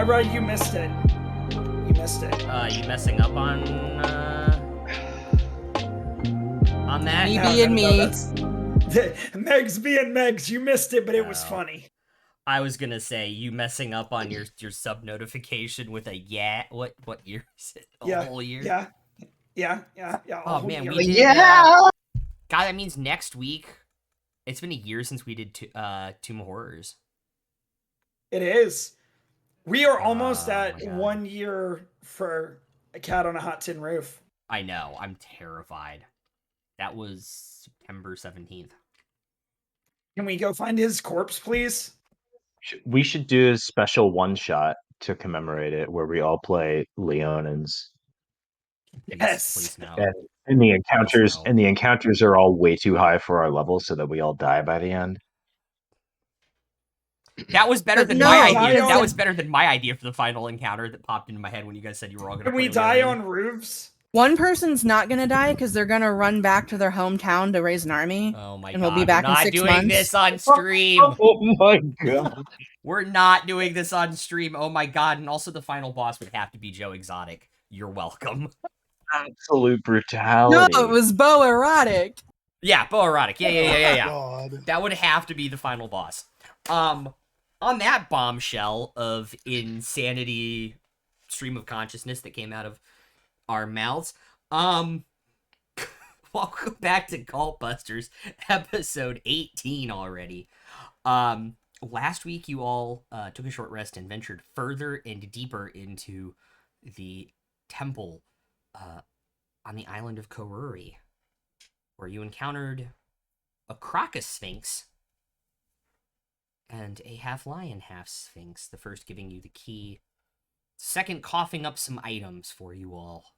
Right, you missed it. You missed it. You messing up on that? Me being me. Megs being Megs, you missed it, but it was funny. I was gonna say you messing up on your sub notification with a what year is it? A whole year? Yeah. Oh man, year. we did. Yeah. God, that means next week. It's been a year since we did Tomb of Horrors. It is. We are almost at 1 year for A Cat on a Hot Tin Roof. I know. I'm terrified. That was September 17th. Can we go find his corpse, please? We should do a special one-shot to commemorate it, where we all play Leonins. Yes. Please no. And the encounters are all way too high for our level, so that we all die by the end. That was better than my idea. That was better than my idea for the final encounter that popped into my head when you guys said you were all going to play. Can we die on roofs? One person's not gonna die because they're gonna run back to their hometown to raise an army. Oh my god! And we'll be back in 6 months. We're not doing this on stream. Oh my god! We're not doing this on stream. Oh my god! And also, the final boss would have to be Joe Exotic. You're welcome. Absolute brutality. No, it was Bo Erotic. Yeah, Bo Erotic. Yeah. God. That would have to be the final boss. On that bombshell of insanity, stream of consciousness that came out of our mouths. Welcome back to Cult Busters, episode 18 already. Last week you all took a short rest and ventured further and deeper into the temple on the island of Koruri, where you encountered a crocus sphinx and a half lion, half sphinx, the first giving you the key, second coughing up some items for you all.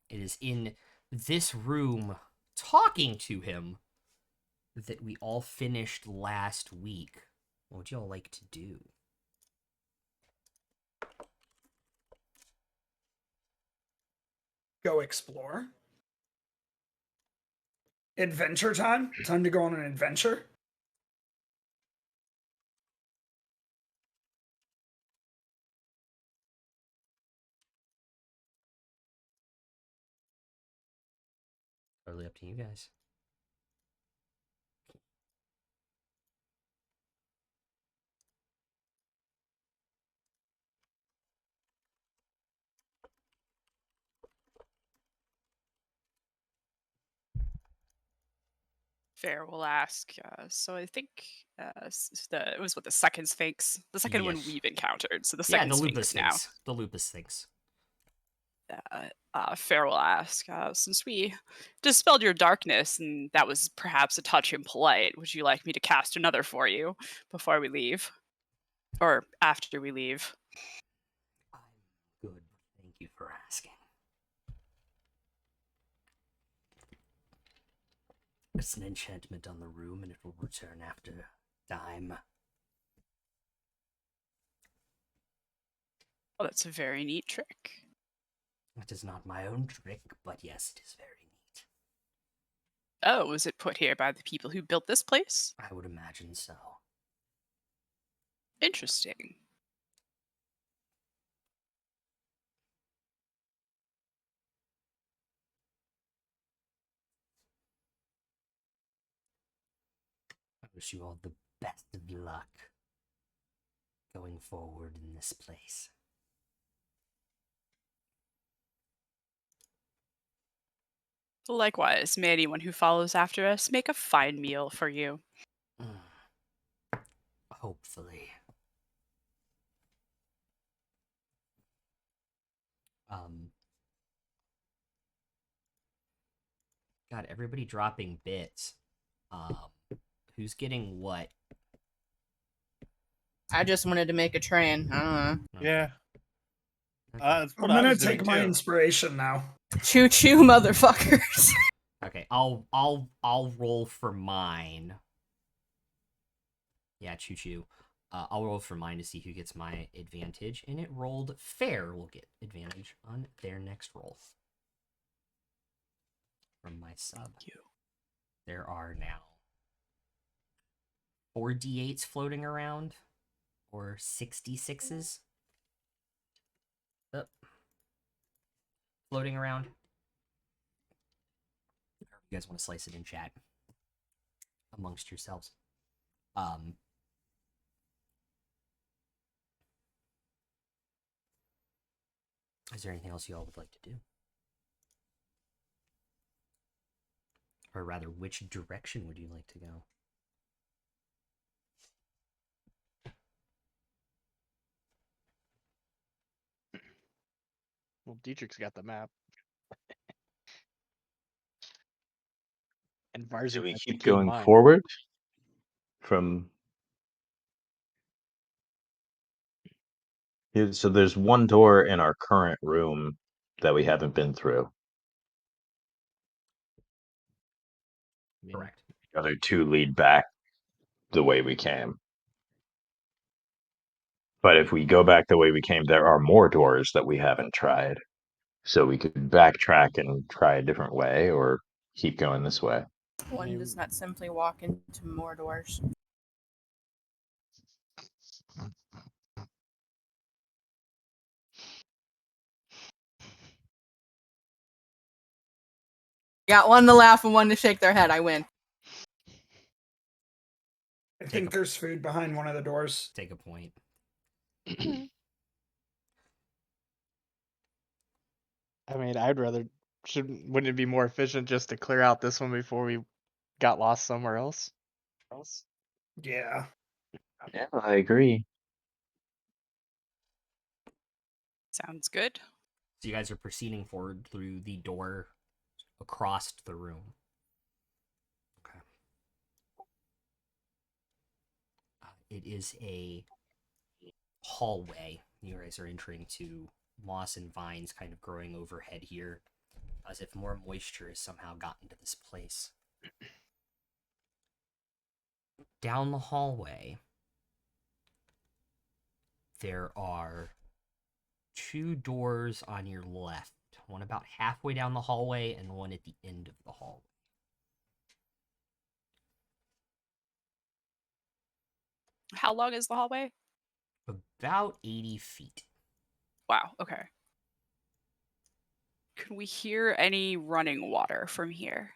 It is in this room, talking to him, that we all finished last week. What would y'all like to do? Go explore. Adventure time? Time to go on an adventure? Totally up to you guys. Fair will ask. So I think it was the second Sphinx, the second one we've encountered. So the second Sphinx now. The Lupus Sphinx. Fair will ask, since we dispelled your darkness, and that was perhaps a touch impolite, would you like me to cast another for you before we leave? Or after we leave? I'm good. Thank you for asking. It's an enchantment on the room, and it will return after time. Oh, that's a very neat trick. It is not my own trick, but yes, it is very neat. Oh, was it put here by the people who built this place? I would imagine so. Interesting. I wish you all the best of luck going forward in this place. Likewise, may anyone who follows after us make a fine meal for you. Hopefully. God, everybody dropping bits. Who's getting what? I just wanted to make a train. I don't know. Yeah. I'm gonna take my inspiration now. Choo choo, motherfuckers. Okay, I'll roll for mine. Yeah, choo choo. I'll roll for mine to see who gets my advantage, and it rolled fair. Will get advantage on their next roll from my sub. There are now 4 d8s floating around, or 66s. Up. Floating around. You guys want to slice it in chat amongst yourselves. Is there anything else you all would like to do? Or rather, which direction would you like to go? Well, Dietrich's got the map. And Varzer Do we has keep key going mine. forward from here? So there's one door in our current room that we haven't been through. I mean, Correct. The other two lead back the way we came. But if we go back the way we came, there are more doors that we haven't tried. So we could backtrack and try a different way or keep going this way. One does not simply walk into more doors. Got one to laugh and one to shake their head. I win. I think there's food behind one of the doors. Take a point. I mean, wouldn't it be more efficient just to clear out this one before we got lost somewhere else? Yeah. Yeah, I agree. Sounds good. So you guys are proceeding forward through the door across the room. Okay. It is a hallway. You guys are entering to moss and vines kind of growing overhead here, as if more moisture has somehow gotten to this place. Down the hallway, there are two doors on your left, one about halfway down the hallway and one at the end of the hallway. How long is the hallway? About 80 feet. Wow, okay. Can we hear any running water from here?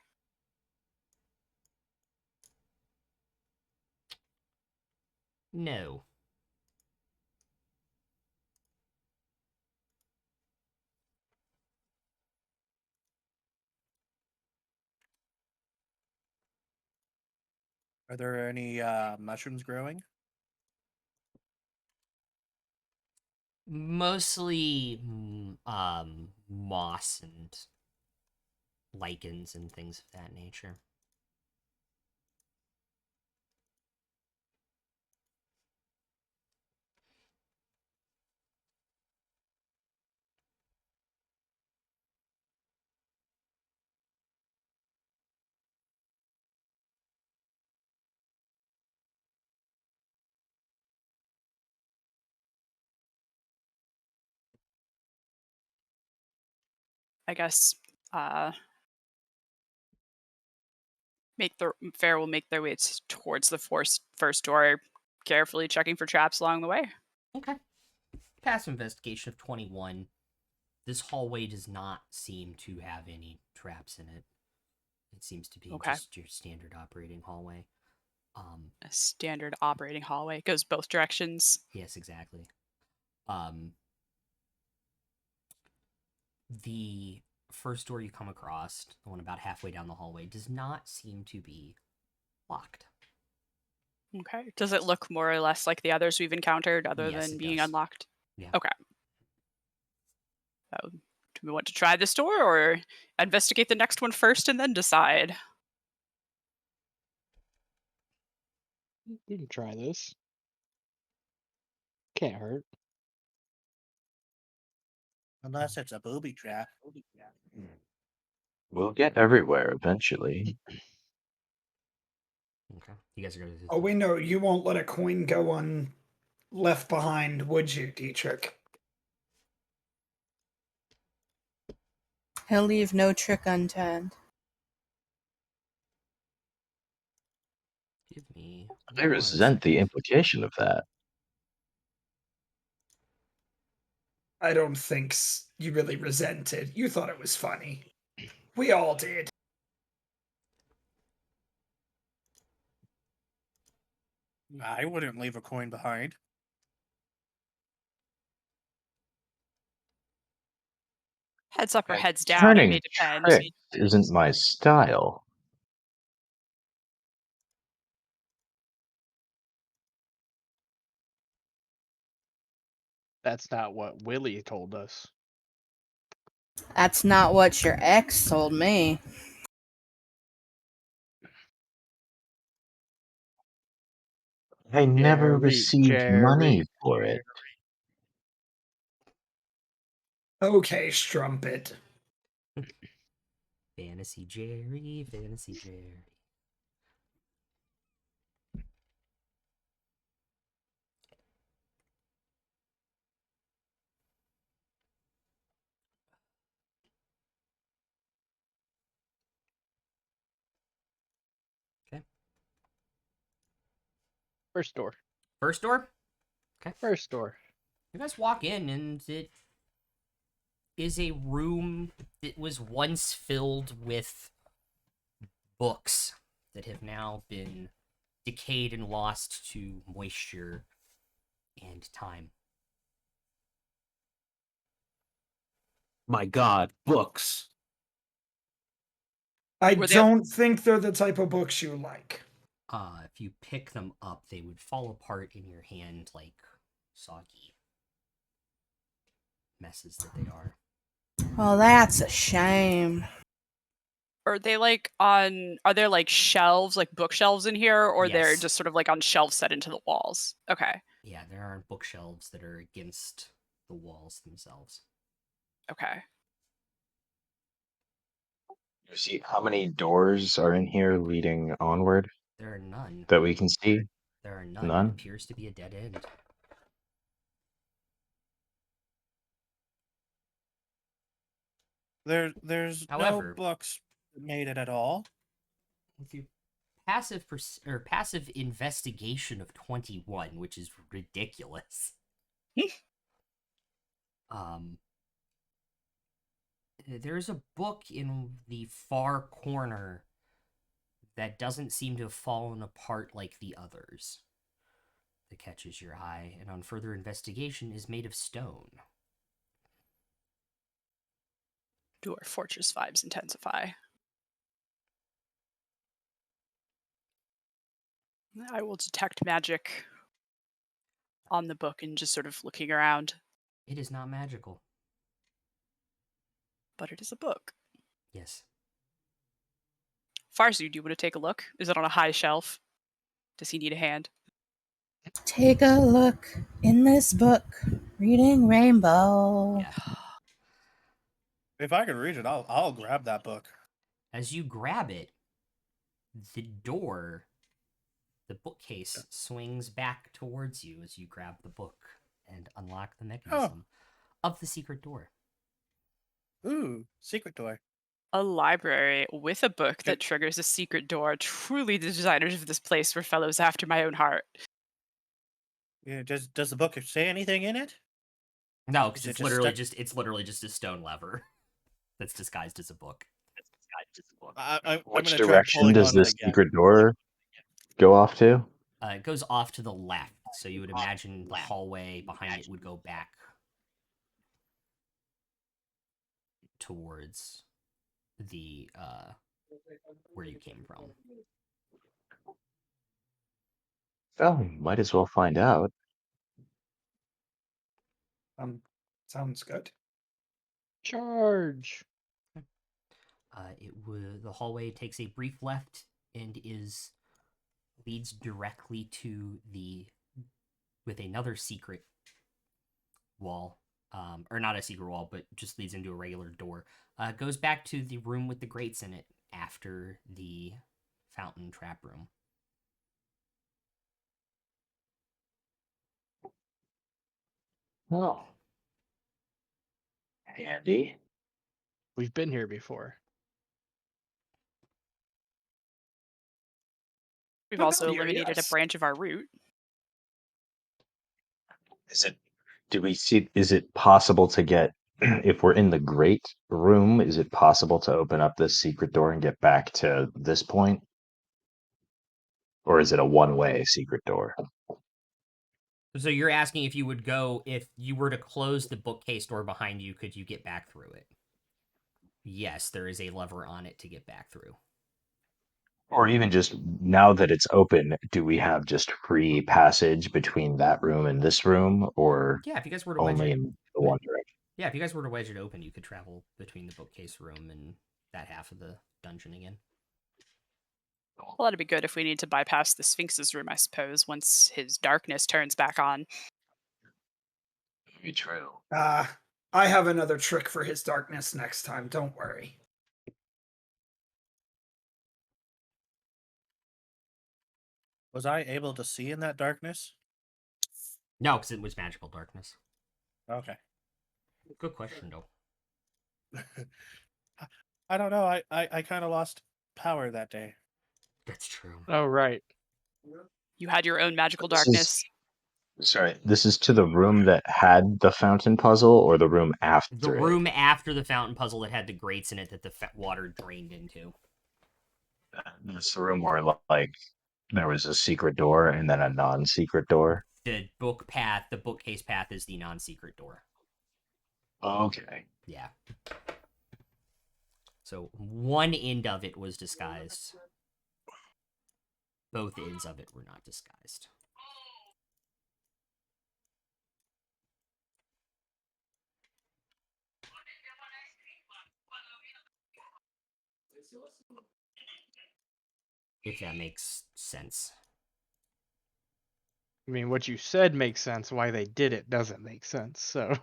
No. Are there any mushrooms growing? Mostly moss and lichens and things of that nature. I guess Fair will make their way towards the first door, carefully checking for traps along the way. Okay. Pass investigation of 21. This hallway does not seem to have any traps in it. It seems to be Okay. just your standard operating hallway. A standard operating hallway goes both directions. Yes, exactly. The first door you come across, the one about halfway down the hallway, does not seem to be locked. Okay. Does it look more or less like the others we've encountered, other Yes, than it being does. unlocked? Yeah. Okay. Do we want to try this door or investigate the next one first and then decide? We can try this. Can't hurt. Unless it's a booby trap. We'll get everywhere eventually. Okay. You guys are going to. Oh, we know you won't let a coin go on left behind, would you, Dietrich? He'll leave no trick unturned. Give me. I resent the implication of that. I don't think you really resented. You thought it was funny. We all did. I wouldn't leave a coin behind. Heads up or And heads down, it may turning depend. tricks isn't my style. That's not what Willie told us. That's not what your ex told me. I never Jerry, received money Jerry. for it. Okay, Strumpet. Fantasy Jerry, Fantasy Jerry. First door. First door? Okay. First door. You guys walk in, and it is a room that was once filled with books that have now been decayed and lost to moisture and time. My God, books. I Were they- don't think they're the type of books you like. If you pick them up, they would fall apart in your hand like soggy messes that they are. Well, that's a shame. Are they like on? Are there like shelves, like bookshelves in here, or they're Yes. just sort of like on shelves set into the walls? Okay, Yeah, there are bookshelves that are against the walls themselves. okay. You see how many doors are in here leading onward There are none. that we can see? There are none. None? It appears to be a dead end. There's However- no books that made it at all. With your passive investigation of 21, which is ridiculous. There's a book in the far corner that doesn't seem to have fallen apart like the others that catches your eye, and on further investigation is made of stone. Do our fortress vibes intensify? I will detect magic on the book and just sort of looking around. It is not magical. But it is a book. Yes. Farzu, do you want to take a look? Is it on a high shelf? Does he need a hand? Take a look in this book, reading Rainbow. Yeah. If I could read it, I'll grab that book. As you grab it, the door, the bookcase, swings back towards you as you grab the book and unlock the mechanism of the secret door. Ooh, secret door. A library with a book that triggers a secret door. Truly, the designers of this place were fellows after my own heart. Yeah, does the book say anything in it? No, Is because it it's just literally stuck- it's literally just a stone lever that's disguised as a book. I'm Which gonna try direction pulling does on it this again. secret door go off to? It goes off to the left, so you would imagine the hallway behind it would go back towards the where you came from. Oh, might as well find out. Sounds good. Charge. The hallway takes a brief left and leads directly to with another secret wall, or not a secret wall, but just leads into a regular door. Goes back to the room with the grates in it after the fountain trap room. Oh. Handy. We've been here before. We've also Familiar, eliminated yes. a branch of our route. Is it Do we see? Is it possible to get? If we're in the great room, is it possible to open up this secret door and get back to this point? Or is it a one-way secret door? So you're asking if you would go if you were to close the bookcase door behind you, could you get back through it? Yes, there is a lever on it to get back through. Or even just now that it's open, do we have just free passage between that room and this room, or Yeah, if you guys were to wedge only it, in the one direction? yeah, if you guys were to wedge it open, you could travel between the bookcase room and that half of the dungeon again. Well, that'd be good if we need to bypass the Sphinx's room, I suppose, once his darkness turns back on. Be true. I have another trick for his darkness next time. Don't worry. Was I able to see in that darkness? No, because it was magical darkness. Okay. Good question, though. I don't know. I kind of lost power that day. That's true. Oh, right. You had your own magical This darkness. Sorry, this is to the room that had the fountain puzzle, or the room after The it? room after the fountain puzzle that had the grates in it that the water drained into. That's the room where like there was a secret door and then a non-secret door. The bookcase path is the non-secret door. Okay. Yeah. So one end of it was disguised. Both ends of it were not disguised. If that makes sense. I mean, what you said makes sense. Why they did it doesn't make sense. So,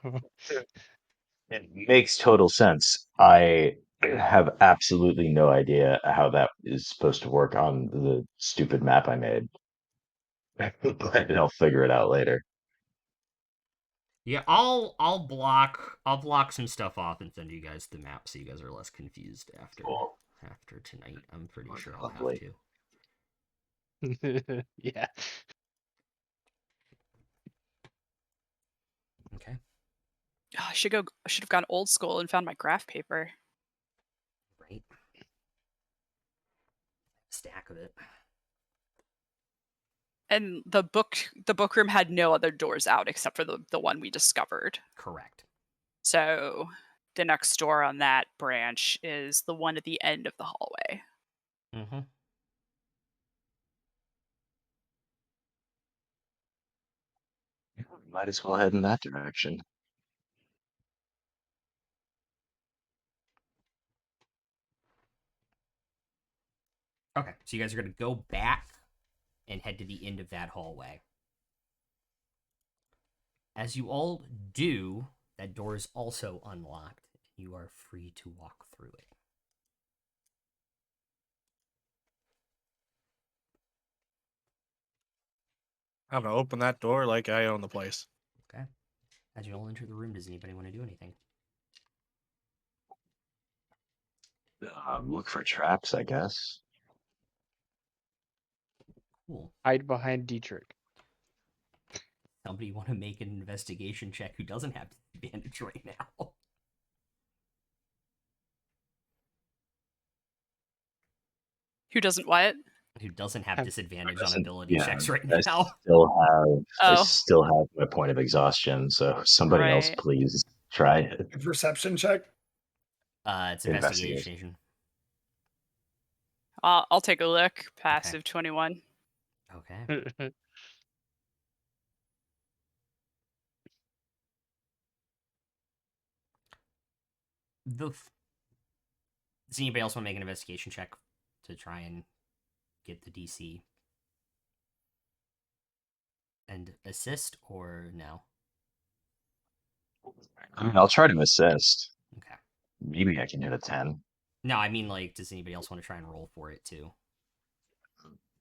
It makes total sense. I have absolutely no idea how that is supposed to work on the stupid map I made. But I'll figure it out later. Yeah, I'll block some stuff off and send you guys the map so you guys are less confused after Cool. tonight. I'm pretty sure I'll have Lovely. to. yeah. Okay. Oh, I should have gone old school and found my graph paper. Right. Stack of it. And the book room had no other doors out except for the one we discovered. Correct. So the next door on that branch is the one at the end of the hallway. Mm-hmm. Might as well head in that direction. Okay, so you guys are gonna go back and head to the end of that hallway. As you all do, that door is also unlocked. You are free to walk through it. I'm gonna open that door like I own the place. Okay. As you all enter the room, does anybody want to do anything? Look for traps, I guess. Cool. Hide behind Dietrich. Somebody want to make an investigation check who doesn't have advantage right now? Who doesn't what? Who doesn't have disadvantage on Doesn't- ability yeah, checks right I now? I Oh. still have my point of exhaustion, so somebody else Right. please try it. A perception check. It's investigation. I'll take a look. Passive 21. Okay. Does anybody else want to make an investigation check to try and get the DC and assist, or no? I mean, I'll try to assist. Okay. Maybe I can hit a 10. No, I mean, like, does anybody else want to try and roll for it too?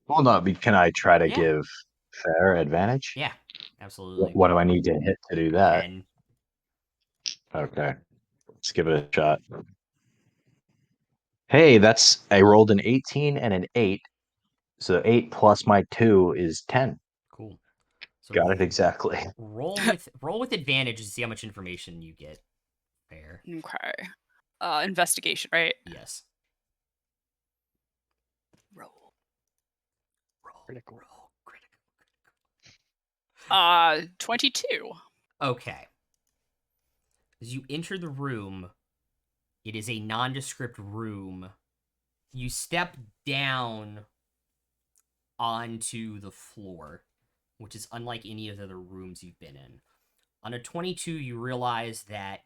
Well, no, can I try to Yeah. give fair advantage? Yeah, absolutely. What do I need to hit to do that? 10. Okay, let's give it a shot. Hey, I rolled an 18 and an 8. So 8 plus my 2 is 10. Cool. So Got it exactly. roll with advantage to see how much information you get. Fair. Okay. Investigation, right? Yes. Roll. Critical. Roll. Critical. 22. Okay. As you enter the room, it is a nondescript room. You step down onto the floor, which is unlike any of the other rooms you've been in. On a 22, you realize that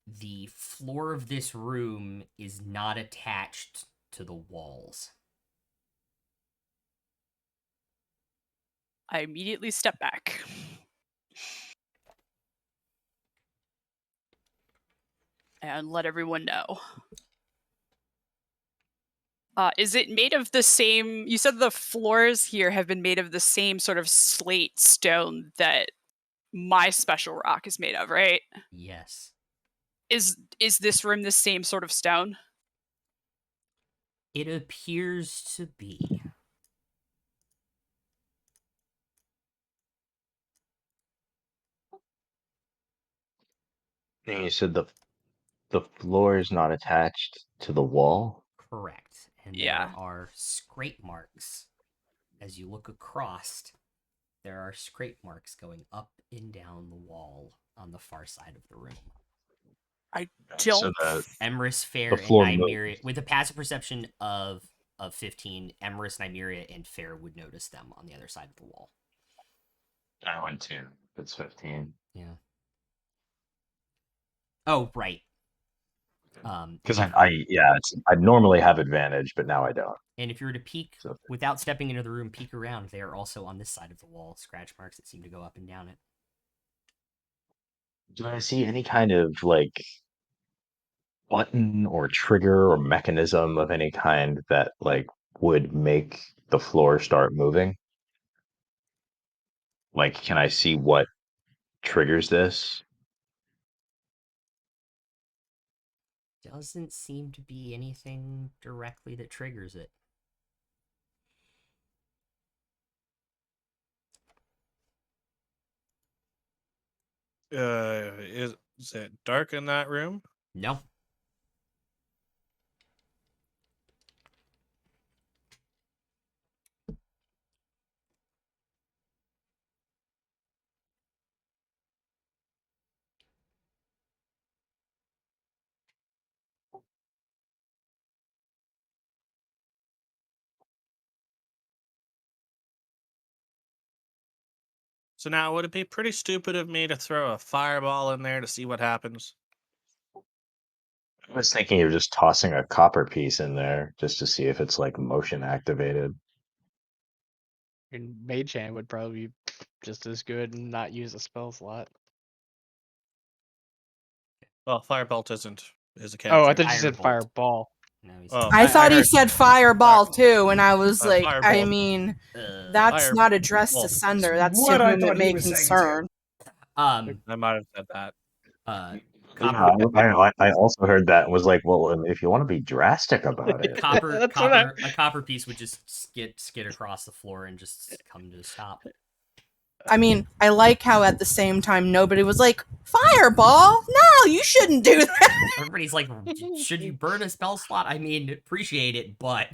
the floor of this room is not attached to the walls. I immediately step back. And let everyone know. Is it made of the same? You said the floors here have been made of the same sort of slate stone that my special rock is made of, right? Yes. Is this room the same sort of stone? It appears to be. And you said the floor is not attached to the wall. Correct. And Yeah. there are scrape marks. As you look across, there are scrape marks going up and down the wall on the far side of the room. So Don't. Emrys, Fair, the and floor Nymeria, with a passive perception of 15, Emrys, Nymeria, and Fair would notice them on the other side of the wall. I went to. It's 15. Yeah. Oh, right. Because I normally have advantage, but now I don't. And if you were to peek So without stepping into the room, peek around, they are also on this side of the wall, scratch marks that seem to go up and down it. do I see any kind of like button or trigger or mechanism of any kind that like would make the floor start moving? Like, can I see what triggers this? Doesn't seem to be anything directly that triggers it. Is it dark in that room? No. So now, would it be pretty stupid of me to throw a fireball in there to see what happens? I was thinking of just tossing a copper piece in there just to see if it's like motion activated. And Mage Hand would probably be just as good and not use a spell slot. Well, firebolt is a Oh, I cantrip. thought you said Firebolt. fireball. No, he Oh. said I thought he heard said fireball too, and I was like, I Firebolt. mean, fire. that's not addressed to Well, Sunder. That's That's to what I whom it thought he may was saying, too. concern. I might have said that. Yeah, Copper, I also heard that and was like, well, if you want to be drastic about it, a copper piece would just skid across the floor and just come to a stop. I mean, I like how at the same time nobody was like, fireball? No, you shouldn't do that. Everybody's like, should you burn a spell slot? I mean, appreciate it, but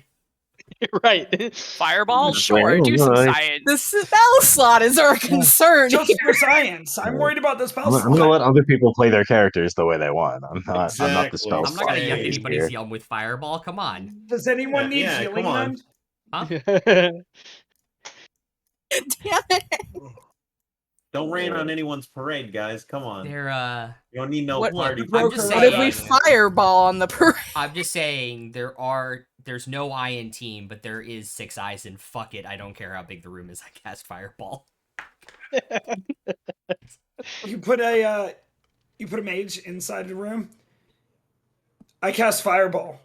Right. Fireball? Just Sure. like, Do some like, science. The spell slot is our concern. Just here. for science. I'm worried about the spell I'm gonna slot. let other people play their characters the way they want. I'm not the Exactly. spell I'm not gonna slot yuck phase anybody's here. yum with fireball. Come on, Does anyone need Yeah, healing come on. then? huh? Damn it. Don't rain on anyone's parade, guys. Come on. They're You don't need no What- party. I'm Broke just her What if we saying. fireball on the parade? I'm just saying there's no eye in team, but there is 6 eyes, and fuck it, I don't care how big the room is. I cast fireball. You put a mage inside the room. I cast fireball.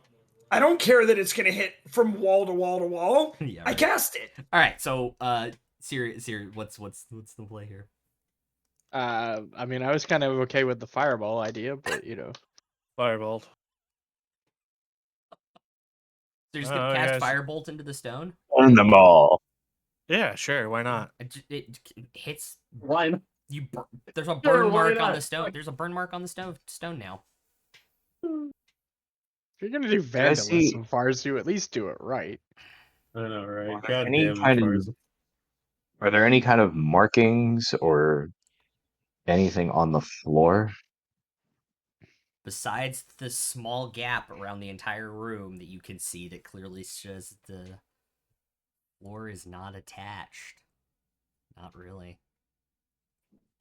I don't care that it's gonna hit from wall to wall to wall. Yeah, I right. cast it. All right, so Siri, what's the play here? I mean, I was kind of okay with the fireball idea, but you know. Firebolt. So you're just Oh, gonna cast guys. firebolt into the stone? Burn them all. Yeah, sure. Why not? It hits Why not? you. There's a burn Sure, why mark on not? the stone. There's a burn mark on the stone now. If you're gonna do Did I see- vandalism, Farzu, at least do it right. I know, right? Are there God any damn it, kind of- Farz. Are there any kind of markings or anything on the floor? Besides the small gap around the entire room that you can see that clearly shows the floor is not attached. Not really.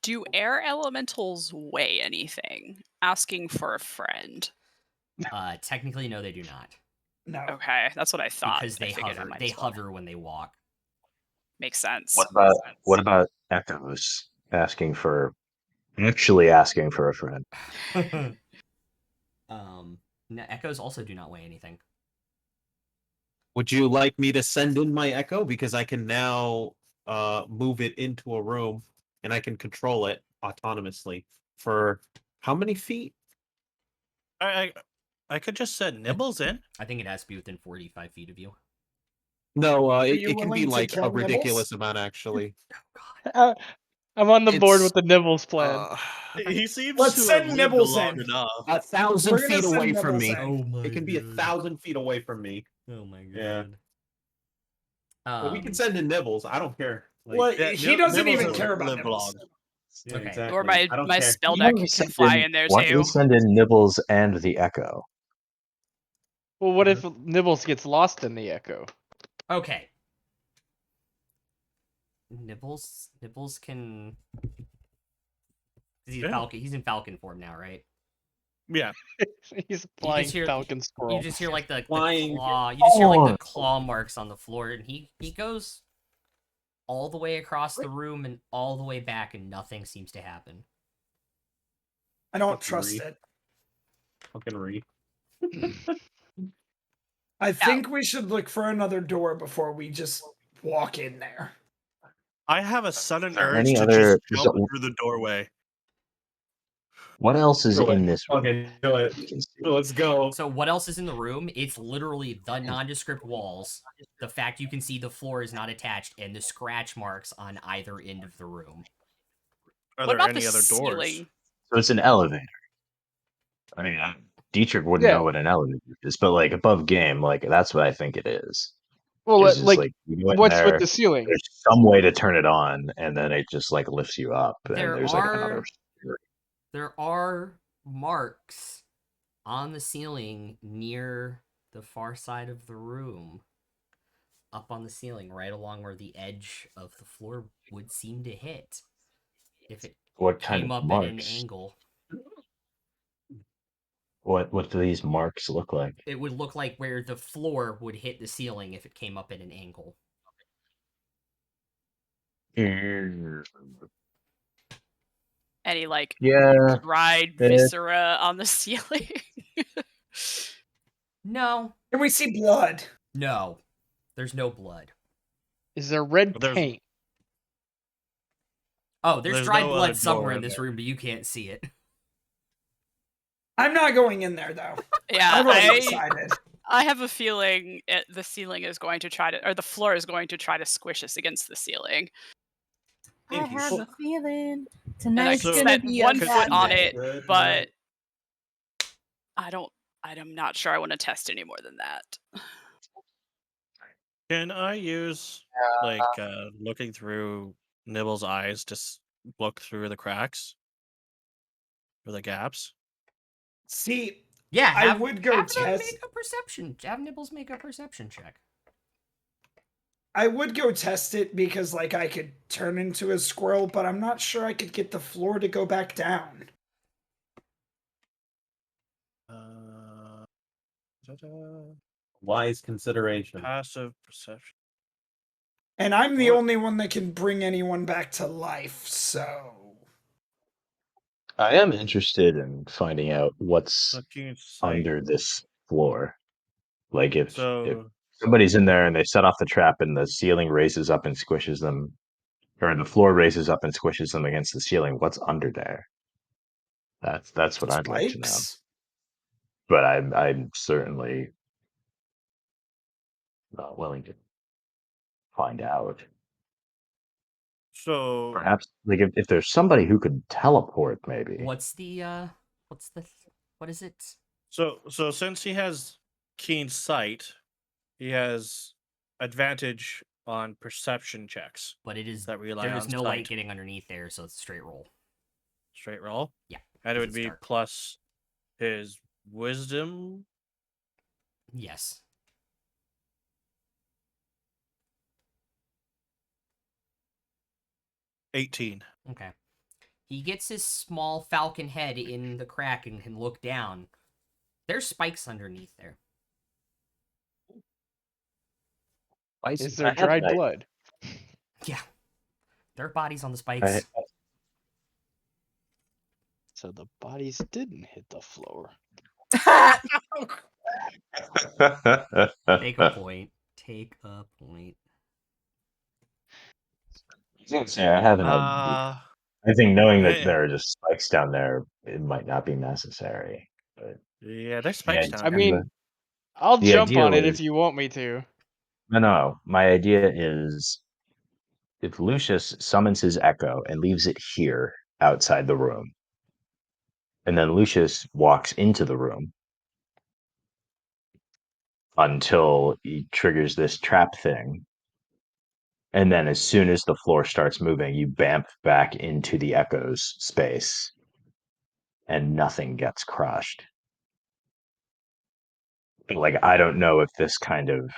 Do air elementals weigh anything? Asking for a friend. Technically, no, they do not. No. Okay, that's what I thought. Because they I figured I hover. might They as well. hover when they walk. Makes sense. What about echoes actually asking for a friend? No, echoes also do not weigh anything. Would you like me to send in my echo? Because I can now move it into a room and I can control it autonomously for how many feet? I could just send Nibbles in. I think it has to be within 45 feet of you. No, it you can be willing to like a kill ridiculous Nibbles? amount actually. I'm on the board It's- with the Nibbles plan. He seems Let's to send have lived Nibbles long in. enough. 1,000 We're gonna feet send away from Nibbles me. in. my It can be 1,000 feet away from me. Oh my god. Yeah. But we can Um, send in Nibbles. I don't care. Like, Well, Yeah, he doesn't Nibbles even has care about lived Nibbles. long. yeah, Okay. exactly. Or I don't my care. spell Why deck don't we can send fly in- in there why don't we too. send in Nibbles and the Echo? Well, what if Nibbles gets lost in the echo? okay. Nibbles can. He's Yeah. Falcon. He's in Falcon form now, right? Yeah. He's a flying hear- falcon squirrel. You just hear like the Flying- claw. You just hear like Oh. the claw marks on the floor, and he goes all the way across the room and all the way back, and nothing seems to happen. I don't Fucking trust read. it. Fucking read. I think we should look for another door before we just walk in there. I have a sudden there urge any to other- just jump through the doorway. What else is Do it. in this room? Okay, do it. We can see? Let's go. So what else is in the room? It's literally the nondescript walls, the fact you can see the floor is not attached, and the scratch marks on either end of the room. Are What there about any the other doors? ceiling? So it's an elevator. I mean, Dietrich wouldn't Yeah. know what an elevator is, but like above game, like that's what I think it is. Well, It's just like, you go in what's there, with the ceiling? there's some way to turn it on, and then it just like lifts you up, and There there's like another. There are marks on the ceiling near the far side of the room. Up on the ceiling, right along where the edge of the floor would seem to hit. If it What kind came of up at an marks? angle, What do these marks look like? it would look like where the floor would hit the ceiling if it came up at an angle. Any like Yeah, dried it- viscera on the ceiling? No, Can we see blood? no, there's no blood. Is there red There's- paint? Oh, there's There's dried no blood other somewhere door in in this there. room, but you can't see it. I'm not going in there though. Yeah, I've already decided. I have a feeling the ceiling is going to try to, or the floor is going to try to squish us against the ceiling. I Think you have should- a feeling And I tonight's So- can gonna set be one a foot bad on night. it, Good but night. I'm not sure I want to test any more than that. Can I use like looking through Nibble's eyes to look through the cracks or the gaps? See, Yeah, I would go have them test- make a perception. Have Nibbles make a perception check. I would go test it because like I could turn into a squirrel, but I'm not sure I could get the floor to go back down. Wise consideration. Passive perception. And I'm the What? only one that can bring anyone back to life, so I am interested in finding out what's Looking at sight. under this floor. Like if So somebody's in there and they set off the trap and the ceiling raises up and squishes them, or the floor raises up and squishes them against the ceiling, what's under there? That's what I'd like to know. spikes. But I'm certainly not willing to find out. So Perhaps, like, if there's somebody who could teleport, maybe. What's the what is it? so since he has keen sight, he has advantage on perception checks But it is that rely there is on no light sight. getting underneath there, so it's a straight roll. Straight roll. Yeah, And it 'cause would it's be dark. plus his wisdom. Yes. $18. Okay. He gets his small falcon head in the crack and can look down. There's spikes underneath there. Is there I have dried an blood? Yeah. There are bodies on the I, spikes. So the bodies didn't hit the floor. Take a point. Take a point. was gonna say, I have an idea. I think knowing that Eh, there are just spikes down there, it might not be necessary. But yeah, there's the spikes down I here. idea, mean, I'll the jump idea on it if was you want me to. no. My idea is if Lucius summons his echo and leaves it here outside the room, and then Lucius walks into the room until he triggers this trap thing. And then as soon as the floor starts moving, you bamf back into the echo's space and nothing gets crushed. Like, I don't know if this kind of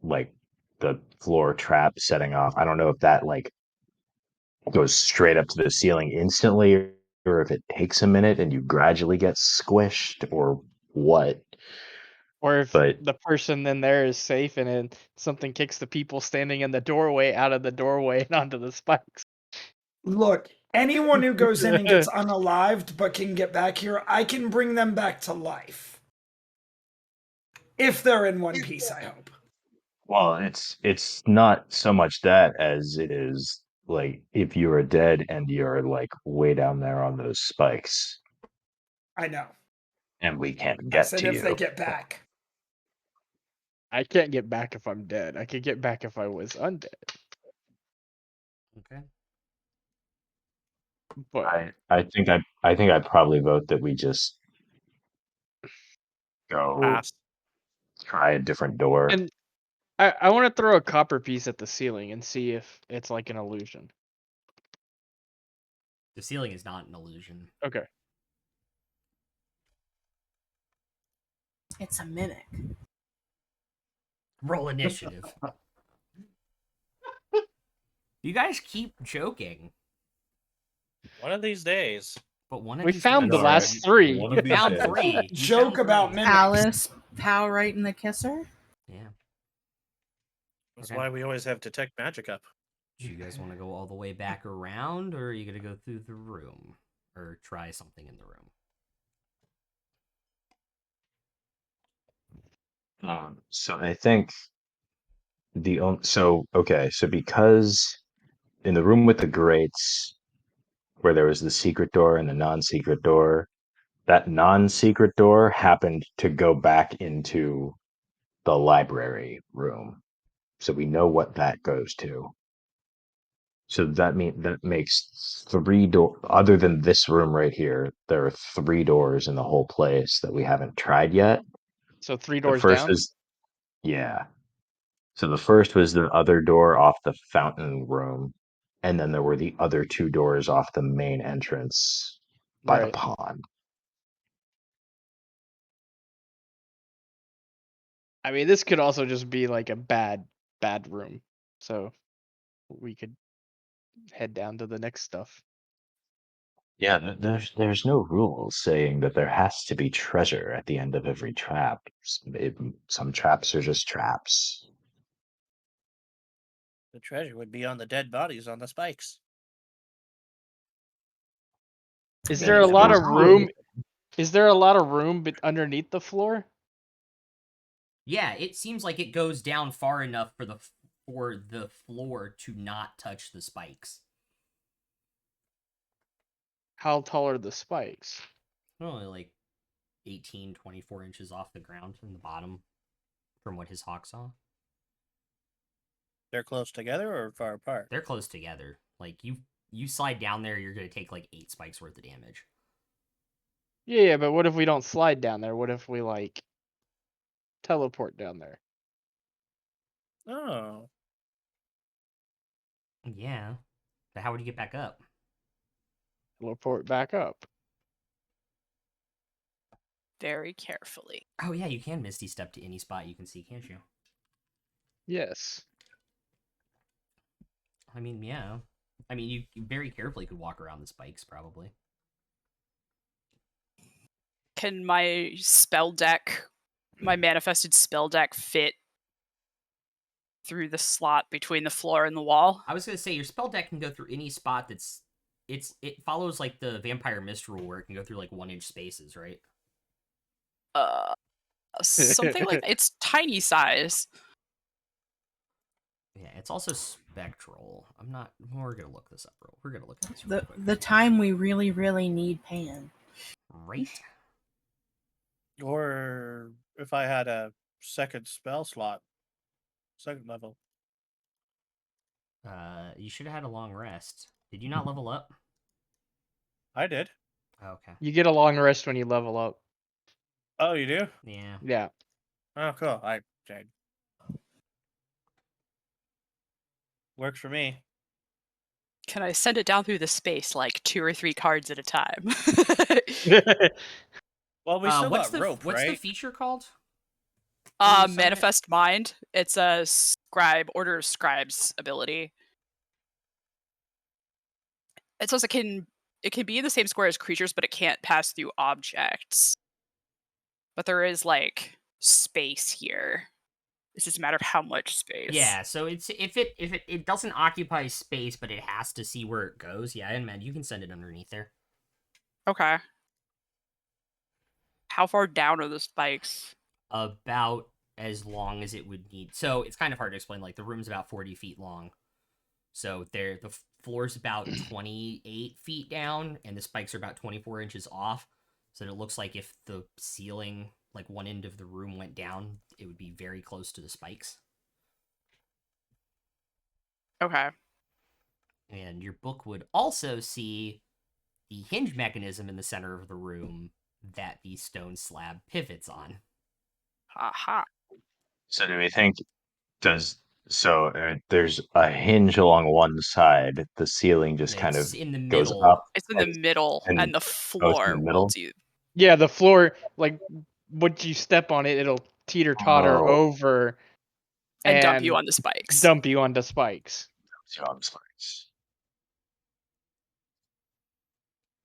like the floor trap setting off, I don't know if that like goes straight up to the ceiling instantly or if it takes a minute and you gradually get squished or what. Or if But the person in there is safe and then something kicks the people standing in the doorway out of the doorway and onto the spikes. Look, anyone who goes in and gets unalived but can get back here, I can bring them back to life. If they're in one piece, I hope. well, it's not so much that as it is like if you are dead and you're like way down there on those spikes I know. and we can't I get said to if they you. get back. I can't get back if I'm dead. I could get back if I was undead. Okay. But I think I'd probably vote that we just go Pass. try a different door. and I want to throw a copper piece at the ceiling and see if it's like an illusion. The ceiling is not an illusion. Okay. It's a mimic. Roll initiative. You guys keep joking, One of these days. but one of We these found days, the last three. One of these found days. three. You Joke found about three. mimics. Alice, Pal right in the kisser. Yeah. That's Okay. why we always have detect magic up. Do you guys want to go all the way back around, or are you gonna go through the room, or try something in the room? So I think so okay, so because in the room with the grates where there was the secret door and the non-secret door, that non-secret door happened to go back into the library room. So we know what that goes to. So that makes three door other than this room right here, there are three doors in the whole place that we haven't tried yet. So 3 The doors first down. is yeah. So the first was the other door off the fountain room, and then there were the other two doors off the main entrance by the Right. pond. I mean, this could also just be like a bad room. So we could head down to the next stuff. Yeah, there's no rules saying that there has to be treasure at the end of every trap. Some traps are just traps. The treasure would be on the dead bodies on the spikes. Is I there mean, a if lot there's of room? Is there a lot of room underneath the floor? Yeah, it seems like it goes down far enough for the floor to not touch the spikes. How tall are the spikes? Only like 18, 24 inches off the ground in the bottom from what his hawk saw. They're close together or far apart? They're close together. Like you slide down there, you're gonna take like 8 spikes worth of damage. Yeah, but what if we don't slide down there? What if we like teleport down there? Oh. Yeah. But how would you get back up? Teleport back up. Very carefully. Oh yeah, you can Misty Step to any spot you can see, can't you? Yes. I mean, yeah. I mean, you very carefully could walk around the spikes, probably. Can my spell deck, my manifested spell deck, fit through the slot between the floor and the wall? I was gonna say your spell deck can go through any spot that's it follows like the Vampire Mist rule where it can go through like 1-inch spaces, right? Something like it's tiny size. Yeah, it's also spectral. I'm not. We're gonna look this up, bro. We're gonna look at this real The quick. the time we really, really need Pan. Right. Or if I had a second spell slot, second level. You should have had a long rest. Did you not level up? I did. Okay. You get a long rest when you level up. Oh, you do? Yeah. Yeah. Oh, cool. I works for me. Can I send it down through the space like 2 or 3 cards at a time? Well, we still what's got the rope, what's the right? feature called? When you summon it? Manifest Mind. It's a scribe, Order of Scribes ability. It says it can be in the same square as creatures, but it can't pass through objects. But there is like space here. It's just a matter of how much space. Yeah, so it's if it doesn't occupy space, but it has to see where it goes. Yeah, and man, you can send it underneath there. Okay. How far down are the spikes? About as long as it would need. So it's kind of hard to explain. Like the room's about 40 feet long, so the floor's about 28 feet down, and the spikes are about 24 inches off. So it looks like if the ceiling, like one end of the room, went down, it would be very close to the spikes. Okay. And your book would also see the hinge mechanism in the center of the room that the stone slab pivots on. Aha. So do we think there's a hinge along one side, the ceiling just kind of It's in the goes middle. up, It's in the like, middle, and and the goes in the floor will middle. do. Yeah, the floor, like, once you step on it, it'll teeter totter Oh, over And dump you and on the spikes. dump you onto spikes. John Sparks.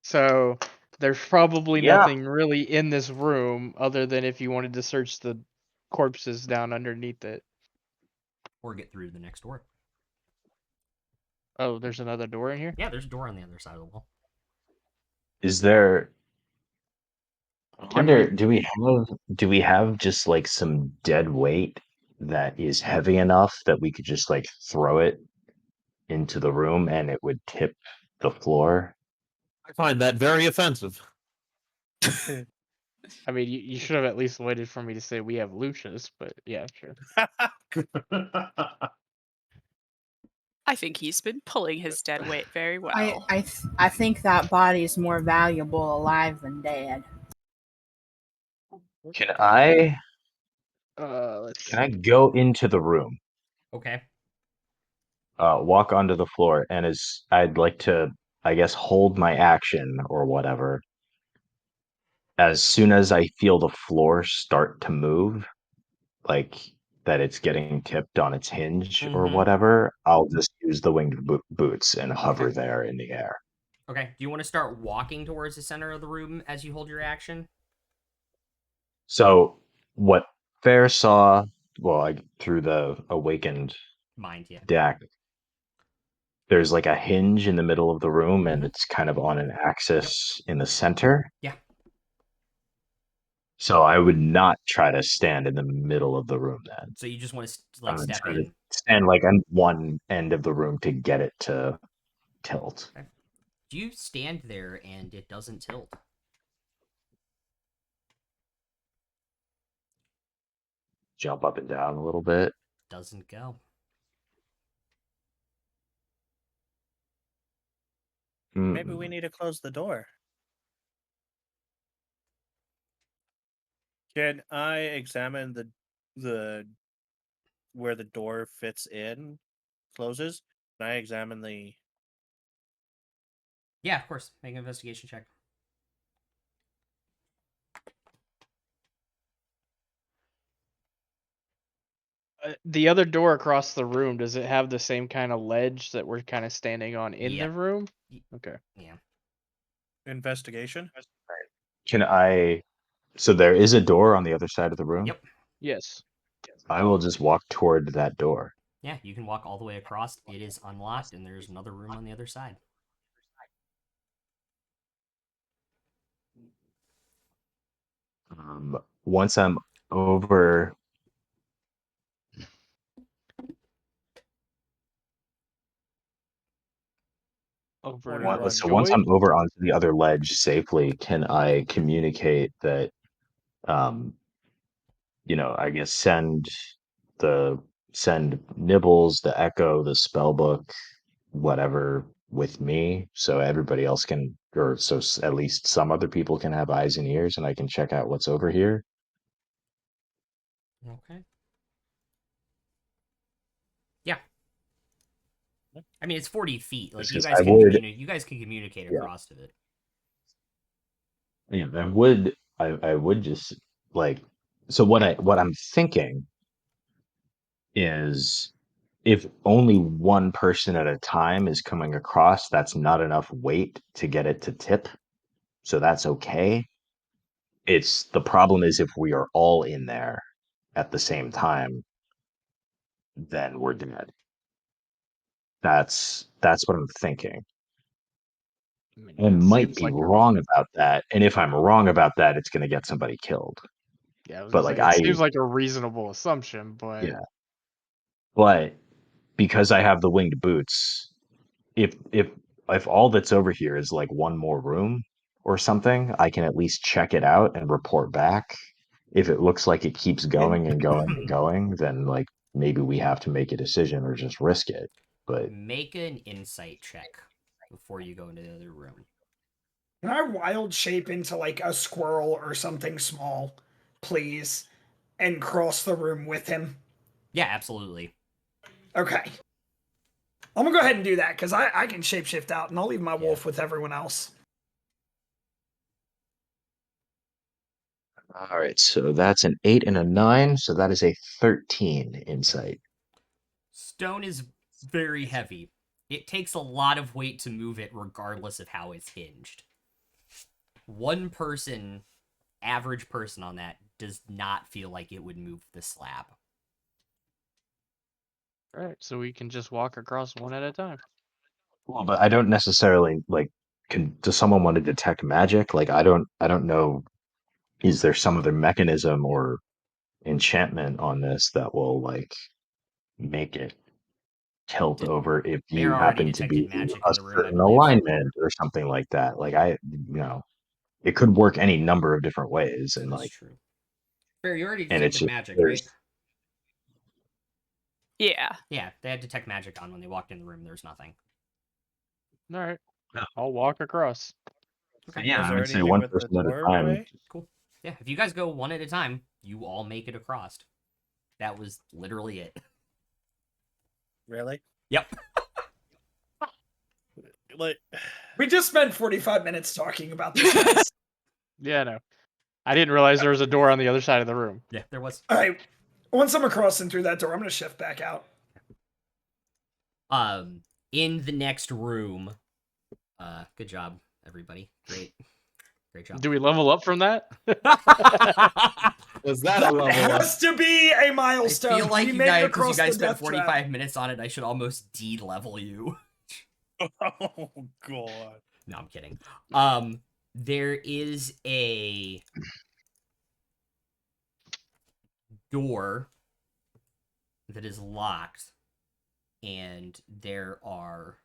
So there's probably Yeah. nothing really in this room other than if you wanted to search the corpses down underneath it. Or get through the next door. Oh, there's another door in here? Yeah, there's a door on the other side of the wall. Is there? I Can wonder, we do we have just like some dead weight that is heavy enough that we could just like throw it into the room and it would tip the floor? I find that very offensive. I mean, you should have at least waited for me to say we have Lucius, but yeah, sure. I think he's been pulling his dead weight very well. I think that body is more valuable alive than dead. Can I Let's can I see. go into the room, Okay. walk onto the floor, and as I'd like to, I guess, hold my action or whatever. As soon as I feel the floor start to move, like that it's getting tipped on its hinge or Mm-hmm. whatever, I'll just use the winged boots and hover Okay. there in the air. Okay. Do you want to start walking towards the center of the room as you hold your action? So what Fair saw, well, through the awakened Mind, yeah. deck, there's like a hinge in the middle of the room, and Mhm. it's kind of on an axis in the center. Yeah. So I would not try to stand in the middle of the room then. So you just want to I'm like gonna step try to in. stand like on one end of the room to get it to tilt. Okay. Do you stand there and it doesn't tilt? Jump up and down a little bit. Doesn't go. Maybe we need to close the door. Can I examine the where the door fits in, closes? Can I examine the? Yeah, of course. Make an investigation check. The other door across the room, does it have the same kind of ledge that we're kind of standing on in Yep. the room? Okay. Yeah. Investigation? Can I? So there is a door on the other side of the room. Yep. Yes. I will just walk toward that door. Yeah, you can walk all the way across. It is unlocked, and there's another room on the other side. Once I'm over, Over Run. so once Joy? I'm over onto the other ledge safely, can I communicate that? Um, I guess send Nibbles, the Echo, the Spellbook, whatever with me, so everybody else can, or so at least some other people can have eyes and ears, and I can check out what's over here. Okay. Yeah. I mean, it's 40 feet. Like you Because guys I can would, you guys can communicate yeah, across to it. yeah, I would just like, so what I'm thinking is if only one person at a time is coming across, that's not enough weight to get it to tip. So that's okay. It's the problem is if we are all in there at the same time, then we're dead. That's what I'm thinking. I mean, I it might seems be like wrong about that. And if I'm wrong about that, it's gonna get somebody killed. yeah, I was But gonna like say it seems like a reasonable assumption, but yeah. But because I have the winged boots, if all that's over here is like one more room or something, I can at least check it out and report back. If it looks like it keeps going and going and going, then like maybe we have to make a decision or just risk it. But Make an insight check before you go into the other room. Can I wild shape into like a squirrel or something small, please, and cross the room with him? Yeah, absolutely. Okay. I'm gonna go ahead and do that because I can shapeshift out and I'll leave my Yeah. wolf with everyone else. all right, so that's an 8 and a 9, so that is a 13 insight. Stone is very heavy. It takes a lot of weight to move it regardless of how it's hinged. One person, average person on that, does not feel like it would move the slab. alright, so we can just walk across one at a time. Well, but I don't necessarily like does someone want to detect magic? Like I don't know, is there some other mechanism or enchantment on this that will like make it tilt over if Bear you already happen to be detected in magic a in the room, I certain believe. alignment or something like that? Like it could work any number of different ways, and That's like, true. Bear, you already and it's detected just magic, right? there's Yeah. Yeah, they had detect magic on when they walked in the room. There was nothing. Alright. No. I'll walk across. Okay. yeah, Was I there would say anything one with the person at a time. doorway? Cool. Yeah, if you guys go one at a time, you all make it across. That was literally it. Really? Yep. Like, We just spent 45 minutes talking about this, guys. Yeah, no. I didn't realize there was a door on the other side of the room. Yeah, there was. All right. Once I'm across and through that door, I'm gonna shift back out. In the next room. Good job, everybody. Great job. Do we level up from that? Was that a That level up? has to be a I milestone. feel like we you make guys, it because you across guys the spent death 45 trap. minutes on it, I should almost de-level you. oh god. No, I'm kidding. There is a door that is locked, and there are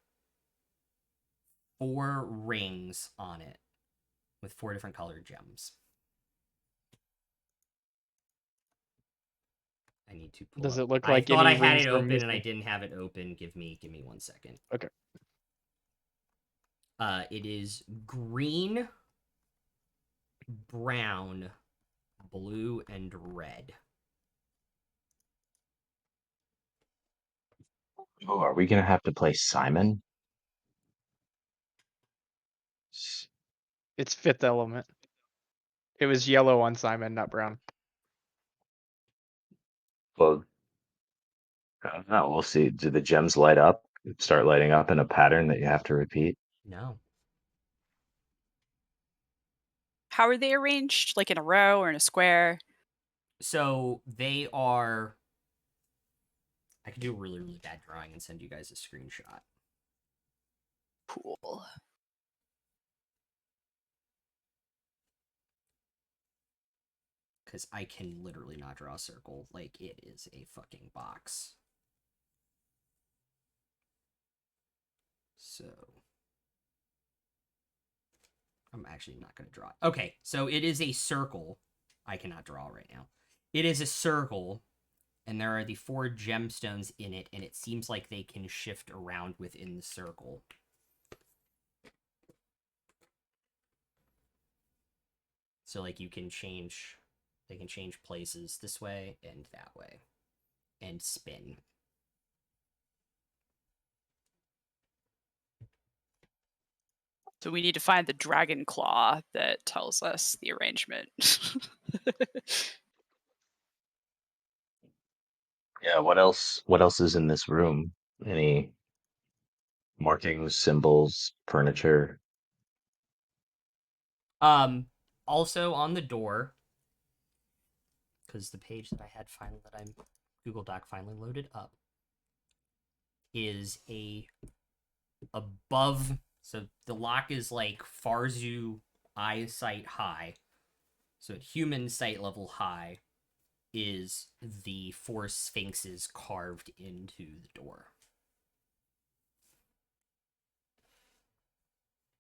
4 rings on it with 4 different colored gems. I need to pull Does up. it look I like thought I any had rings it are open and I missing? didn't have it open. Give me 1 second. Okay. It is green, brown, blue, and red. Oh, are we gonna have to play Simon? It's Fifth Element. It was yellow on Simon, not brown. Well, I don't know. We'll see. Do the gems light up? Start lighting up in a pattern that you have to repeat? No. How are they arranged? Like in a row or in a square? So they are. I could do a really, really bad drawing and send you guys a screenshot. Cool. Because I can literally not draw a circle. Like, it is a fucking box. So. I'm actually not going to draw it. Okay, so it is a circle. I cannot draw right now. It is a circle, and there are the 4 gemstones in it, and it seems like they can shift around within the circle. So, like, you can change... They can change places this way and that way. And spin. So we need to find the dragon claw that tells us the arrangement. Yeah, what else? What else is in this room? Any markings, symbols, furniture? Also on the door, because the page that I had finally, that I'm Google Doc finally loaded up, is a above. So the lock is like Farzu eyesight high. So at human sight level high is the 4 sphinxes carved into the door.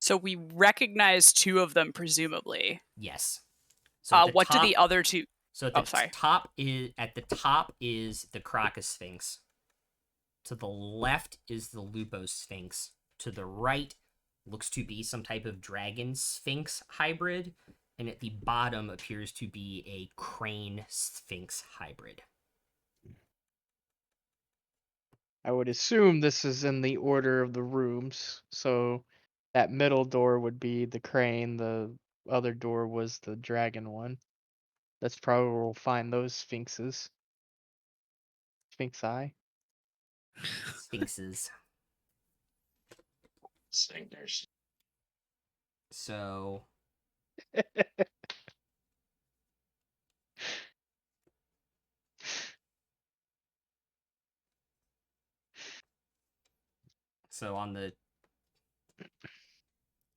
So we recognize 2 of them, presumably. Yes. So at the What top, do the other 2? So at Oh, the sorry. top is the Crocus Sphinx. To the left is the Lupo Sphinx. To the right looks to be some type of dragon sphinx hybrid, and at the bottom appears to be a crane sphinx hybrid. I would assume this is in the order of the rooms. So that middle door would be the crane, the other door was the dragon one. That's probably where we'll find those sphinxes. Sphinx eye. Sphinxes. Sphinxes. So on the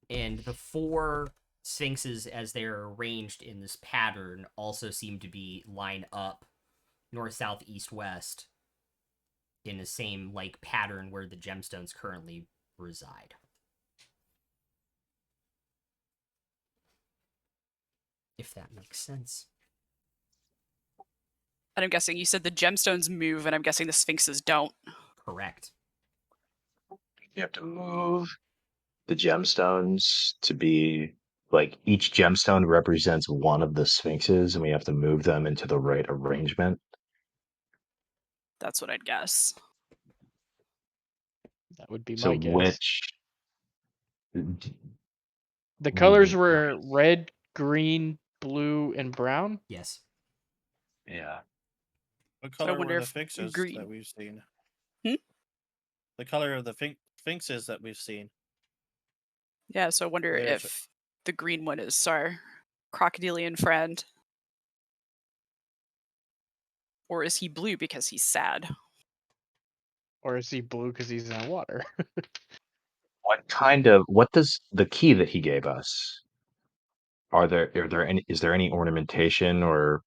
and the 4 sphinxes as they're arranged in this pattern also seem to be lined up north, south, east, west in the same like pattern where the gemstones currently reside. If that makes sense. And I'm guessing you said the gemstones move, and I'm guessing the sphinxes don't. Correct. You have to move the gemstones to be like each gemstone represents one of the sphinxes, and we have to move them into the right arrangement. That's what I'd guess. That would be So my guess. which The colors were red, green, blue, and brown. Yes. Yeah. What So I color wonder were the if sphinxes green- that we've seen? Hmm? The color of the sphinxes that we've seen. Yeah, so I wonder There's- if the green one is our crocodilian friend. Or is he blue because he's sad? Or is he blue because he's in water? What does the key that he gave us? Are there any, is there any ornamentation or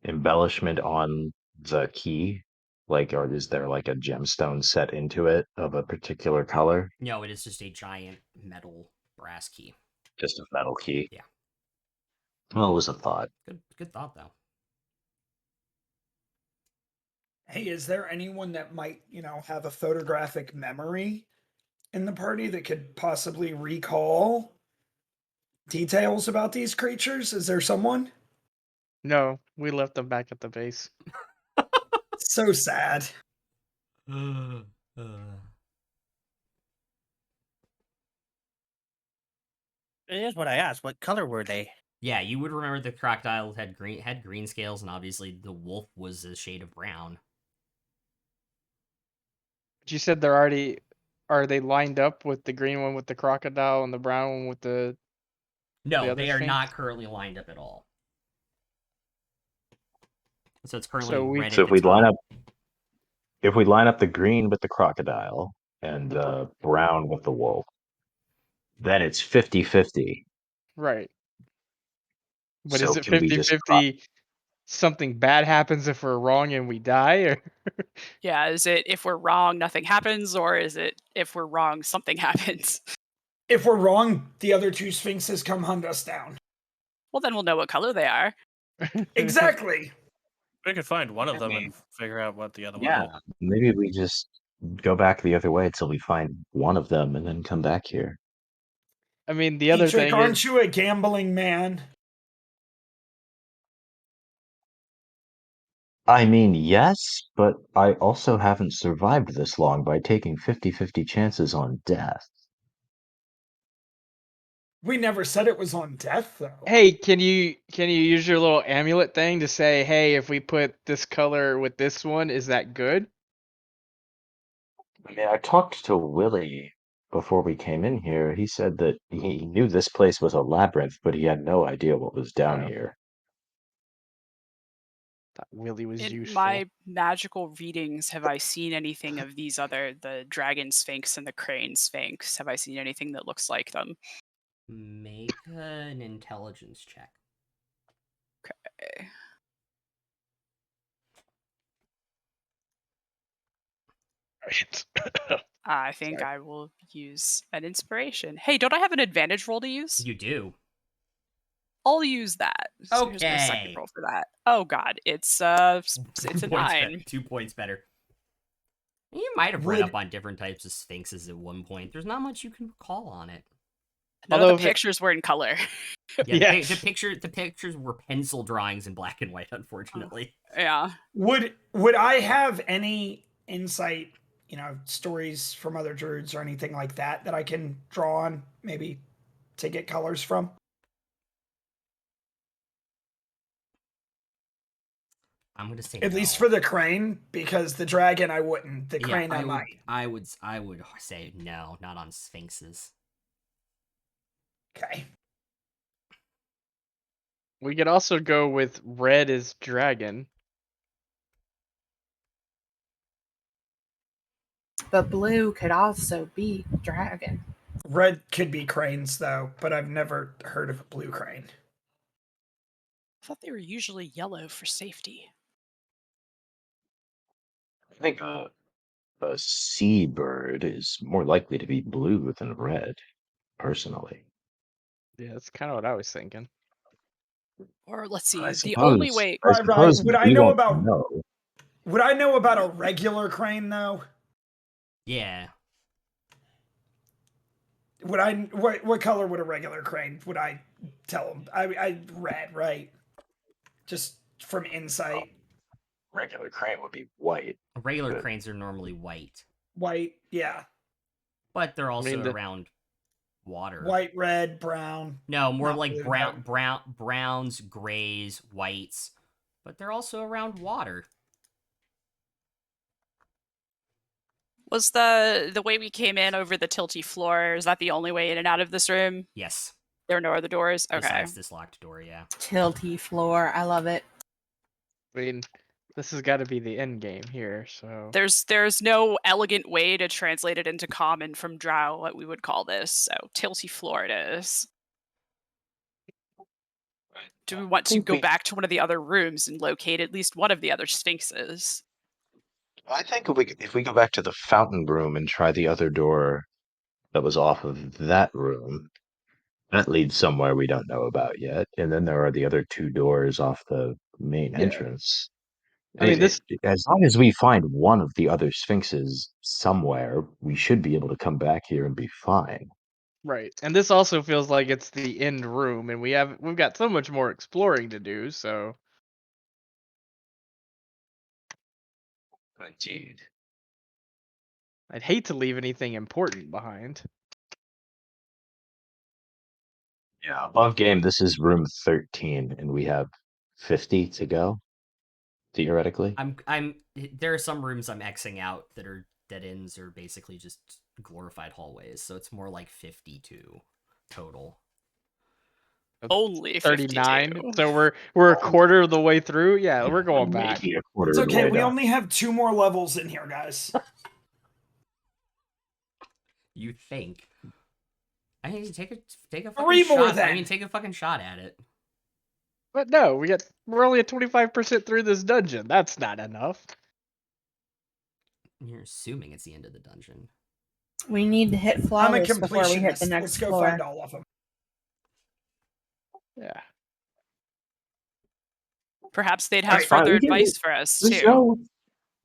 embellishment on the key? Like, or is there like a gemstone set into it of a particular color? No, it is just a giant metal brass key. Just a metal key? Yeah. Well, it was a thought. Good thought though. Hey, is there anyone that might, have a photographic memory in the party that could possibly recall details about these creatures? Is there someone? No, we left them back at the base. So sad. Here's what I asked. What color were they? Yeah, you would remember the crocodile had green scales, and obviously the wolf was a shade of brown. But you said they're already. Are they lined up with the green one with the crocodile and the brown one with the No, other they are sphinx? not currently lined up at all. So it's currently So we- red So at if the we top. line up, if we line up the green with the crocodile and The br- the brown with the wolf, then it's 50-50. Right. But So is it can we just crop? 50-50 something bad happens if we're wrong and we die? Or Yeah, is it if we're wrong, nothing happens, or is it if we're wrong, something happens? If we're wrong, the other two sphinxes come hunt us down. Well, then we'll know what color they are. Exactly. We could find one of I them mean, and figure out what the other one Yeah, is. maybe we just go back the other way till we find one of them and then come back here. I mean, the other Dietrich, thing aren't is, you a gambling man? I mean, yes, but I also haven't survived this long by taking 50-50 chances on death. We never said it was on death, though. hey, can you use your little amulet thing to say, hey, if we put this color with this one, is that good? I mean, I talked to Willie before we came in here. He said that he knew this place was a labyrinth, but he had no idea what was down Oh. here. Thought Willie was In useful. my magical readings, have I seen anything of these the dragon sphinx and the crane sphinx? Have I seen anything that looks like them? Make an intelligence check. Okay. I think Sorry. I will use an inspiration. Hey, don't I have an advantage roll to use? You do. I'll use that. So here's my second Okay. roll for that. Oh god, it's a 9. 2 points better. You might have read Would- up on different types of sphinxes at one point. There's not much you can recall on it. None Although of the if it- pictures were in color. Yeah, Yeah. the pictures were pencil drawings in black and white, unfortunately. Yeah. Would I have any insight, stories from other druids or anything like that that I can draw on, maybe to get colors from? I'm gonna say At least no. for the crane, because the dragon I wouldn't. The crane I might. I would say no, not on sphinxes. Okay. We could also go with red as dragon. But blue could also be dragon. Red could be cranes though, but I've never heard of a blue crane. I thought they were usually yellow for safety. I think a seabird is more likely to be blue than red, personally. Yeah, that's kind of what I was thinking. Or let's I see, the only way I Right. suppose Would I we know don't about know. Would I know about a regular crane though? Yeah. Would I? What color would a regular crane? Would I tell them? I red, right? Just from insight, Regular crane would be white. Regular Good. cranes are normally white, white, yeah, but they're also mean, the- around water. white, red, brown. No, more Not like blue, browns, grays, whites, but they're also around water. was the way we came in over the tilty floor, is that the only way in and out of this room? Yes. There are no other doors? Okay. Besides this locked door, yeah. Tilty floor. I love it. I mean, this has got to be the end game here. So There's no elegant way to translate it into common from Drow, what we would call this. So tilty floor it is. Do we want to think go we- back to one of the other rooms and locate at least one of the other sphinxes? I think if we go back to the fountain room and try the other door that was off of that room, that leads somewhere we don't know about yet. And then there are the other two doors off the main Yeah. entrance. I mean, this as long as we find one of the other sphinxes somewhere, we should be able to come back here and be fine. right, and this also feels like it's the end room, and we've got so much more exploring to do. So Indeed. I'd hate to leave anything important behind. Yeah, above game, this is room 13, and we have 50 to go, theoretically. There are some rooms I'm Xing out that are dead ends or basically just glorified hallways, so it's more like 52 total. Only 39. 52. So we're a quarter of the way through. Yeah, we're going back. Maybe a quarter It's of the okay. way We down. only have 2 more levels in here, guys. You think? I mean, take a fucking 3 more shot. I then. mean, take a fucking shot at it. But no, we're only at 25% through this dungeon. That's not enough. You're assuming it's the end of the dungeon. We need to hit I'm a flawless before we hit the completionist. next Let's go floor. find all of them. Yeah. Perhaps they'd have Alright, further we can- advice for us too.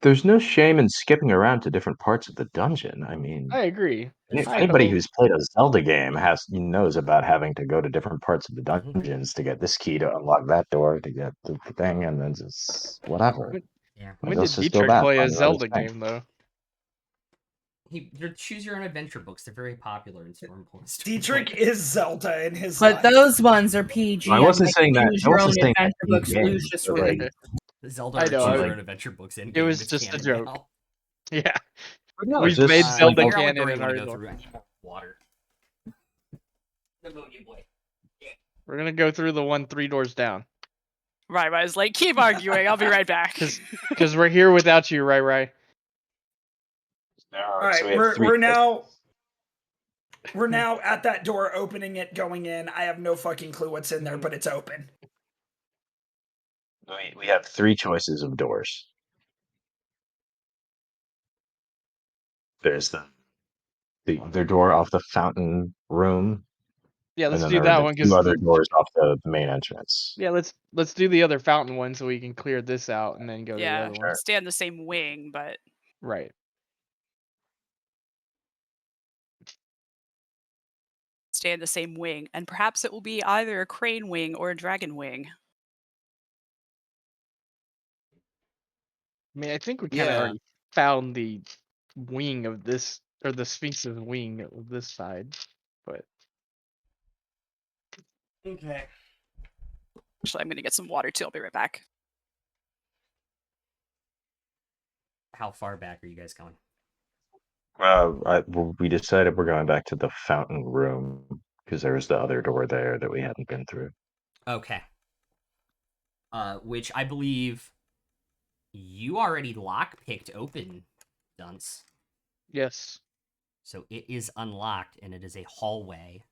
There's no shame in skipping around to different parts of the dungeon. I mean, I agree. I anybody hope. who's played a Zelda game knows about having to go to different parts of the dungeons to get this key to unlock that door to get the thing, and then just whatever. Yeah. Like, When let's did just go Dietrich back. play a find another Zelda thing. game though? Your choose your own adventure books. They're very popular in Stormpoint. Dietrich is Zelda in his But life. those ones are PG. I wasn't unlike saying that. Choose I Your wasn't Own saying that Adventure in books game, Lucius but, like, released. Zelda I or know, choose I- your own adventure books in it game. was It's just a canon joke. now. Yeah. no, We've just, made like, Zelda Figure out what canon door you in want our to go book. through. Water. Pneumonia boy. We're gonna go through the one 3 doors down. Right, I was like, keep arguing. I'll be right back. Because we're here without you, right? All right, so we have three we're now at that door, opening it, going in. I have no fucking clue what's in there, but it's open. We have 3 choices of doors. There's the other door off the fountain room, Yeah, and let's then do there are that the one 2 because other doors off the main entrance. yeah, let's do the other fountain one so we can clear this out and then go to the Yeah, other one. stay on the same wing, but Right. stay in the same wing. And perhaps it will be either a crane wing or a dragon wing. I mean, I think we kind of Yeah. already found the wing of this, or the Sphinx's wing of this side, but Okay. Actually, I'm going to get some water too. I'll be right back. How far back are you guys going? We decided we're going back to the fountain room because there was the other door there that we hadn't been through. Okay. Which I believe you already lockpicked open, Dunce. yes. So it is unlocked and it is a hallway.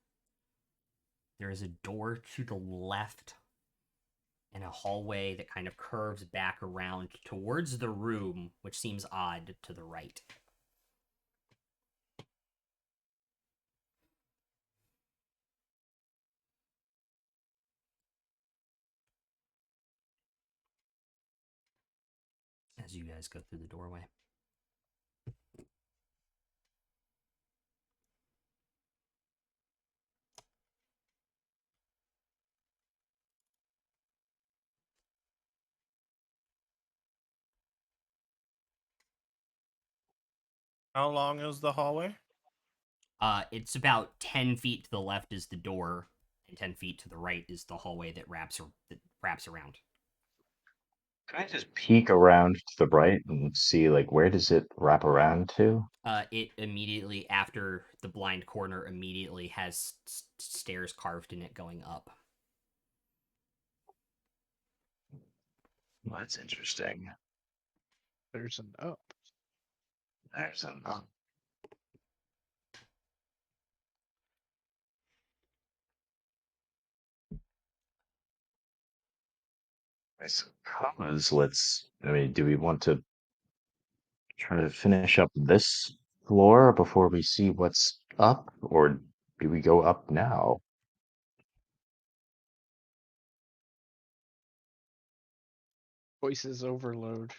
There is a door to the left and a hallway that kind of curves back around towards the room, which seems odd, to the right. As you guys go through the doorway. How long is the hallway? It's about 10 feet to the left is the door, and 10 feet to the right is the hallway that wraps around. Can I just peek around to the right and see, like, where does it wrap around to? It immediately, after the blind corner, immediately has stairs carved in it going up. Well, that's interesting. There's an up. There's a I suppose do we want to try to finish up this floor before we see what's up, or do we go up now? Choices overload.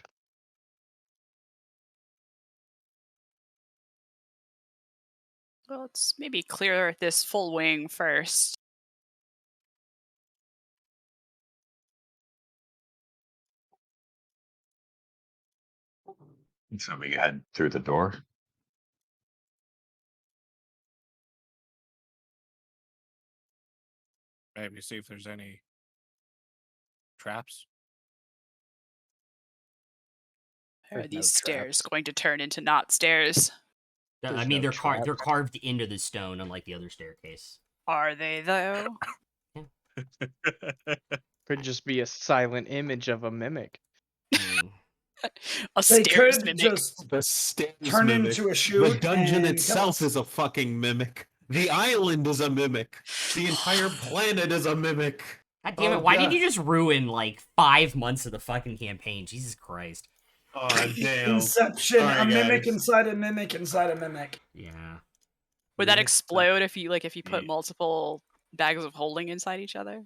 Well, let's maybe clear this full wing first. So we head through the door. Maybe see if there's any traps. Or are There's no these stairs traps. going to turn into not stairs? I There's mean, no they're traps. carved into the stone, unlike the other staircase. Are they, though? Could just be a silent image of a mimic. Mm. A They stairs could mimic. just The stairs turn mimic. into a The chute dungeon and kill itself us. is a fucking mimic. The island is a mimic. The entire planet is a mimic. God damn it! Oh, Why did God. you just ruin like 5 months of the fucking campaign? Jesus Christ! Oh, damn. Inception, Sorry, a mimic guys. inside a mimic inside a mimic. Yeah. Would that Mimic explode if you put Yeah. multiple bags of holding inside each other?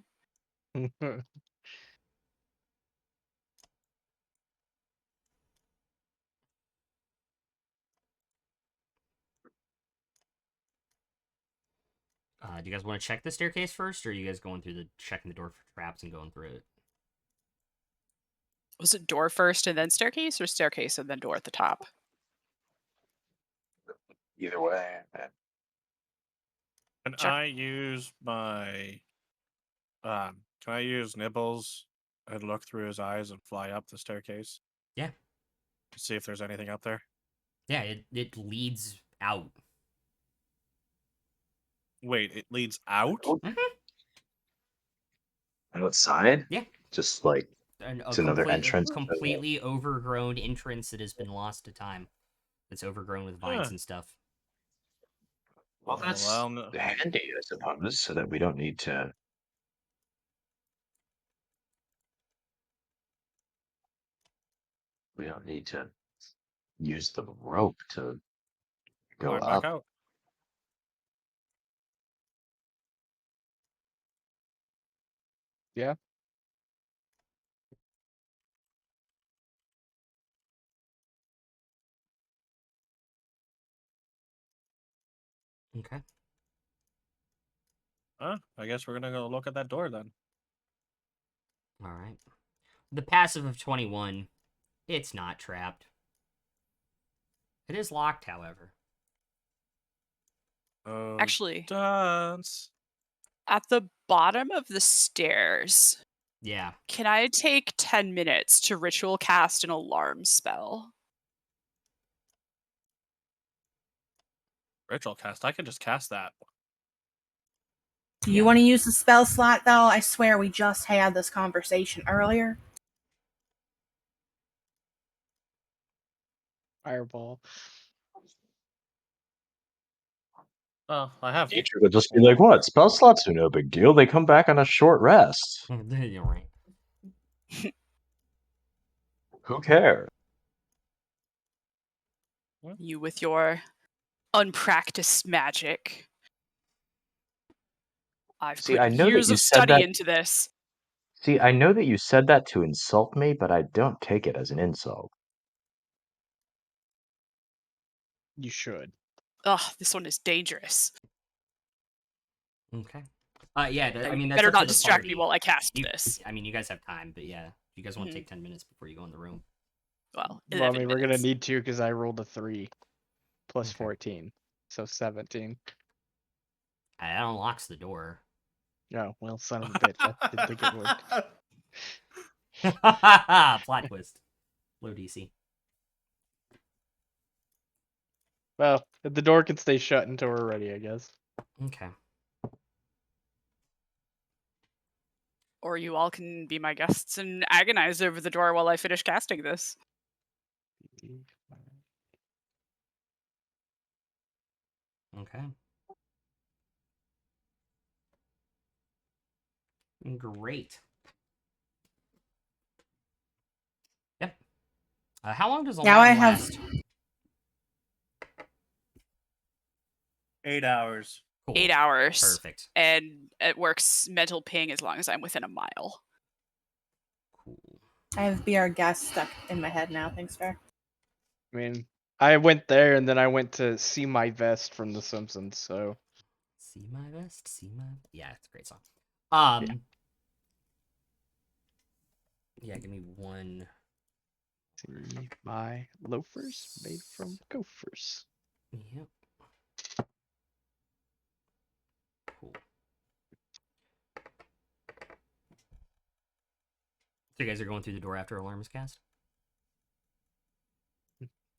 Do you guys want to check the staircase first, or are you guys going through the checking the door for traps and going through it? Was it door first and then staircase, or staircase and then door at the top? Either way. Can Check. I use my can I use Nibbles and look through his eyes and fly up the staircase? Yeah. To see if there's anything up there. Yeah, it leads out. Wait, it leads out? Outside? Yeah. Just like A it's another entrance. completely overgrown entrance that has been lost to time. It's overgrown with vines Huh. and stuff. Well, that's no. handy, I suppose, so that we don't need to. We don't need to use the rope to go Climb up. back out. Yeah. Okay. I guess we're gonna go look at that door then. All right. The passive of 21, it's not trapped. It is locked, however. Oh, Actually, dance. at the bottom of the stairs, Yeah. can I take 10 minutes to ritual cast an alarm spell? Ritual cast. I can just cast that. Do you Yeah. want to use the spell slot, though? I swear we just had this conversation earlier. Fireball. Oh, I have. Teacher would just be like, "What? Spell slots are no big deal. They come back on a short rest. You're right. Who cares?" You with your unpracticed magic. I've See, put I know that years you of said study that. into this. See, I know that you said that to insult me, but I don't take it as an insult. You should. Ugh, this one is dangerous. Okay. Yeah, Now, I mean, you that's better up to not the distract me party. while I cast You, this. I mean, you guys have time, but yeah. You guys want to Mhm. take 10 minutes before you go in the room? Well, Well, I 11 mean, we're gonna minutes. need to because I rolled a 3 plus Okay. 14, so 17. That unlocks the door. Oh well, son of a bitch! I didn't think it would. Plot twist. Low DC. Well, the door can stay shut until we're ready, I guess. Okay. Or you all can be my guests and agonize over the door while I finish casting this. Okay. Great. Yep. How long does Now I alarm have- last? 8 hours. Cool. 8 hours. Perfect. And it works mental ping as long as I'm within a mile. Cool. I have Be Our Guest stuck in my head now. Thanks, Fair. I mean, I went there and then I went to See My Vest from The Simpsons. So See my vest, see my. Yeah, it's a great song. Yeah, give me one. see my loafers made from gophers. Yep. Cool. So you guys are going through the door after alarm is cast?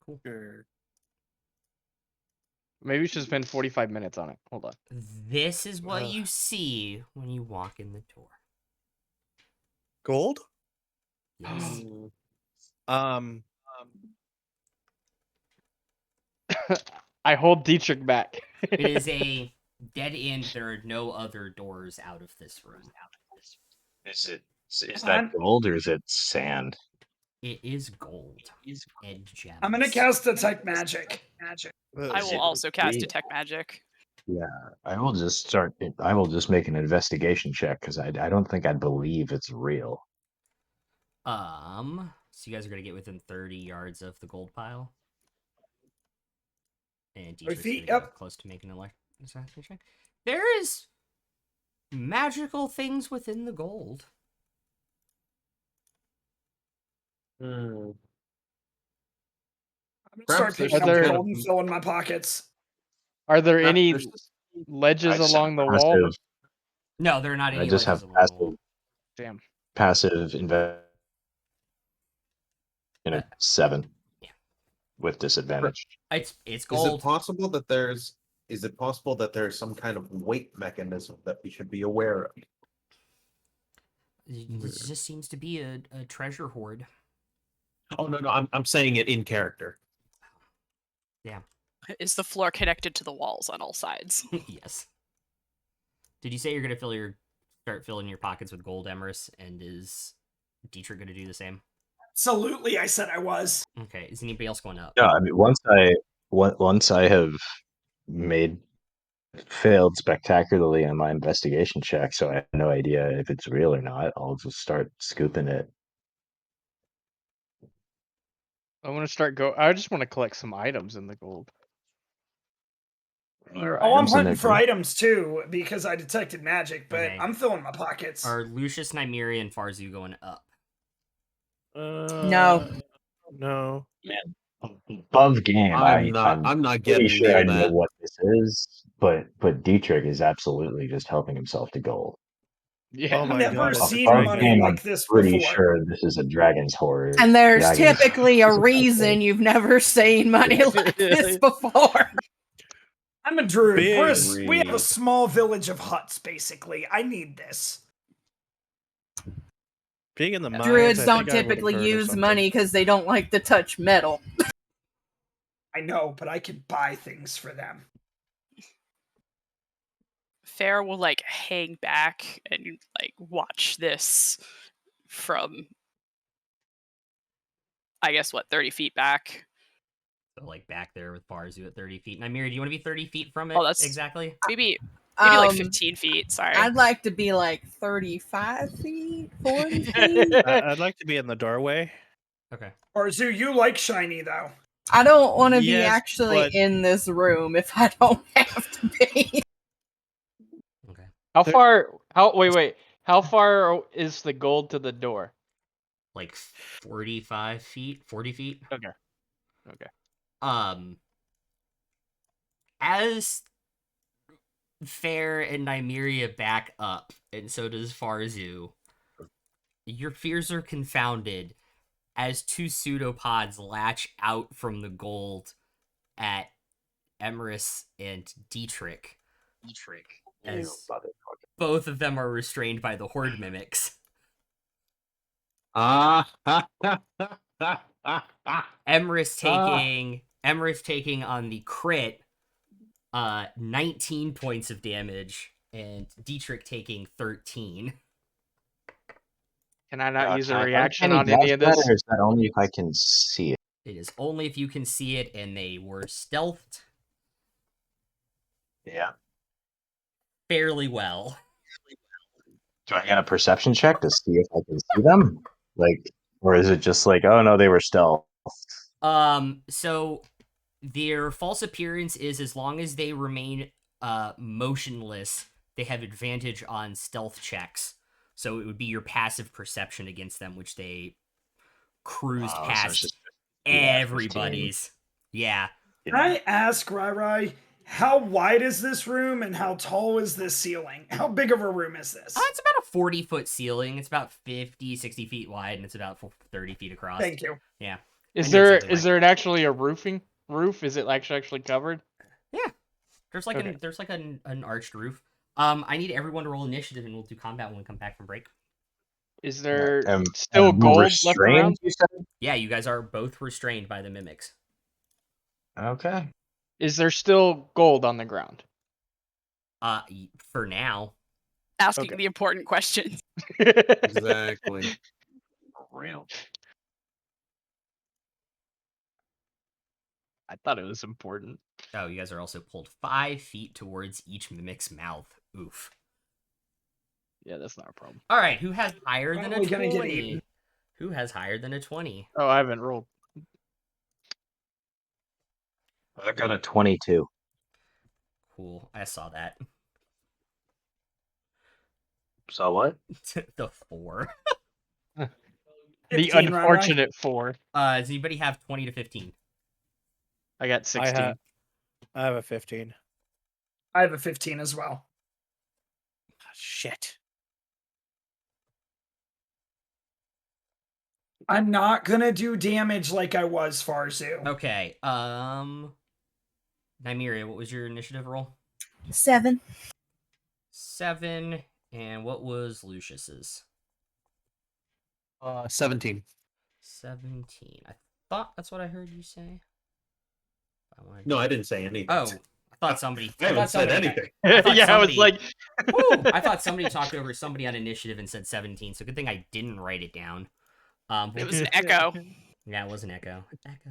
Cool. Sure. Maybe we should spend 45 minutes on it. Hold on. This is what you see when you walk in the door. Gold? Yes. Um, I hold Dietrich back. It is a dead end. There are no other doors out of this room. Is that gold or is it sand? It is gold and gems. I'm gonna cast Detect Magic. I will also cast Detect Magic. Yeah, I will just start. I will just make an investigation check because I don't think I'd believe it's real. So you guys are gonna get within 30 yards of the gold pile, and 30 Dietrich's feet, gonna get yep. close to making an electricity check. There is magical things within the gold. I'm gonna Perhaps start there's picking some up kind gold of- and filling my pockets. Are there Perhaps any there's- ledges I just along the have wall? passive- No, there are not I any just ledges have along the wall. Damn. passive invest in a 7 Yeah. with disadvantage. It's Is gold. it possible that there's some kind of weight mechanism that we should be aware of? This just seems to be a treasure hoard. Oh no, I'm saying it in character. Yeah. Is the floor connected to the walls on all sides? Yes. Did you say you're gonna start filling your pockets with gold, Emerus? And is Dietrich gonna do the same? Absolutely, I said I was. Okay. Is anybody else going up? No, I mean once I have failed spectacularly on my investigation check, so I have no idea if it's real or not. I'll just start scooping it. I want to start I just want to collect some items in the gold. Oh, I'm items in hunting there, for too. items too because I detected magic, but Okay. I'm filling my pockets. Are Lucius, Nymeria, and Farzu going up? No. No. Above game, I'm not pretty getting sure near I know that. what this is, but Dietrich is absolutely just helping himself to gold. Yeah. Oh my Never god. it's seen Above pretty money big. game, like I'm this pretty before. sure this is a dragon's hoard. And there's Dragon's typically a is about reason gold. you've never seen money like this before. I'm a druid. Big. We have a small village of huts, basically. I need this. Being in the mines, Druids I don't think I would've typically heard of use something. money because they don't like to touch metal. I know, but I can buy things for them. Fair will like hang back and like watch this from, I guess, what, 30 feet back? So, like, back there with Farzu at 30 feet. Nymeria, do you want to be 30 feet from it? Oh, that's- Exactly? Maybe like Um, 15 feet. Sorry. I'd like to be like 35 feet, 40 feet. I'd like to be in the doorway. Okay. Arzu, you like shiny though. I don't want to be Yes, actually but- in this room if I don't have to be. Okay. How far? Wait. How far is the gold to the door? Like 45 feet? 40 feet? Okay. As Fair and Nymeria back up, and so does Farzu, your fears are confounded as two pseudopods latch out from the gold at Emerus and Dietrich. As both of them are restrained by the horde mimics. Emerus taking on the crit 19 points of damage, and Dietrich taking 13. Can I not use a Can I reaction any on any of dodge this? that, or is that only if I can see it? It is only if you can see it, and they were stealthed Yeah. fairly well. Do I get a perception check to see if I can see them? Like, Or is it just like, oh no, they were stealth? So their false appearance is as long as they remain motionless, they have advantage on stealth checks. So it would be your passive perception against them, which they cruised Oh, so past it's just everybody's. Yeah. Can I ask Rai, how wide is this room and how tall is this ceiling? How big of a room is this? It's about a 40-foot ceiling. It's about 50, 60 feet wide, and it's about 30 feet across. Thank you. Yeah. Is I knew there exactly is why. there actually a roof? Is it actually covered? Yeah. There's like Okay. there's like an arched roof. I need everyone to roll initiative, and we'll do combat when we come back from break. Is there Am still we're gold left restrained, around? you said? Yeah, you guys are both restrained by the mimics. Okay. Is there still gold on the ground? For now. Asking Okay. the important questions. Exactly. Real. I thought it was important. Oh, you guys are also pulled 5 feet towards each mimic's mouth. Oof. Yeah, that's not a problem. All right, who has higher than a Probably gonna get 20? eaten. Who has higher than a 20? Oh, I haven't rolled. I got a 22. Cool. I saw that. So what? The 4. The 15, Rai. unfortunate 4. Does anybody have 20 to 15? I got 16. I have a 15. I have a 15 as well. Shit. I'm not gonna do damage like I was Farzu. Okay. Nymeria, what was your initiative roll? 7. 7. And what was Lucius's? 17. 17. I thought that's what I heard you say. No, I didn't say anything. Oh, I thought somebody. I haven't thought said somebody- anything. I thought Yeah, I was somebody- like, Woo! I thought somebody talked over somebody on initiative and said 17. So good thing I didn't write it down. It was an echo. Yeah, it was an echo. Echo.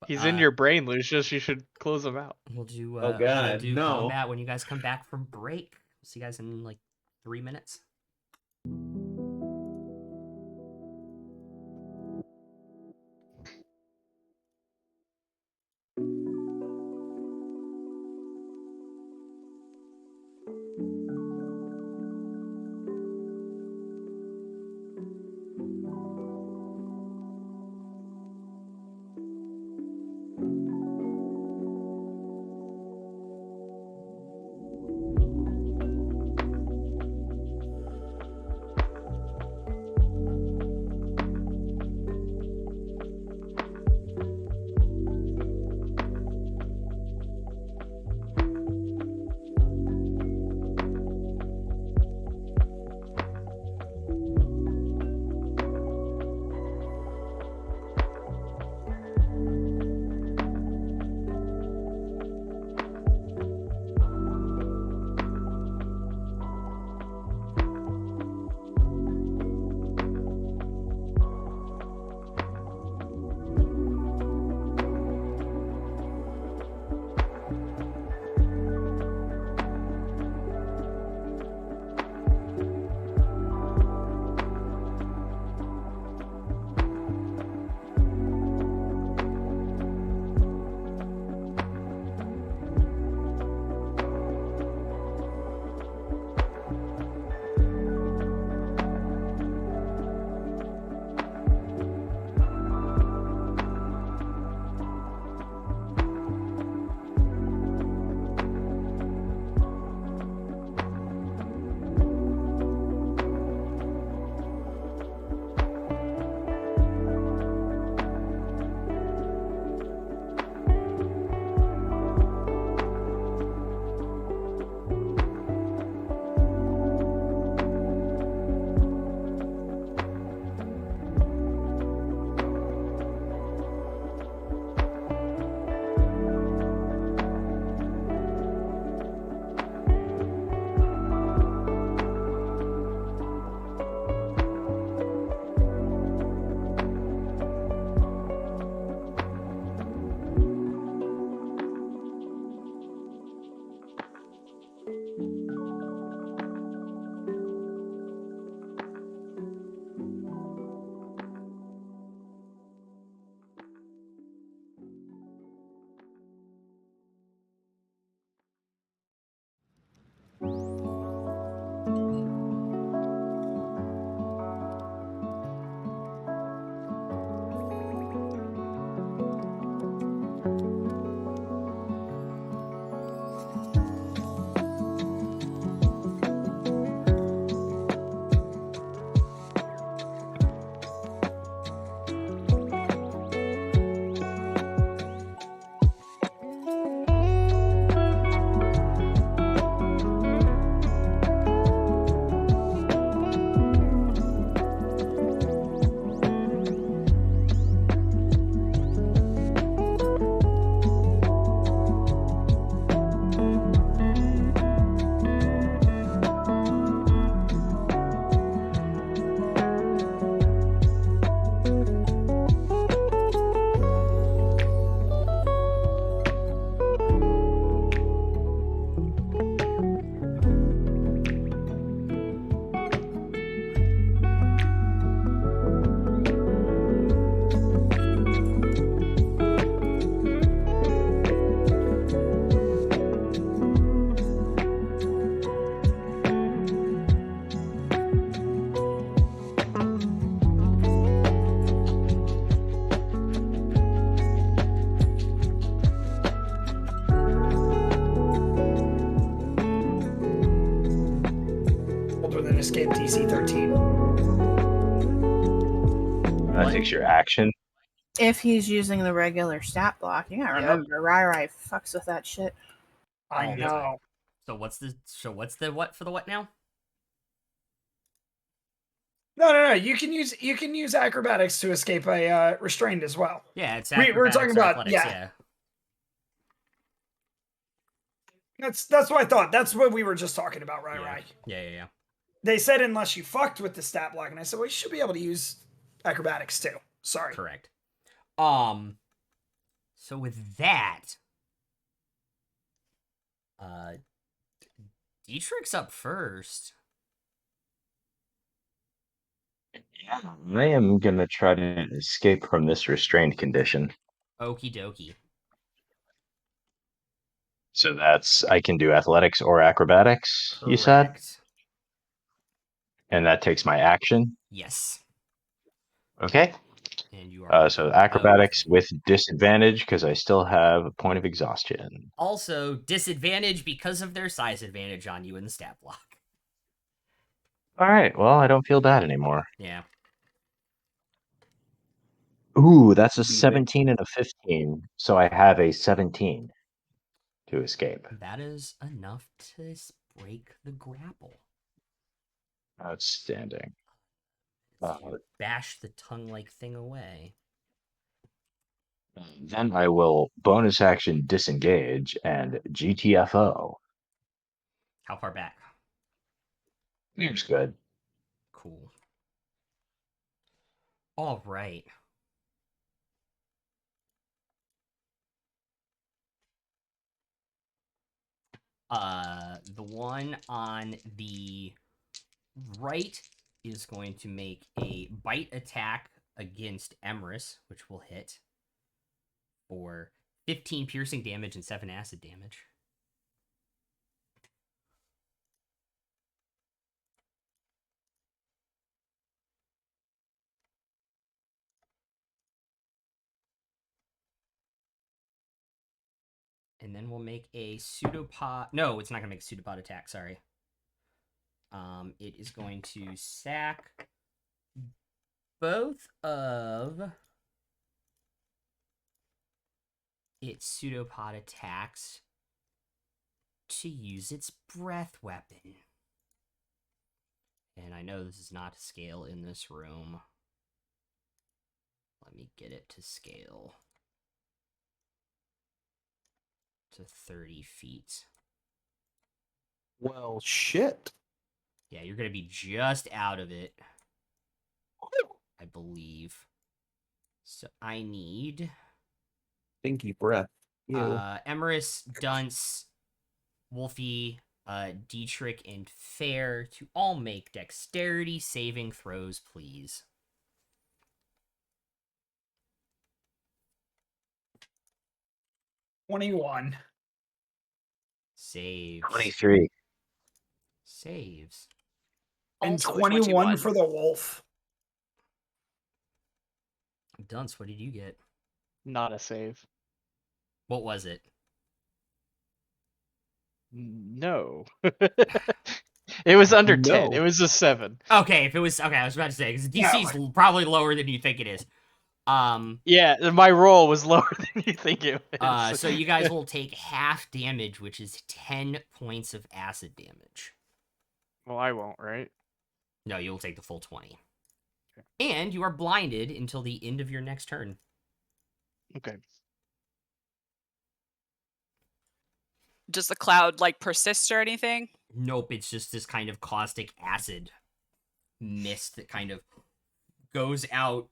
he's in your brain, Lucius. You should close him out. We'll do. Oh, We'll God, do no. combat when you guys come back from break. See you guys in like 3 minutes. escape DC 13. That What? takes your action. If he's using the regular stat block, you gotta Yep. remember, Rai fucks with that shit. I All the know. time. So what's the what for the what now? No. You can use acrobatics to escape a restrained as well. Yeah, it's We're talking acrobatics or about athletics, yeah. That's what I thought. That's what we were just talking about, right? Yeah. They said unless you fucked with the stat block, and I said, well, you should be able to use acrobatics too. Sorry. Correct. So with that, Dietrich's up first. Yeah, I am gonna try to escape from this restrained condition. Okie dokie. So that's I can do athletics or acrobatics, you said? Correct. And that takes my action. Yes. Okay. And you are So acrobatics with disadvantage because I still have a point of exhaustion. also disadvantage because of their size advantage on you in the stat block. All right. Well, I don't feel bad anymore. Yeah. Ooh, that's a Leave it. 17 and a 15. So I have a 17 to escape. That is enough to break the grapple. Outstanding. You bash the tongue-like thing away. Then I will bonus action disengage and GTFO. How far back? Seems good. Cool. All right. The one on the right is going to make a bite attack against Emrys, which will hit for 15 piercing damage and 7 acid damage. And then we'll make a pseudopod. No, it's not going to make a pseudopod attack. Sorry. It is going to sack both of its pseudopod attacks to use its breath weapon. And I know this is not to scale in this room. Let me get it to scale to 30 feet. Well, shit. Yeah, you're going to be just out of it, I believe. So I need Stinky breath. Ew. Emerus, Dunce, Wolfie, Dietrich, and Fair to all make dexterity saving throws, please. $21. Saves. 23. Saves. And Also 21 for the wolf. Dunce, what did you get? Not a save. What was it? No. It was under 10. No. It was a 7. Okay, if it was okay, I was about to say because DC's probably lower than you think it is. Yeah, my roll was lower than you think it was. So you guys will take half damage, which is 10 points of acid damage. Well, I won't, right? No, you'll take the full 20. And you are blinded until the end of your next turn. Okay. Does the cloud like persist or anything? Nope, it's just this kind of caustic acid mist that kind of goes out,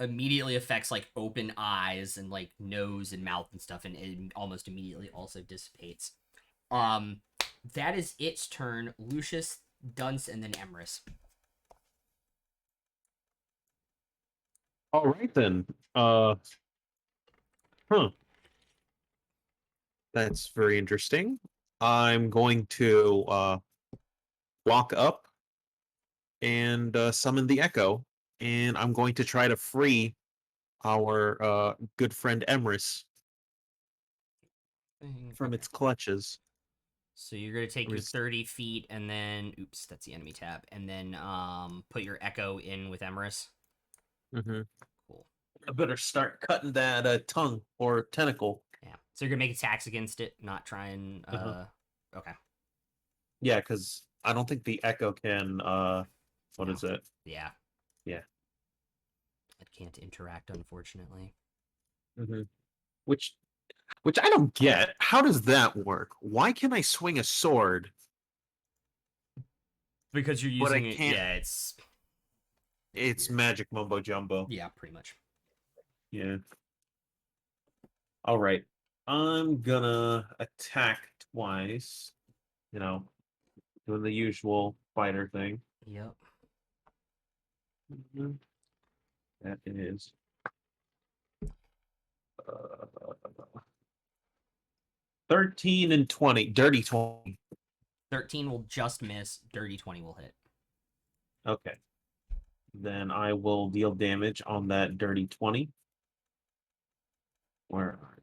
immediately affects like open eyes and like nose and mouth and stuff, and it almost immediately also dissipates. That is its turn. Lucius, Dunce, and then Emrys. All right then. That's very interesting. I'm going to walk up and summon the echo, and I'm going to try to free our good friend Emrys from its clutches. So you're gonna take your Res- 30 feet and then oops, that's the enemy tab, and then put your echo in with Emerus. Mhm. Cool. I better start cutting that tongue or tentacle. Yeah. So you're gonna make attacks against it, not try and okay. Yeah, because I don't think the echo can. What No. is it? Yeah. Yeah. It can't interact, unfortunately. Mm-hmm. Which I don't get. How does that work? Why can I swing a sword? Because you're But I using it. can't- Yeah, it's It's weird. magic mumbo jumbo. Yeah, pretty much. Yeah. All right. I'm gonna attack twice. You know, doing the usual fighter thing. Yep. Mhm. That is. Uh, 13 and 20. Dirty 20. 13 will just miss. Dirty 20 will hit. Okay. Then I will deal damage on that dirty 20. Where are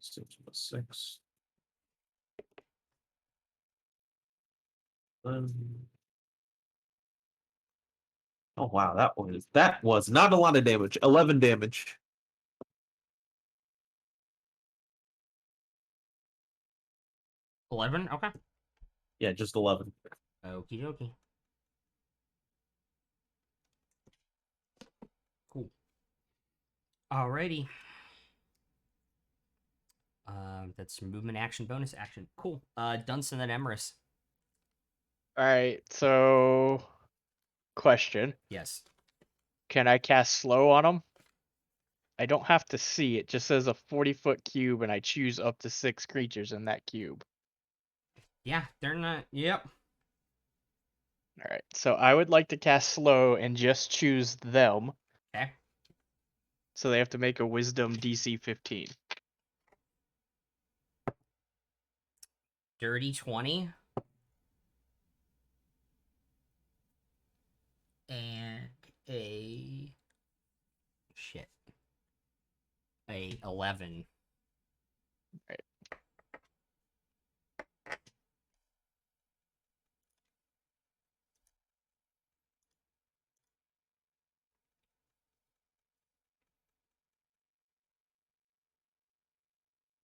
6 plus 6. Oh wow, that was not a lot of damage. 11 damage. 11. Okay. Yeah, just 11. Okie dokie. Cool. Alrighty. That's movement, action, bonus action. Cool. Dunstan and Emerus. All right. So, question: Yes. can I cast slow on them? I don't have to see. It just says a 40-foot cube, and I choose up to 6 creatures in that cube. Yeah, they're not. Yep. All right. So I would like to cast slow and just choose them. Okay. So they have to make a Wisdom DC 15. Dirty 20. And a shit. A 11. Right.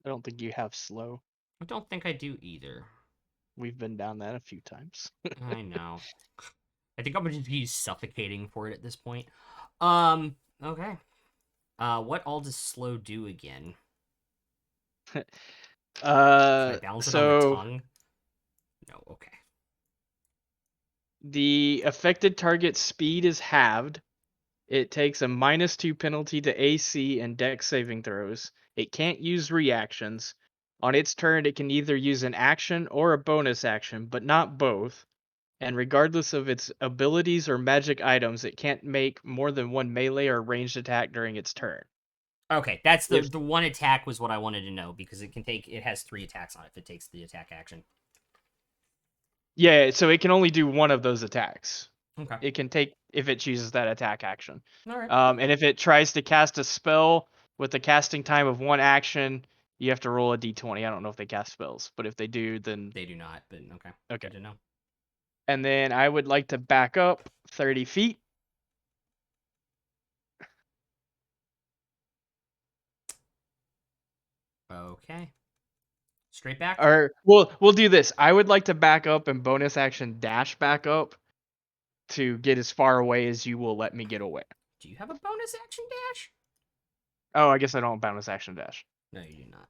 I don't think you have slow. I don't think I do either. We've been down that a few times. I know. I think I'm gonna just use suffocating for it at this point. Okay. What all does slow do again? Can I balance it on the So tongue? No, okay. the affected target's speed is halved. It takes a -2 penalty to AC and Dex saving throws. It can't use reactions. On its turn, it can either use an action or a bonus action, but not both. And regardless of its abilities or magic items, it can't make more than one melee or ranged attack during its turn. Okay, that's the If- the one attack was what I wanted to know because it has 3 attacks on it if it takes the attack action. Yeah, so it can only do one of those attacks. Okay. It can take if it chooses that attack action. All right. And if it tries to cast a spell with a casting time of 1 action, you have to roll a d20. I don't know if they cast spells, but if they do, then They do not, but okay. Okay. Good to know. And then I would like to back up 30 feet. Okay. Straight back? Or we'll do this. I would like to back up and bonus action dash back up to get as far away as you will let me get away. Do you have a bonus action dash? Oh, I guess I don't bonus action dash. No, you do not.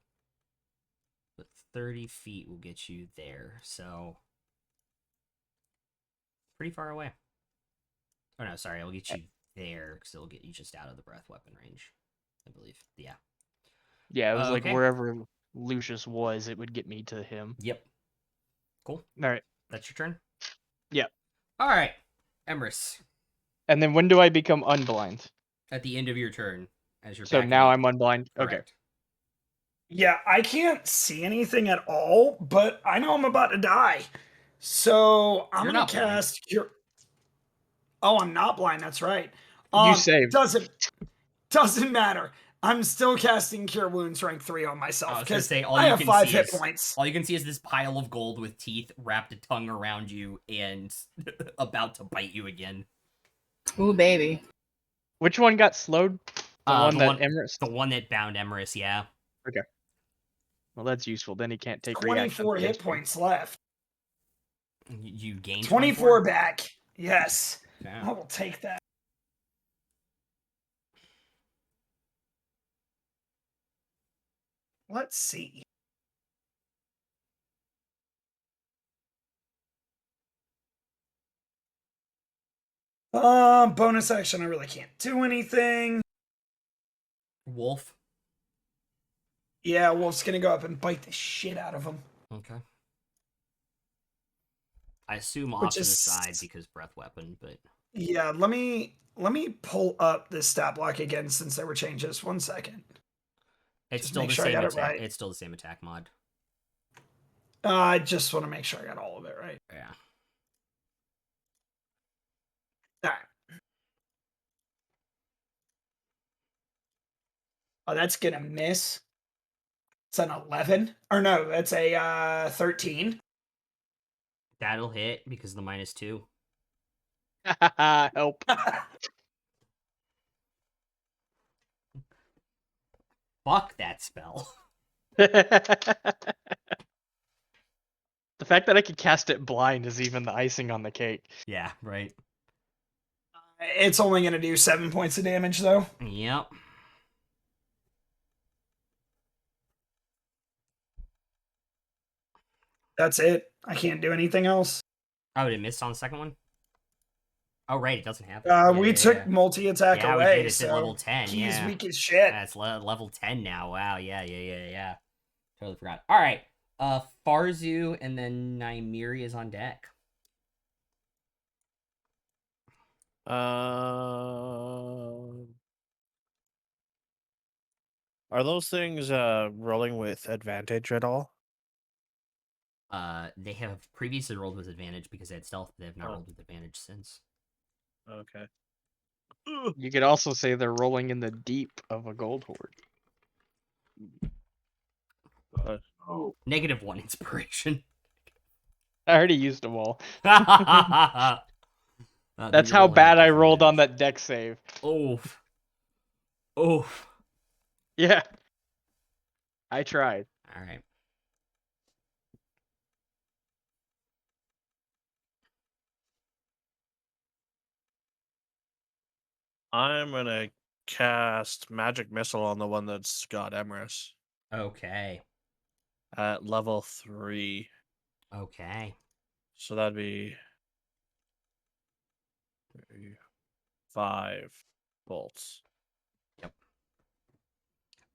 But 30 feet will get you there, so pretty far away. Oh no, sorry, I'll get you there because it'll get you just out of the breath weapon range, I believe. Yeah. Yeah, it was like Okay. wherever Lucius was, it would get me to him. Yep. Cool. All right. That's your turn? Yep. All right. Emrys, And then when do I become unblind? at the end of your turn, as you're So backing now up. I'm unblind. Okay. Correct. Yeah, I can't see anything at all, but I know I'm about to die. So I'm You're gonna not blind. cast cure. Oh, I'm not blind. That's right. You saved. Doesn't matter. I'm still casting Cure Wounds rank 3 on I myself was gonna because say all I you have can 5 see hit is points. all you can see is this pile of gold with teeth wrapped a tongue around you and about to bite you again. Ooh, baby. Which one got slowed? The one the that one, Emirates. the one that bound Emerus, yeah. Well, that's useful. Then he can't take 24 reactions hit against me. points left. You gained 24 back. Yes. Yeah. I will take that. Let's see. Bonus action, I really can't do anything. Wolf. Yeah, Wolf's gonna go up and bite the shit out of him. Okay. I assume off Which to the is- side because breath weapon, but Yeah, let me pull up this stat block again since there were changes. 1 second. it's Just still make the sure I same got it attack. right. It's still the same attack mod. I just want to make sure I got all of it right. Yeah. All right. Oh, that's gonna miss. It's an 11. Or no, that's a 13. That'll hit because of the -2. Help. Fuck that spell. The fact that I could cast it blind is even the icing on the cake. Yeah, right. It's only gonna do 7 points of damage though. Yep. That's it. I can't do anything else. Oh, it missed on the second one? Oh, right, it doesn't have it. We took multi-attack Yeah, we away, did. It's so at level 10, he's yeah. weak as shit. That's level 10 now. Wow, yeah. Totally forgot. All right. Farzu and then Nymeria is on deck. Are those things rolling with advantage at all? They have previously rolled with advantage because they had stealth, but they have not Oh. rolled with advantage since. Okay. You could also say they're rolling in the deep of a gold hoard. -1 inspiration. I already used them all. That's That's how bad I rolled on that deck save. Oof. Yeah. I tried. All right. I'm gonna cast Magic Missile on the one that's got Emrys Okay. at level 3. Okay. So that'd be 5 bolts.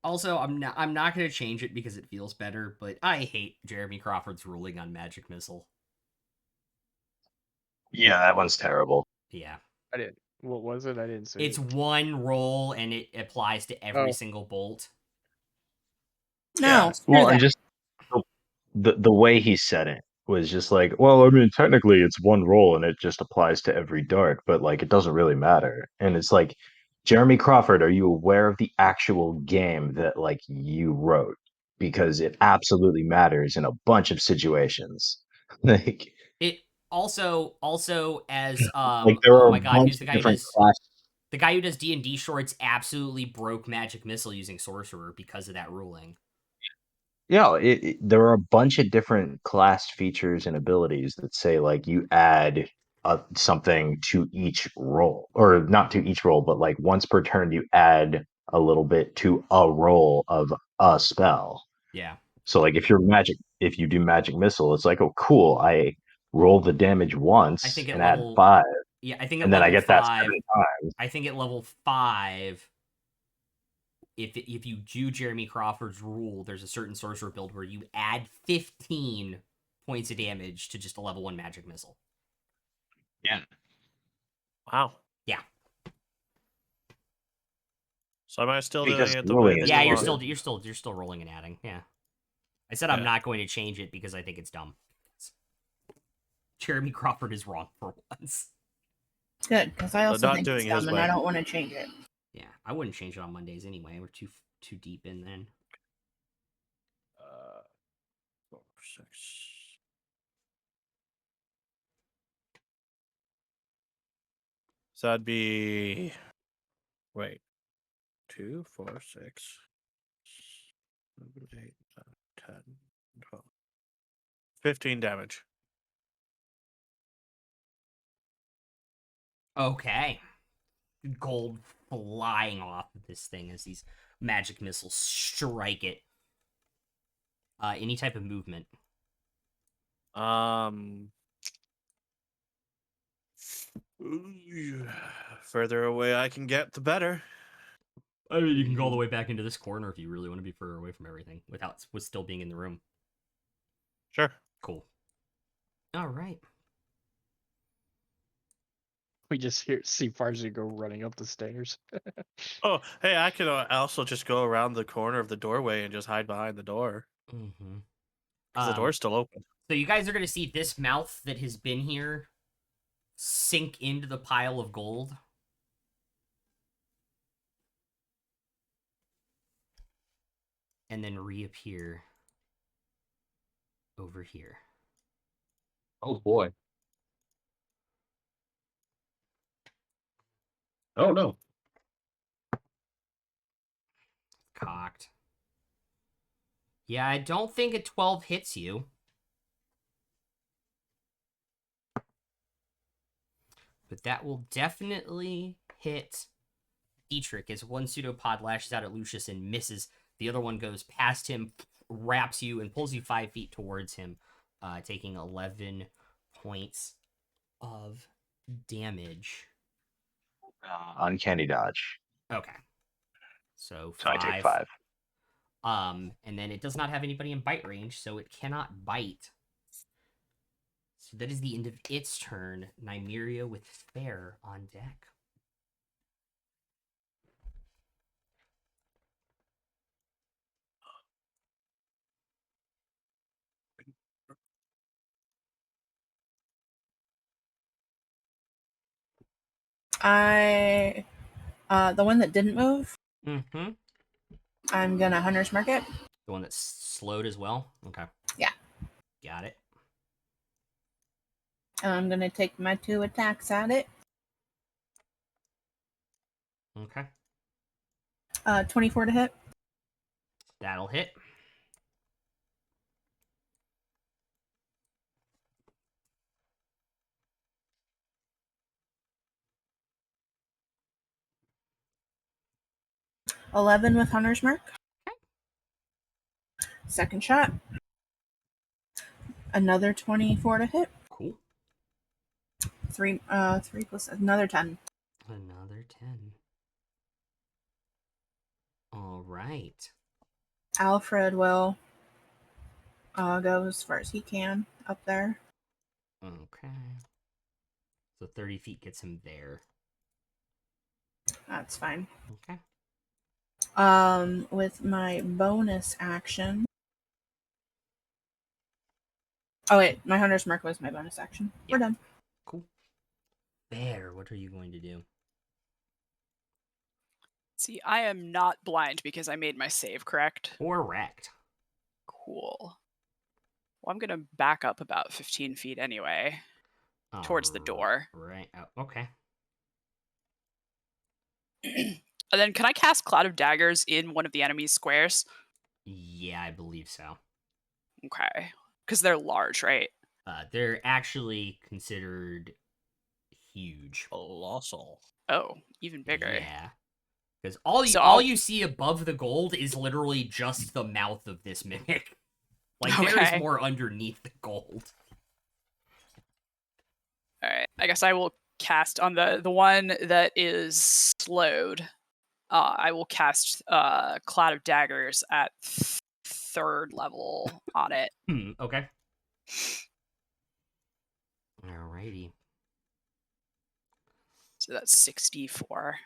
Also, I'm not going to change it because it feels better, but I hate Jeremy Crawford's ruling on Magic Missile. Yeah, that one's terrible. Yeah. I didn't. What was it? I didn't see. It's one roll and it applies to every Oh. single bolt. No, Yeah. screw Well, that. and just the way he said it was just like, well, I mean, technically it's one roll and it just applies to every dart, but like it doesn't really matter. And it's like, Jeremy Crawford, are you aware of the actual game that like you wrote? Because it absolutely matters in a bunch of situations. Like, It also as like there oh are my a god, bunch who's the of guy who different does classes. the guy who does D&D shorts absolutely broke Magic Missile using Sorcerer because of that ruling. Yeah, there are a bunch of different class features and abilities that say like you add something to each roll, or not to each roll, but like once per turn you add a little bit to a roll of a spell. Yeah. So like if you do magic missile, it's like, oh cool, I roll the damage I once think at and add level 5, Yeah, I think at and then I level get that 5 7 times. I think at level 5 if you do Jeremy Crawford's rule, there's a certain sorcerer build where you add 15 points of damage to just a level 1 magic missile. Yeah. Wow. Yeah. So am I still Because doing it the rolling way is that Yeah, you you're want? still rolling and adding. Yeah. I said I'm Yeah. not going to change it because I think it's dumb. Jeremy Crawford is wrong for once. Good, because I also not think it's doing his dumb and way. I don't want to change it. Yeah, I wouldn't change it on Mondays anyway. We're too deep in then. 4, 6. So that'd be. Wait. 2, 4, 6, 7, 8, 9, 10, 12. 15 damage. Okay. Gold flying off of this thing as these magic missiles strike it. Any type of movement. Further away I can get, the better. I mean, you can go all the way back into this corner if you really want to be further away from everything with still being in the room. Sure. Cool. All right. We just see Farzi go running up the stairs. Oh, hey, I could also just go around the corner of the doorway and just hide behind the door. Mm-hmm. Because the door's still open. So you guys are going to see this mouth that has been here sink into the pile of gold. And then reappear over here. Oh boy. Oh no. Cocked. Yeah, I don't think a 12 hits you. But that will definitely hit Dietrich as one pseudopod lashes out at Lucius and misses. The other one goes past him, wraps you, and pulls you 5 feet towards him, taking 11 points of damage. Uncanny dodge. Okay. So So I take 5. And then it does not have anybody in bite range, so it cannot bite. So that is the end of its turn. Nymeria with Fair on deck. The one that didn't move, Mm-hmm. I'm gonna Hunter's Mark it. The one that's slowed as well? Okay. Yeah. Got it. And I'm gonna take my 2 attacks at it. Okay. 24 to hit. That'll hit. $11 with Hunter's Mark. Second shot. Another 24 to hit. Cool. 3 plus another 10. Another 10. All right. Alfred will go as far as he can up there. Okay. So 30 feet gets him there. That's fine. Okay. With my bonus action. Oh wait, my Hunter's Mark was my bonus action. Yeah. We're done. Cool. Bear, what are you going to do? See, I am not blind because I made my save, correct? Correct. Cool. Well, I'm gonna back up about 15 feet anyway, towards the door. Right. Oh, okay. And then can I cast Cloud of Daggers in one of the enemy's squares? Yeah, I believe so. Okay. Because they're large, right? They're actually considered huge. Colossal. Oh, even bigger. Yeah. Because all you see above the gold is literally just the mouth of this mimic. Like, there is Okay. more underneath the gold. Alright. I guess I will cast on the one that is slowed. I will cast Cloud of Daggers at 3rd level on it. Okay. Alrighty. So that's 64.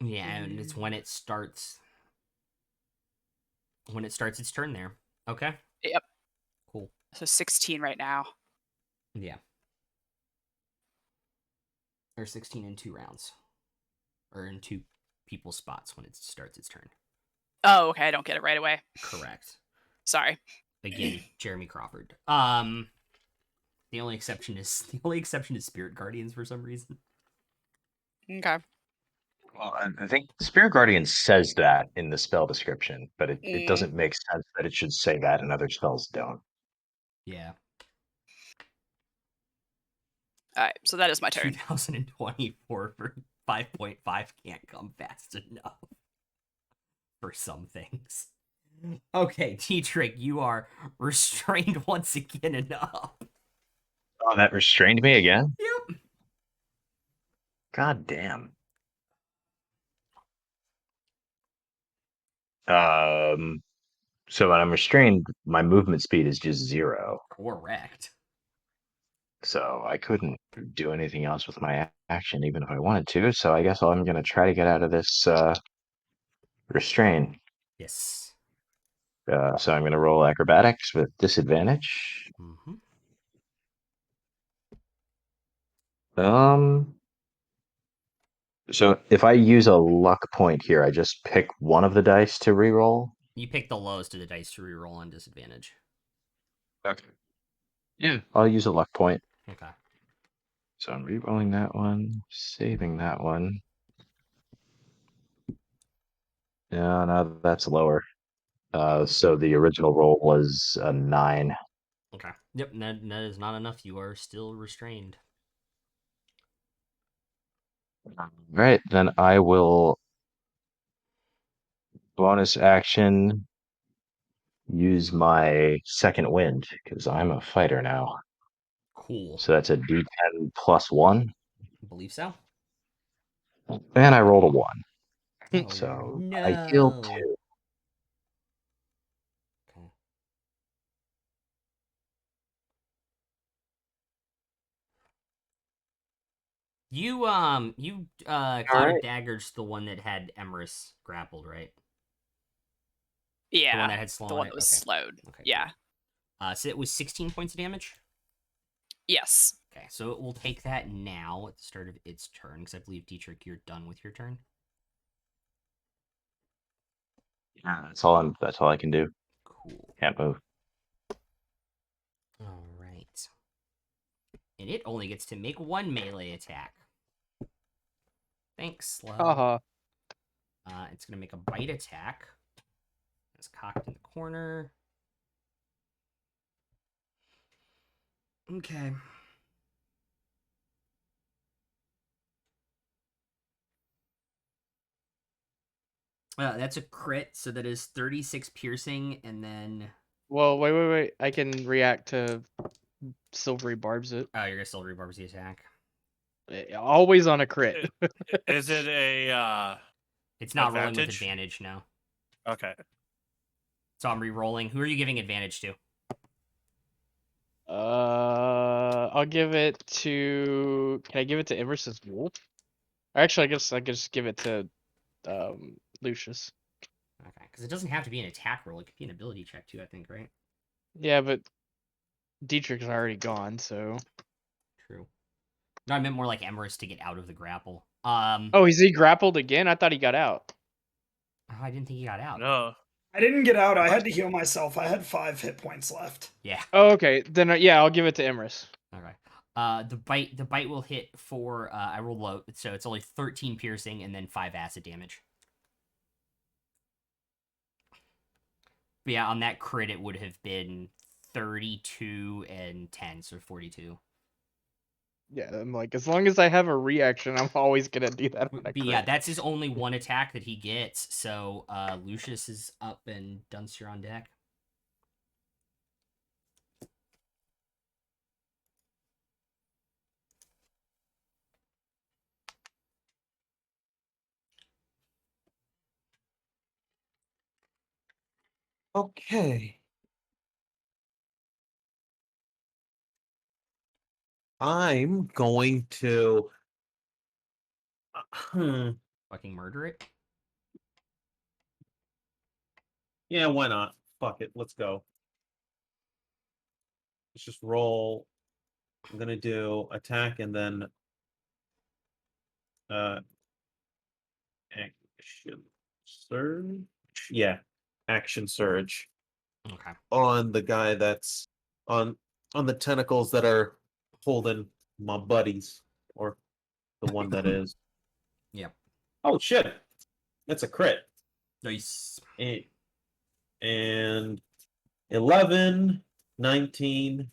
Yeah, and it's when it starts its turn there. Okay. Yep. Cool. So 16 right now. Yeah. Or 16 in 2 rounds. or in two people's spots when it starts its turn. Oh, okay. I don't get it right away. Correct. Sorry. Again, Jeremy Crawford. The only exception is Spirit Guardians for some reason. Okay. Well, I think Spirit Guardian says that in the spell description, but it Mm. doesn't make sense that it should say that and other spells don't. Yeah. All right. So that is my turn. 2024 for 5.5 can't come fast enough for some things. Okay, T-Trick, you are restrained once again enough. Oh, that restrained me again? Yep. God damn. So when I'm restrained, my movement speed is just 0. Correct. So I couldn't do anything else with my action, even if I wanted to. So I guess I'm going to try to get out of this restraint. Yes. So I'm going to roll acrobatics with disadvantage. Mm-hmm. So if I use a luck point here, I just pick one of the dice to reroll. You pick the lowest of the dice to reroll on disadvantage. Okay. Yeah, I'll use a luck point. Okay. So I'm rerolling that one, saving that one. Yeah, no, that's lower. So the original roll was a 9. Okay. Yep, that is not enough. You are still restrained. Right, then I will bonus action use my second wind because I'm a fighter now. Cool. So that's a D10 plus 1, I believe so. and I rolled a 1. Oh, So no. I heal 2. Okay. You Cloud of Daggers, the one that had Emrys grappled, right? Yeah. The one that had slow the on one it? that was Okay. slowed. Okay. Yeah. Cool. So it was 16 points of damage. Yes. Okay, so it will take that now at the start of its turn, because I believe Dietrich, you're done with your turn. That's all I can do. Cool. Can't move. All right. And it only gets to make one melee attack. Thanks, Slug. Haha. It's gonna make a bite attack. It's cocked in the corner. Okay. That's a crit, so that is 36 piercing, and then Well, wait. I can react to silvery barbs it. you're gonna still rebarbs the attack. Always on a crit. Is it a It's not rolling with advantage? advantage now. Okay. So I'm re-rolling. Who are you giving advantage to? I'll give it to. Can I give it to Emerson's wolf? Actually, I guess I could just give it to Lucius. Okay, because it doesn't have to be an attack roll. It could be an ability check too, I think, right? Yeah, but Dietrich's already gone, so. True. No, I meant more like Emrys to get out of the grapple. Oh, is he grappled again? I thought he got out. Oh, I didn't think he got out. No. I didn't get out. I had to heal myself. I had 5 hit points left. Yeah. Oh, okay. Then yeah, I'll give it to Emrys. Okay. The bite will hit for I roll low, so it's only 13 piercing and then 5 acid damage. But yeah, on that crit it would have been 32 and 10, so 42. Yeah, I'm like, as long as I have a reaction, I'm always gonna do that on a But crit. yeah, that's his only one attack that he gets. So Lucius is up and Dunce, you're on deck. Okay. I'm going to. Fucking murder it. Yeah, why not? Fuck it. Let's go. Let's just roll. I'm gonna do attack and then action surge. Yeah, action surge Okay. on the guy that's on the tentacles that are holding my buddies, or the one that is. Yep. Oh shit! That's a crit. Nice. And 11, 19,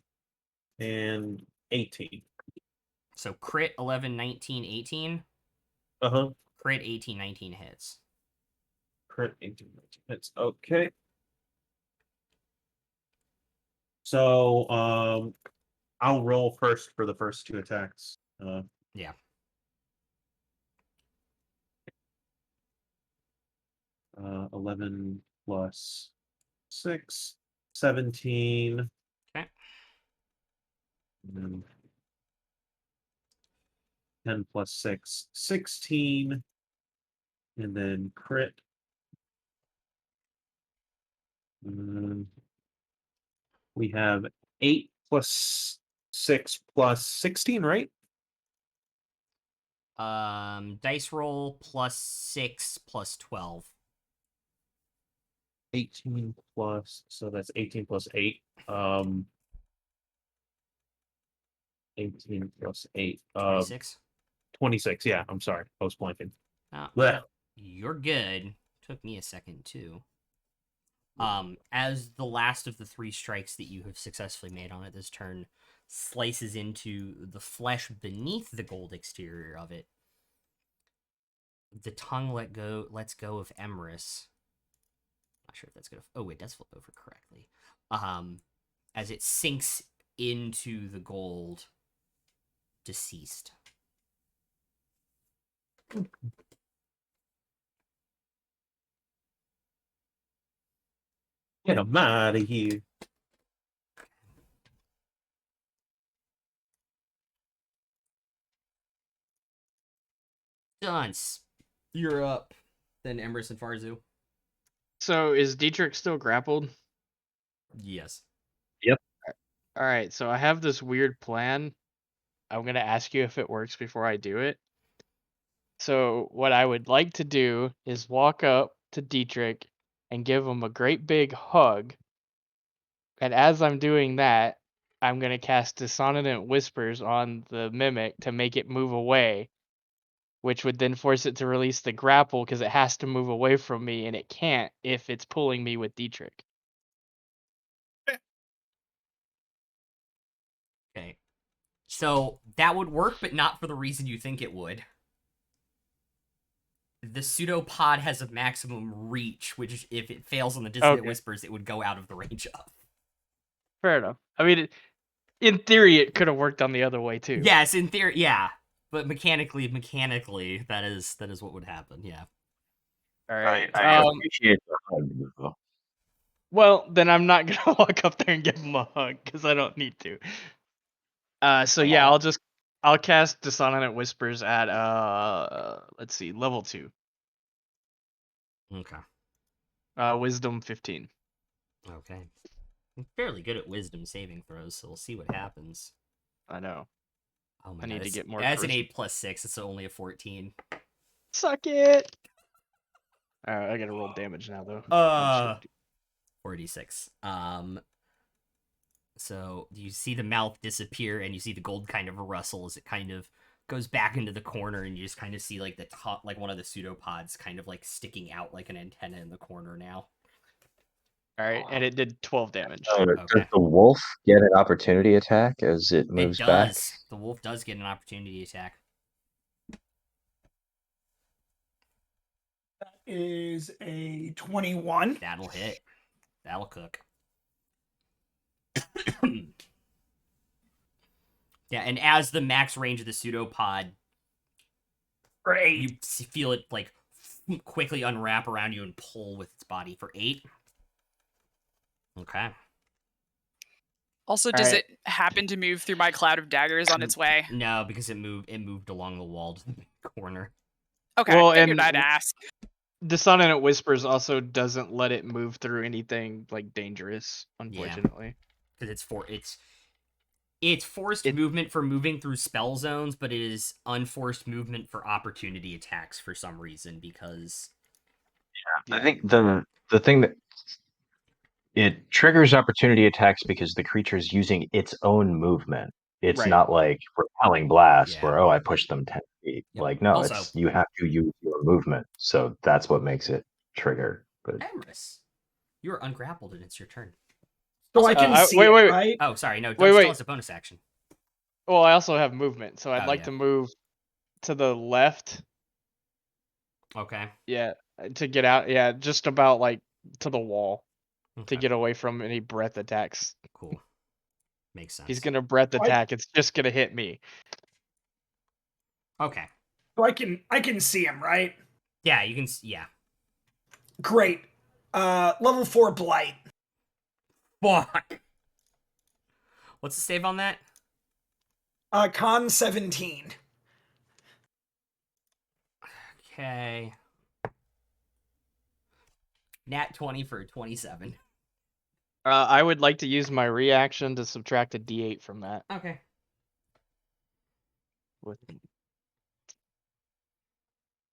and 18. So crit 11, 19, 18. Uh-huh. Crit 18, 19 hits. Crit 18, 19 hits. Okay. So I'll roll first for the first two attacks. Yeah. Uh, 11 plus 6, 17. Okay. And then 10 plus 6, 16. And then crit. We have 8 plus 6 plus 16, right? Dice roll plus 6 plus 12. 18 plus, so that's 18 plus 8. 18 plus 8. 26. 26. Yeah, I'm sorry. I was blanking. Oh, Blech. you're good. Took me a second too. As the last of the 3 strikes that you have successfully made on it this turn slices into the flesh beneath the gold exterior of it, the tongue lets go of Emrys. Not sure if that's gonna. Oh, it does flip over correctly. As it sinks into the gold, deceased. Get him out of here. Dunce, you're up. Then Emrys and Farzu. So is Dietrich still grappled? Yes. All right, so I have this weird plan. I'm going to ask you if it works before I do it. So what I would like to do is walk up to Dietrich and give him a great big hug. And as I'm doing that, I'm going to cast Dissonant Whispers on the mimic to make it move away, which would then force it to release the grapple because it has to move away from me, and it can't if it's pulling me with Dietrich. Okay. So that would work, but not for the reason you think it would. The pseudopod has a maximum reach, which if it fails on the Dissonant Okay. Whispers, it would go out of the range of. Fair enough. I mean, in theory, it could have worked on the other way too. Yes, in theory, yeah. But mechanically, that is what would happen, yeah. All right. I appreciate the hug, though. Well, then I'm not gonna walk up there and give him a hug because I don't need to. So Come yeah, on. I'll cast Dissonant Whispers at let's see, level 2. Okay. Wisdom 15. Okay. I'm fairly good at wisdom saving throws, so we'll see what happens. I know. Oh my I god. need to get more That's an charisma. 8 plus 6, it's only a 14. Suck it. Alright, I gotta roll damage now though. 46. So you see the mouth disappear and you see the gold kind of rustle as it kind of goes back into the corner, and you just kind of see like the top, like one of the pseudopods kind of like sticking out like an antenna in the corner now. Alright, and it did 12 damage. Okay. Does the wolf get an opportunity attack as it moves It back? does. The wolf does get an opportunity attack. That is a 21. That'll hit. That'll cook. Yeah, and as the max range of the pseudopod, Great. you feel it like quickly unwrap around you and pull with its body for 8. Okay. Also, does Alright. it happen to move through my cloud of daggers on its way? No, because it moved along the wall to the corner. Okay, Well, figured and I'd ask. Dissonant Whispers also doesn't let it move through anything like dangerous, unfortunately. Because it's forced movement for moving through spell zones, but it is unforced movement for opportunity attacks for some reason, because I think the thing that it triggers opportunity attacks because the creature is using its own movement. It's Right. not like repelling blast Yeah. where I pushed them 10 feet. Yep. Like no, Also- it's you have to use your movement. So that's what makes it trigger. But Emrys, you are ungrappled and it's your turn. So Also, I can see wait, it, wait. right? Oh, sorry, no, don't Wait, still wait. has a bonus action. Well, I also have movement, so I'd Oh, like yeah. to move to the left. Okay. Yeah, to get out. Yeah, just about like to the wall to Okay. get away from any breath attacks. Cool. Makes sense. He's gonna breath Right. attack. It's just gonna hit me. Okay. So I can see him, right? Yeah, you can. Yeah. Great. Level 4 blight. Fuck. What's the save on that? Con 17. Okay. Nat 20 for 27. I would like to use my reaction to subtract a D8 from that. Okay. With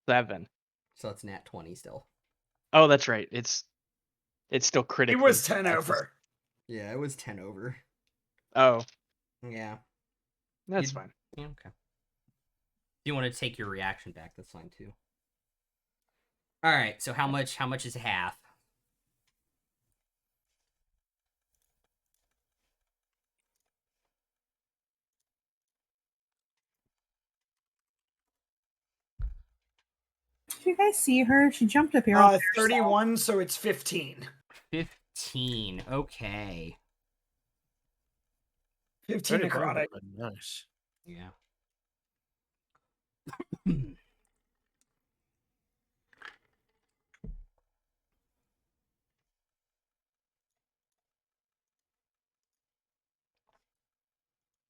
7. So it's nat 20 still. Oh, that's right. It's still He critically. was 10 successful. over. Yeah, it was 10 over. Oh, Yeah. that's You'd- fine. Yeah, okay. If you want to take your reaction back, that's fine too. All right. So how much is half? Did you guys see her? She jumped up here. all by herself. 31, so it's 15. 15. Okay. 15 35 necrotic. would've been nice. Yeah.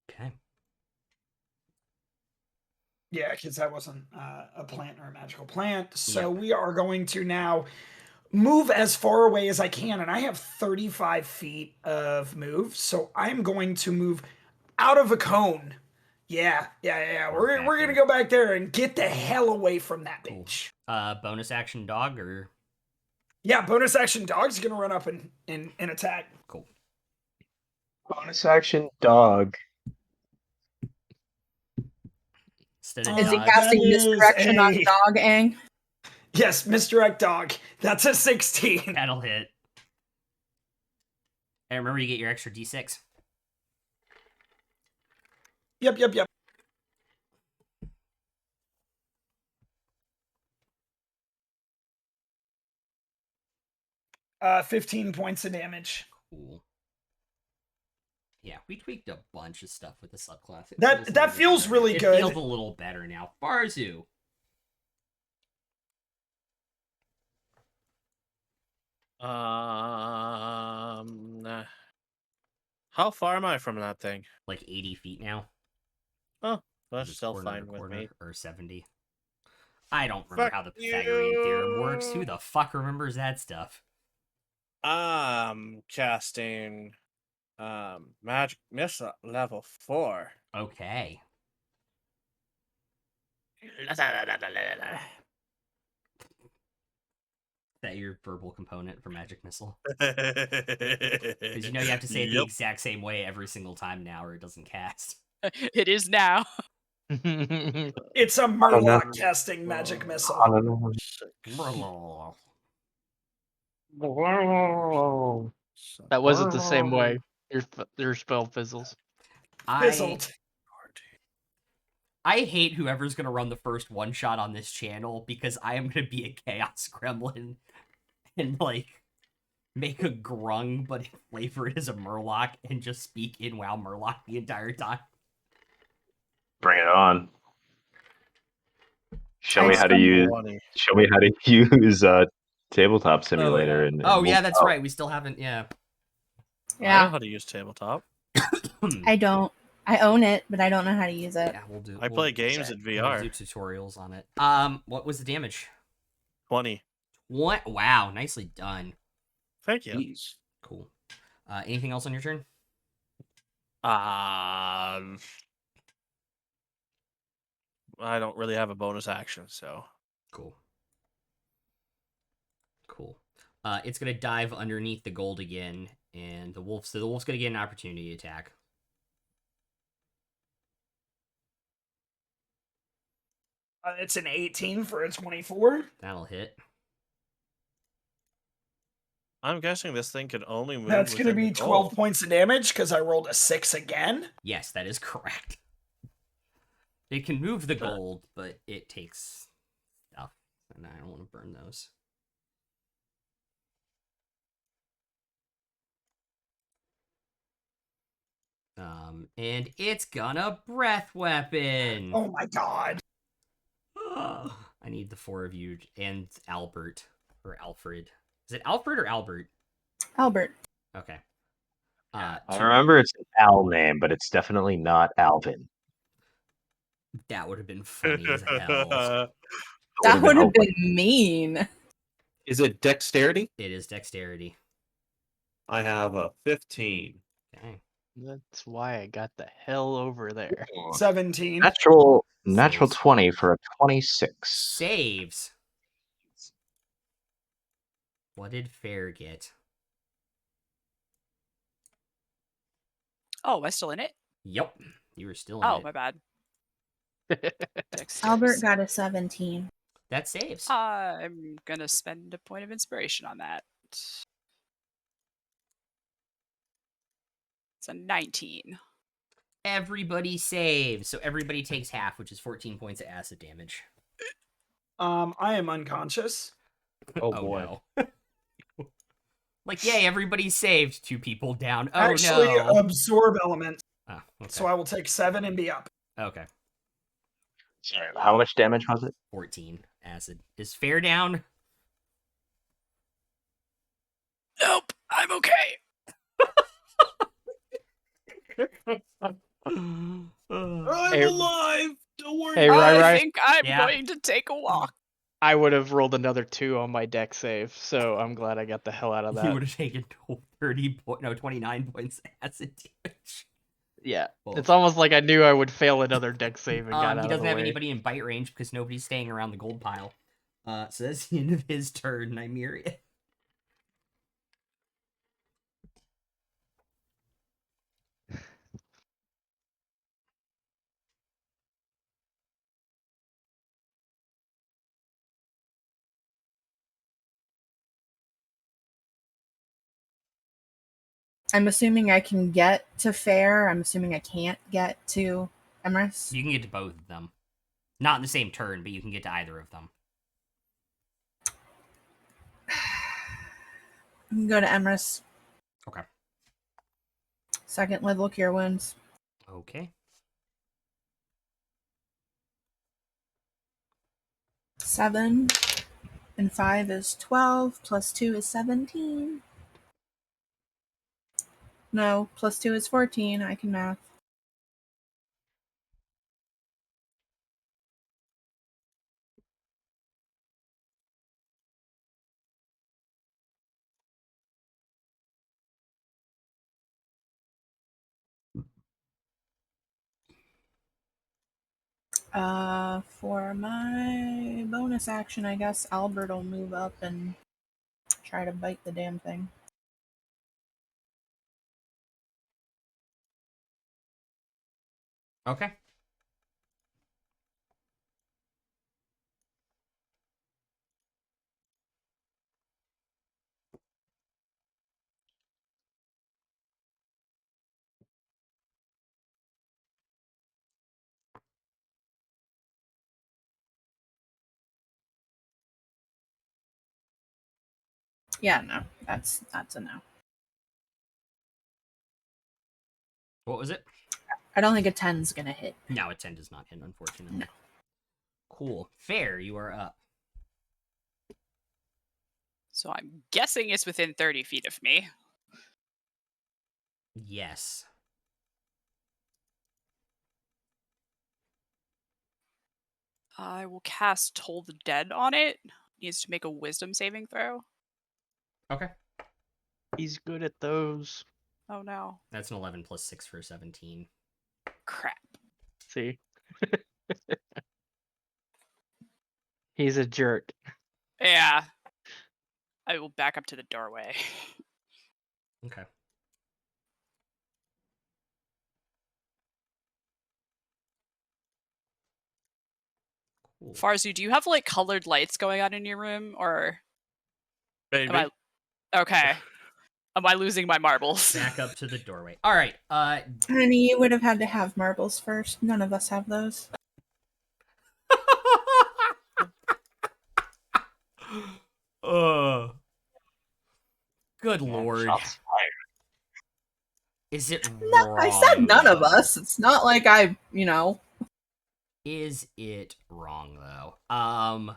Okay. Yeah, because that wasn't a plant or a magical plant. So Yep. we are going to now move as far away as I can. And I have 35 feet of move. So I'm going to move out of a cone. Yeah. We're back going to there. go back there and get the hell away from that Cool. bitch. Bonus action dog or Yeah, bonus action dog's going to run up and attack. cool. bonus action dog. Instead of Is he dodge, casting That is misdirection on a- Dog Ang? Yes, misdirect dog. That's a 16. that'll hit. And remember, you get your extra d6. Yep. 15 points of damage. Cool. Yeah, we tweaked a bunch of stuff with the subclass. It That- feels a that little feels better. really It good. feels a little better now. Barzu. How far am I from that thing? Like 80 feet now. That's Just still quarter and fine a with quarter, me. Or 70. I don't remember Fuck how the Pythagorean theorem works. you. Who the fuck remembers that stuff? Casting magic missile level 4. Okay. Is that your verbal component for magic missile? Because you know you have to say it the Yep. exact same way every single time now, or it doesn't cast. It is now. It's a Murloc casting magic missile. That wasn't the same way. Your spell fizzles. Fizzled. I hate whoever's gonna run the first one shot on this channel because I am gonna be a chaos gremlin and like make a grung but flavor it as a murloc and just speak in WoW murloc the entire time. Bring it on. Show me I how to still- use. Show me how to use tabletop simulator. Oh yeah, that's right. We still haven't. Yeah. I know Yeah, how to use tabletop. I don't. I own it, but I don't know how to use it. Yeah, we'll do. I play games in We'll VR. do tutorials on it. What was the damage? 20. What? Wow, nicely done. Thank you. Jeez. Cool. Anything else on your turn? I don't really have a bonus action, so Cool. Cool. It's gonna dive underneath the gold again, and the wolf's gonna get an opportunity attack. It's an 18 for a 24. That'll hit. I'm guessing this thing can only move. That's going to within be the 12 gold. points of damage because I rolled a 6 again. Yes, that is correct. It can move the gold, but it takes stuff, and I don't want to burn those. And it's gonna breath weapon. Oh my god. I need the 4 of you and Albert or Alfred. Is it Alfred or Albert? Albert. Okay. I remember it's an Al name, but it's definitely not Alvin. That would have been funny as hell. That would have hoping. been mean. Is it dexterity? It is dexterity. I have a 15. Okay. That's why I got the hell over there. 17. Natural Saves. 20 for a 26. Saves. What did Fair get? Oh, am I still in it? Yep. You were still in Oh, it. my bad. Albert got a 17. That saves. I'm gonna spend a point of inspiration on that. It's a 19. Everybody saves. So everybody takes half, which is 14 points of acid damage. I am unconscious. Oh, boy. No. Like, yay, everybody saved. 2 people down. Oh, Actually, no. absorb element. Oh, okay. So I will take 7 and be up. Okay. Sorry, how much damage was it? 14 acid. Is Fair down? Nope, I'm okay. I'm Hey- alive! Don't worry. Hey, about it. Rai. I think I'm Yeah. going to take a walk. I would have rolled another 2 on my deck save, so I'm glad I got the hell out of You that. would have taken 29 points of acid damage. Yeah, Well, it's almost like I knew I would fail another deck save and got out he of doesn't the have way. anybody in bite range because nobody's staying around the gold pile. So that's the end of his turn, Nymeria. I'm assuming I can get to Fair. I'm assuming I can't get to Emrys. You can get to both of them. Not in the same turn, but you can get to either of them. I can go to Emrys. Okay. Second level cure wounds. Okay. 7 and 5 is 12, plus 2 is 17. No, plus 2 is 14. I can math. For my bonus action, I guess Albert will move up and try to bite the damn thing. Okay. Yeah, no, that's a no. What was it? I don't think a 10's gonna hit. No, a 10 does not hit, unfortunately. No. Cool. Fair, you are up. So I'm guessing it's within 30 feet of me. Yes. I will cast Toll the Dead on it. Needs to make a wisdom saving throw. Okay. He's good at those. Oh no. That's an 11 plus 6 for 17. Crap. See? He's a jerk. Yeah. I will back up to the doorway. Okay. Cool. Farzu, do you have like colored lights going on in your room, or Maybe. am I okay? Am I losing my marbles? Back up to the doorway. All right. Honey, you would have had to have marbles first. None of us have those. Good Man, lord. shots fired. Is it No, wrong? I said none of though? us. It's not like I, Is it wrong though? I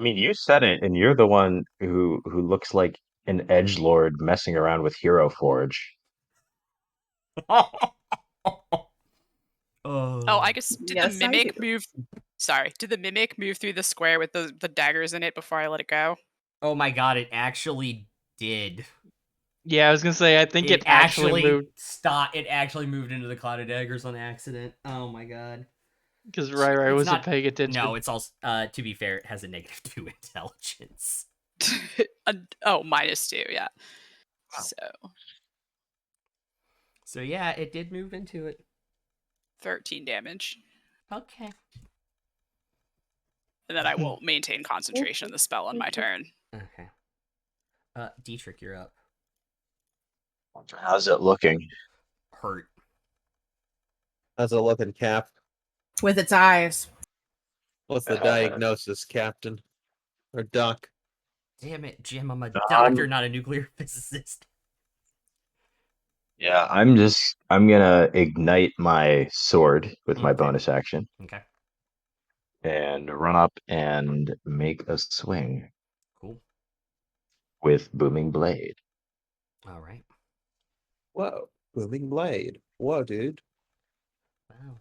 mean, you said it, and you're the one who looks like an edgelord messing around with Hero Forge. Oh, I guess did the Yes, I mimic do. move? Sorry, did the mimic move through the square with the daggers in it before I let it go? Oh my god, it actually did. Yeah, I was gonna say I think it actually moved It actually moved into the cloud of daggers on accident. Oh my god. because Rai It's wasn't not. paying attention. No, it's also. To be fair, it has a -2 intelligence. Oh, -2, yeah. Wow. So yeah, it did move into it. 13 damage. Okay. And then I will maintain concentration of the spell on my turn. Okay. Dietrich, you're up. How's it looking? Hurt. How's it looking, Cap? With its eyes. What's the diagnosis, Captain? Or Doc? Damn it, Jim, I'm a doctor, not a nuclear physicist. Yeah, I'm gonna ignite my sword with my Okay. bonus action Okay. and run up and make a swing Cool. with booming blade. All right. Whoa. Booming blade. Whoa, dude. Wow.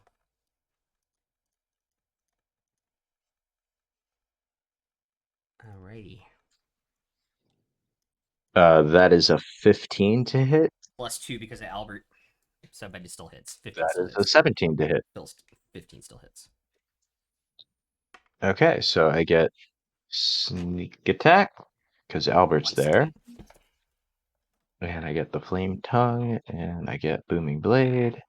Alrighty. That is a 15 to hit. +2 because of Albert. So, but it still hits. 15 That still is a hits. 17 to hit. 15 still hits. Okay, so I get sneak attack because Albert's Once there. again. And I get the flame tongue and I get booming blade.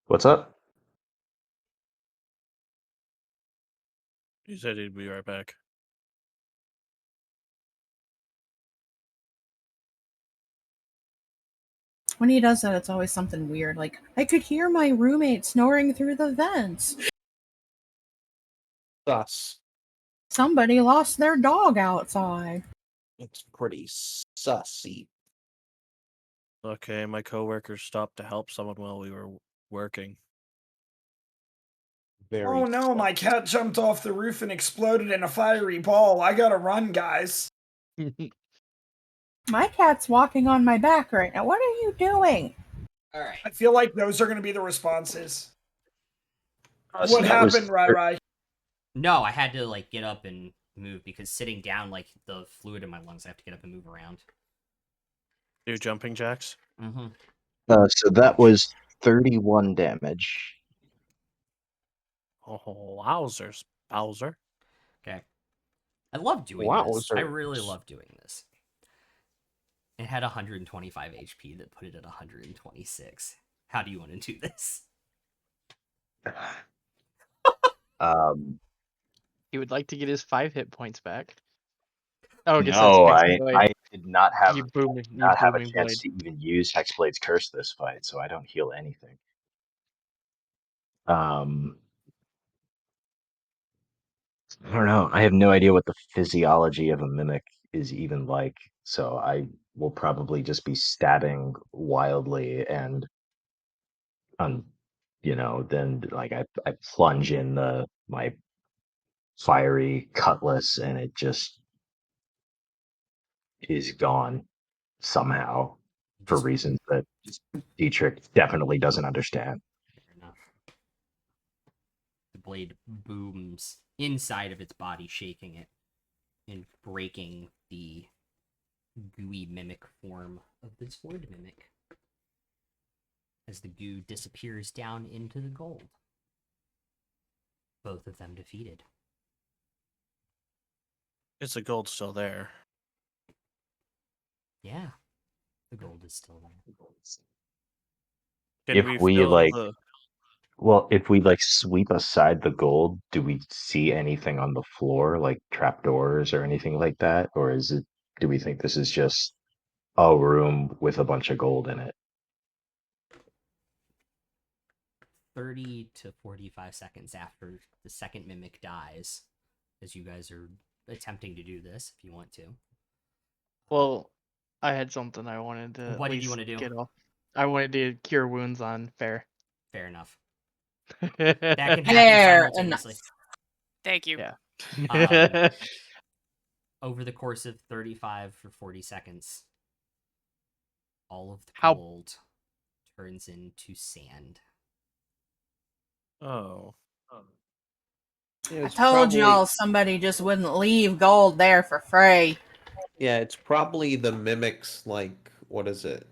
What's up? He said he'd be right back. When he does that, it's always something weird. Like, I could hear my roommate snoring through the vents. Sus. Somebody lost their dog outside. It's pretty sussy. Okay, my coworkers stopped to help someone while we were working. Very Oh no, my cat jumped off the roof and exploded in a fiery ball. I gotta run, guys. My cat's walking on my back right now. What are you doing? All right. I feel like those are gonna be the responses. So What that was happened, Rai Rai? No, I had to like get up and move because sitting down, like the fluid in my lungs, I have to get up and move around. Do jumping jacks? Mm-hmm. so that was 31 damage. Oh, wowzers, Bowser. Okay. I love doing this. I really love doing this. It had 125 HP that put it at 126. How do you want to do this? He would like to get his 5 hit points back. Oh, I guess that's No, next I fight. I did not have You a booming chance blade. to even use Hexblade's Curse this fight, so I don't heal anything. I don't know. I have no idea what the physiology of a mimic is even like, so I will probably just be stabbing wildly and then like I plunge in my fiery cutlass and it just is gone somehow for Just reasons that Dietrich definitely doesn't understand. fair enough. The blade booms inside of its body, shaking it and breaking the gooey mimic form of this void mimic as the goo disappears down into the gold. Both of them defeated. Is the gold still there? Yeah, the gold is still there. Can If we we fill like, the? well, if we like sweep aside the gold, do we see anything on the floor, like trapdoors or anything like that? Or is it, do we think this is just a room with a bunch of gold in it? 30 to 45 seconds after the second mimic dies, as you guys are attempting to do this, if you want to. Well, I had something I wanted to What at did you least wanna do? get off. I wanted to cure wounds on Fair. Fair enough. That can happen Fair simultaneously. Thank you. Yeah. Over the course of 35 or 40 seconds, all of the How- gold turns into sand. Oh. Yeah, I it's told probably, y'all somebody just wouldn't leave gold there for free. yeah, it's probably the mimics, like, what is it?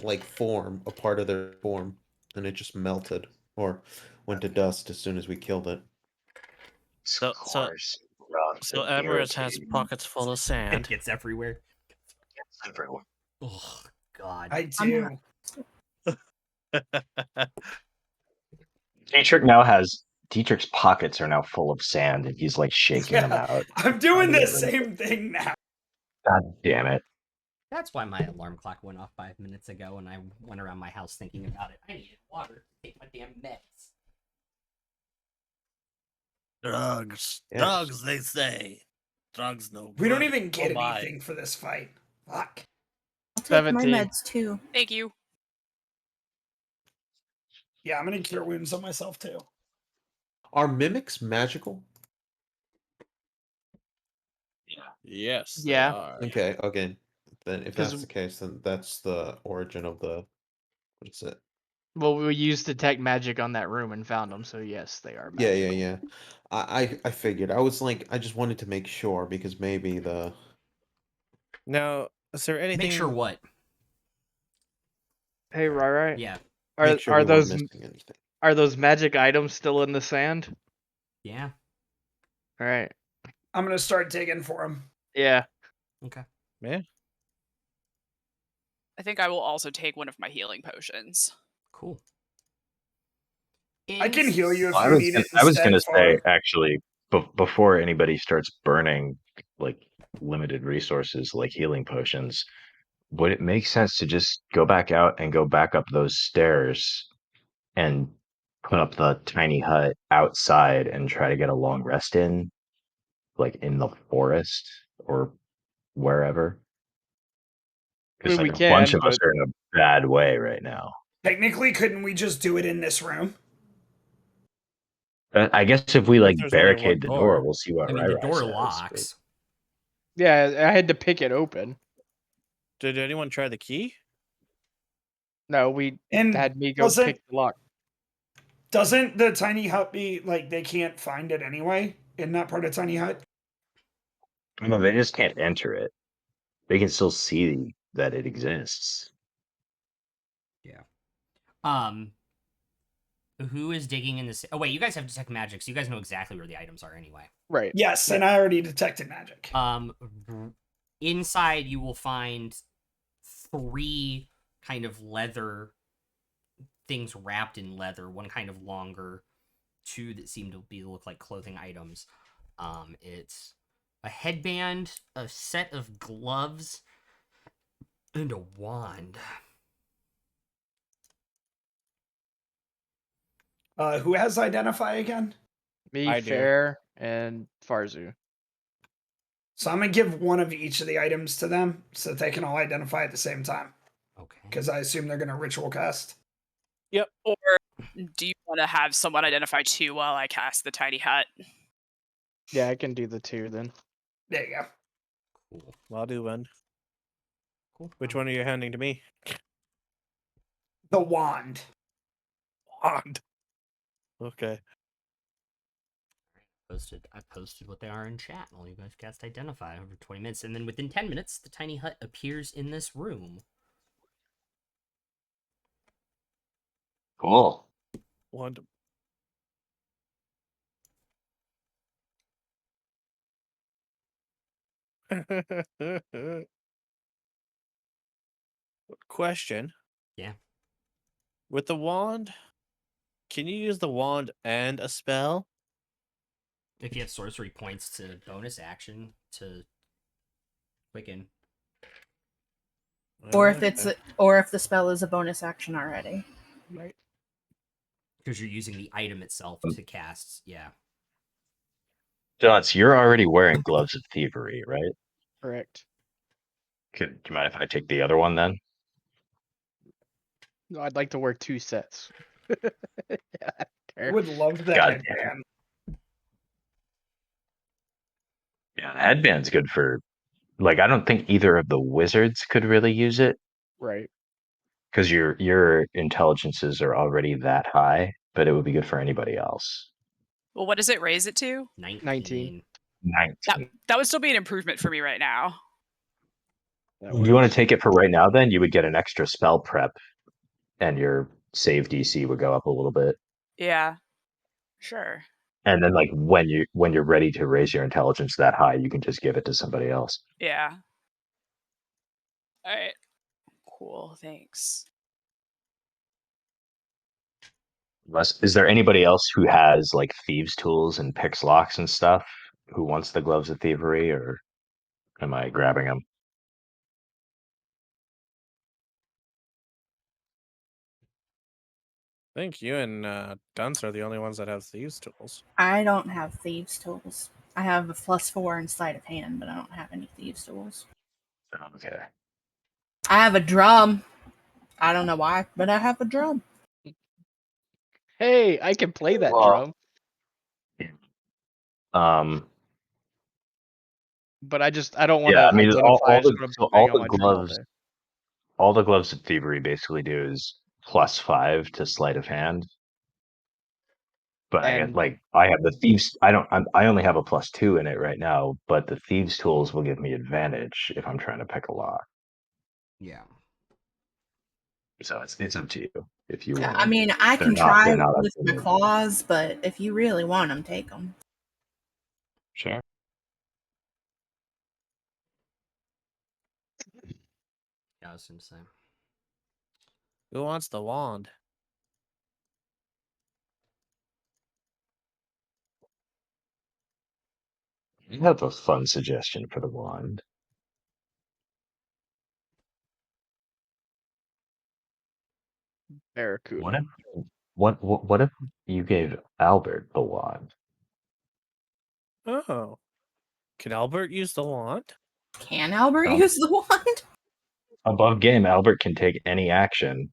Like form, a part of their form, and it just melted or went to dust as soon as we killed it. So- so- Coarse, rough, So and Everett has irritating. pockets full of It sand. gets everywhere. It's everywhere. Oh, God. I do. Dietrich's pockets are now full of sand, and he's like shaking them Yeah, out. I'm doing the same thing now. God damn it! That's why my alarm clock went off 5 minutes ago, and I went around my house thinking about it. I needed water to take my damn meds. Drugs. Yes. Drugs, they say. Drugs no good. We don't even get Oh my. anything for this fight. Fuck. I'll take my 17. meds too. Thank you. Yeah, I'm gonna cure wounds on myself too. Are mimics magical? Yes, they Yeah. are. Okay, okay. Then if 'Cause- that's the case, then that's the origin of the, what is it? Well, we used detect magic on that room and found them, so yes, they are Yeah, magical. yeah, yeah. I figured. I was like, I just wanted to make sure because maybe the Now, is there anything? Make sure what? Hey, right. Yeah. Are make sure are we weren't those missing anything. are those magic items still in the sand? Yeah. All right. I'm gonna start digging for them. Yeah. Okay. Yeah. I think I will also take one of my healing potions. Cool. I can heal you if I you was need gonna, it I was instead, gonna say Far. actually, before anybody starts burning like limited resources like healing potions, would it make sense to just go back out and go back up those stairs and put up the tiny hut outside and try to get a long rest in, like in the forest or wherever? I Because mean, we like a bunch can, of us but are in a bad way right now. Technically, couldn't we just do it in this room? I guess if we like There's only one barricade the door, door. we'll see what I mean, the Rai door says. locks. yeah, I had to pick it open. Did anyone try the key? No, we And had me go pick the lock. doesn't the tiny hut be like they can't find it anyway? In that part of tiny hut? No, they just can't enter it. They can still see that it exists. Um, who is digging in this? Oh wait, you guys have detect magic, so you guys know exactly where the items are anyway. Right. Yes, and I already detected magic. Inside you will find 3 kind of leather things wrapped in leather. One kind of longer, 2 that seem to look like clothing items. It's a headband, a set of gloves, and a wand. Who has identify again? Me, I do. Fair, and Farzu. So I'm gonna give one of each of the items to them so that they can all identify at the same time. Okay. Because I assume they're gonna ritual cast. Yep. Or do you want to have someone identify 2 while I cast the tiny hut? Yeah, I can do the 2 then. There you go. Cool. I'll do one. Cool. Which one are you handing to me? The wand. Wand. Okay. I posted what they are in chat, and all you guys cast identify over 20 minutes, and then within 10 minutes, the tiny hut appears in this room. Cool. Wand. Question. Yeah. With the wand, can you use the wand and a spell? If you have sorcery points to bonus action to quicken. Or if it's Okay. or if the spell is a bonus action already. Right. Because you're using the item itself to cast. Yeah. Dots, you're already wearing gloves of thievery, right? Correct. Do you mind if I take the other one then? No, I'd like to wear 2 sets. I would love the God headband. Yeah, the headband's good for like I don't think either of the wizards could really use it Right. because your intelligences are already that high, but it would be good for anybody else. Well, what does it raise it to? 19. That 19. that would still be an improvement for me right now. That You want works. to take it for right now then? You would get an extra spell prep and your save DC would go up a little bit. Yeah. Sure. And then like when you're ready to raise your intelligence that high, you can just give it to somebody else. Yeah. All right. Cool. Thanks. Is there anybody else who has like thieves tools and picks locks and stuff who wants the gloves of thievery, or am I grabbing them? I think you and Dunce are the only ones that have these tools. I don't have thieves tools. I have a +4 in sleight of hand, but I don't have any thieves tools. Okay. I have a drum. I don't know why, but I have a drum. Hey, I can play that Well, drum, um, but I don't want yeah, to I mean, identify as what I'm doing on my drum all day. all the gloves of thievery basically do is +5 to sleight of hand. But I get And like I have the thieves. I only have a +2 in it right now, but the thieves tools will give me advantage if I'm trying to pick a lock. Yeah. So it's up to you if you Yeah, want I them. mean, I They're can not try they're not with my up. claws, but if you really want them, take them. Sure. Yeah, I was going to say. Who wants the wand? I have a fun suggestion for the wand. What Barracuda. if what if you gave Albert the wand? Oh. Can Albert use the wand? Can Albert Um, use the wand? above game, Albert can take any action.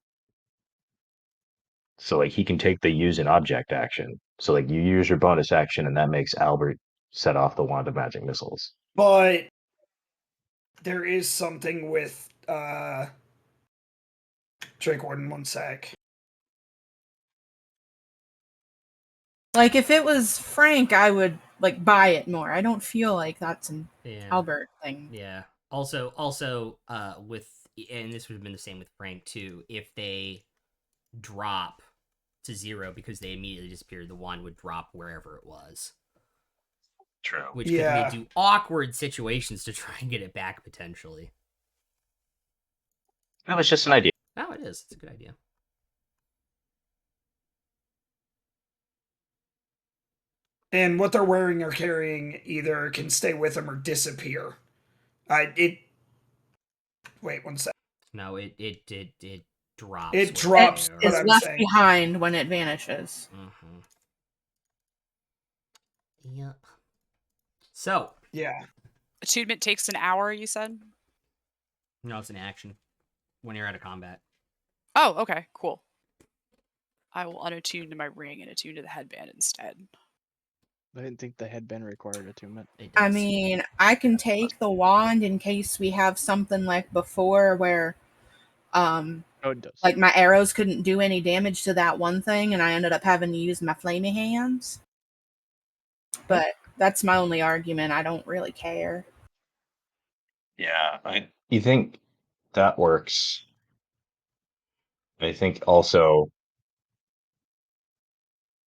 So like he can take the use an object action. So like you use your bonus action and that makes Albert set off the wand of magic missiles. But there is something with Drake Warden, one sec. Like, if it was Frank, I would like buy it more. I don't feel like that's an Yeah. Albert thing. Yeah. Also, with, and this would have been the same with Frank too. If they drop to 0 because they immediately disappeared, the wand would drop wherever it was, True. which could Yeah. lead to awkward situations to try and get it back potentially. That was just an idea. Oh, it is. It's a good idea. And what they're wearing or carrying either can stay with them or disappear. Wait one sec. No, it drops. It wherever drops, they but It's are. I'm left saying behind when it vanishes. Mhm. Yep. So, yeah. Attunement takes an hour, you said? no, it's an action when you're out of combat. Oh, okay, cool. I will unattune to my ring and attune to the headband instead. I didn't think the headband required attunement. It I does. mean, I can take the wand in case we have something like before where Oh, it does. like my arrows couldn't do any damage to that one thing and I ended up having to use my flaming hands. But that's my only argument. I don't really care. Yeah, you think that works. I think also,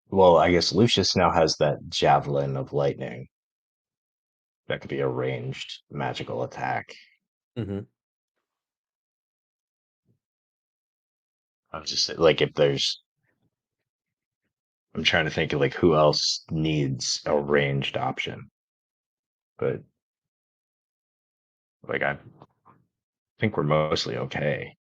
well, I guess Lucius now has that javelin of lightning. that could be a ranged magical attack. Mm-hmm. I'm just like if there's I'm trying to think of like who else needs a ranged option. But like I think we're mostly okay.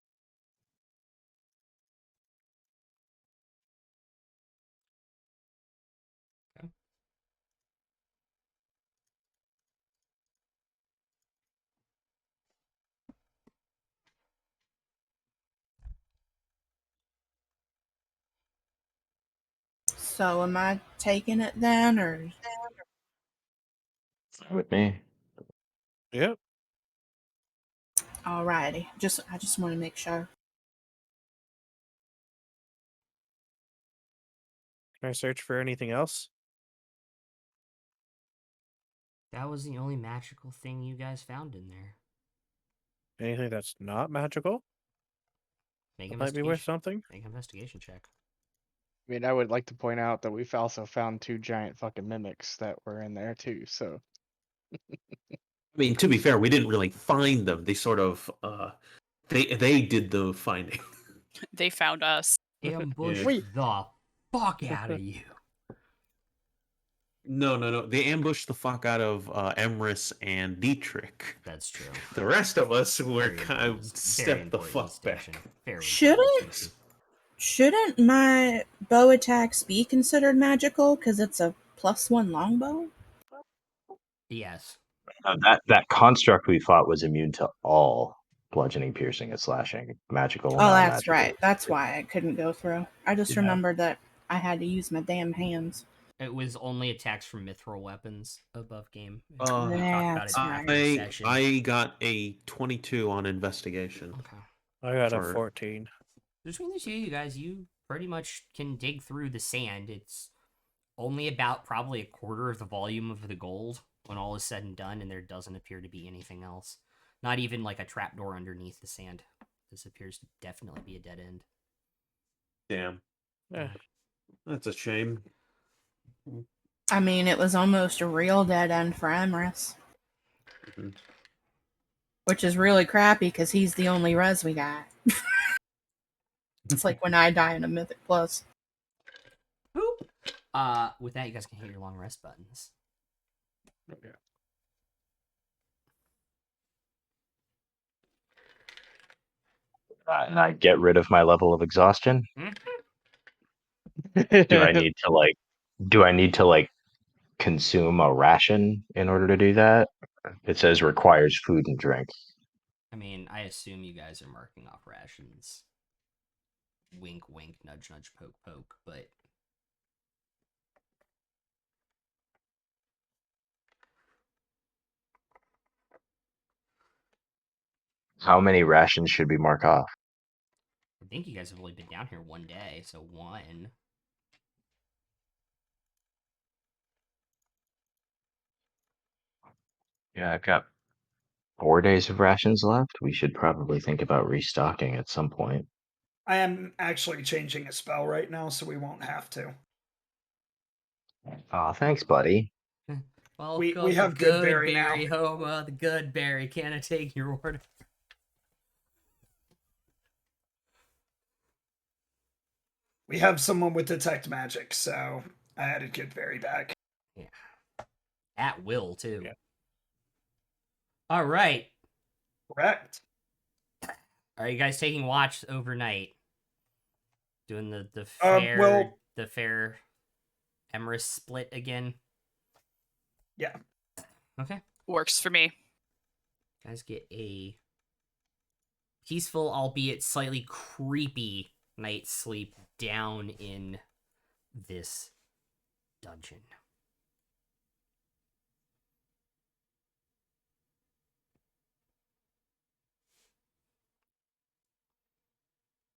So am I taking it then, or With me. Yep. alrighty? I just want to make sure. Can I search for anything else? That was the only magical thing you guys found in there. Anything that's not magical? Make That might be worth investigation. something. Make an investigation check. I mean, I would like to point out that we've also found 2 giant fucking mimics that were in there too. So I mean, to be fair, we didn't really find them. They sort of they did the finding. They found us. Ambush We- the fuck out of you. No. They ambushed the fuck out of Emrys and Dietrich. That's true. The rest of us were Very kind of important- very stepped the important fuck back. distinction. Very Shouldn't- important distinction. Shouldn't my bow attacks be considered magical because it's a +1 longbow? Yes. That construct we fought was immune to all bludgeoning, piercing, and slashing, magical, Oh, that's non-magical. right. That's why I couldn't go through. I just Yeah. remembered that I had to use my damn hands. It was only attacks from mithril weapons above game. We Uh, talked about it That's after right. the session. I got a 22 on investigation. Okay. I got a For- 14. Between the two of you guys, you pretty much can dig through the sand. It's only about probably a quarter of the volume of the gold when all is said and done, and there doesn't appear to be anything else. Not even like a trapdoor underneath the sand. This appears to definitely be a dead end. Damn, Eh, that's a shame. I mean, it was almost a real dead end for Emrys. Mhm. Which is really crappy because he's the only res we got. It's like when I die in a Mythic Plus. Boop. With that, you guys can hit your long rest buttons. okay. And I get rid of my level of exhaustion. Do I need to like? Do I need to like consume a ration in order to do that? It says requires food and drink. I mean, I assume you guys are marking off rations. Wink, wink, nudge, nudge, poke, poke, but How many rations should we mark off? I think you guys have only been down here one day, so one. Yeah, I've got 4 days of rations left. We should probably think about restocking at some point. I am actually changing a spell right now, so we won't have to. Aw, thanks, buddy. Welcome we have to good berry now. home of the good berry. Can I take your order? We have someone with detect magic, so I added Goodberry back. Yeah. At will, too. Yeah. All right. Correct. Are you guys taking watch overnight? Doing the well- fair Emrys split again? Yeah. Okay. Works for me. Guys get a peaceful, albeit slightly creepy night's sleep down in this dungeon.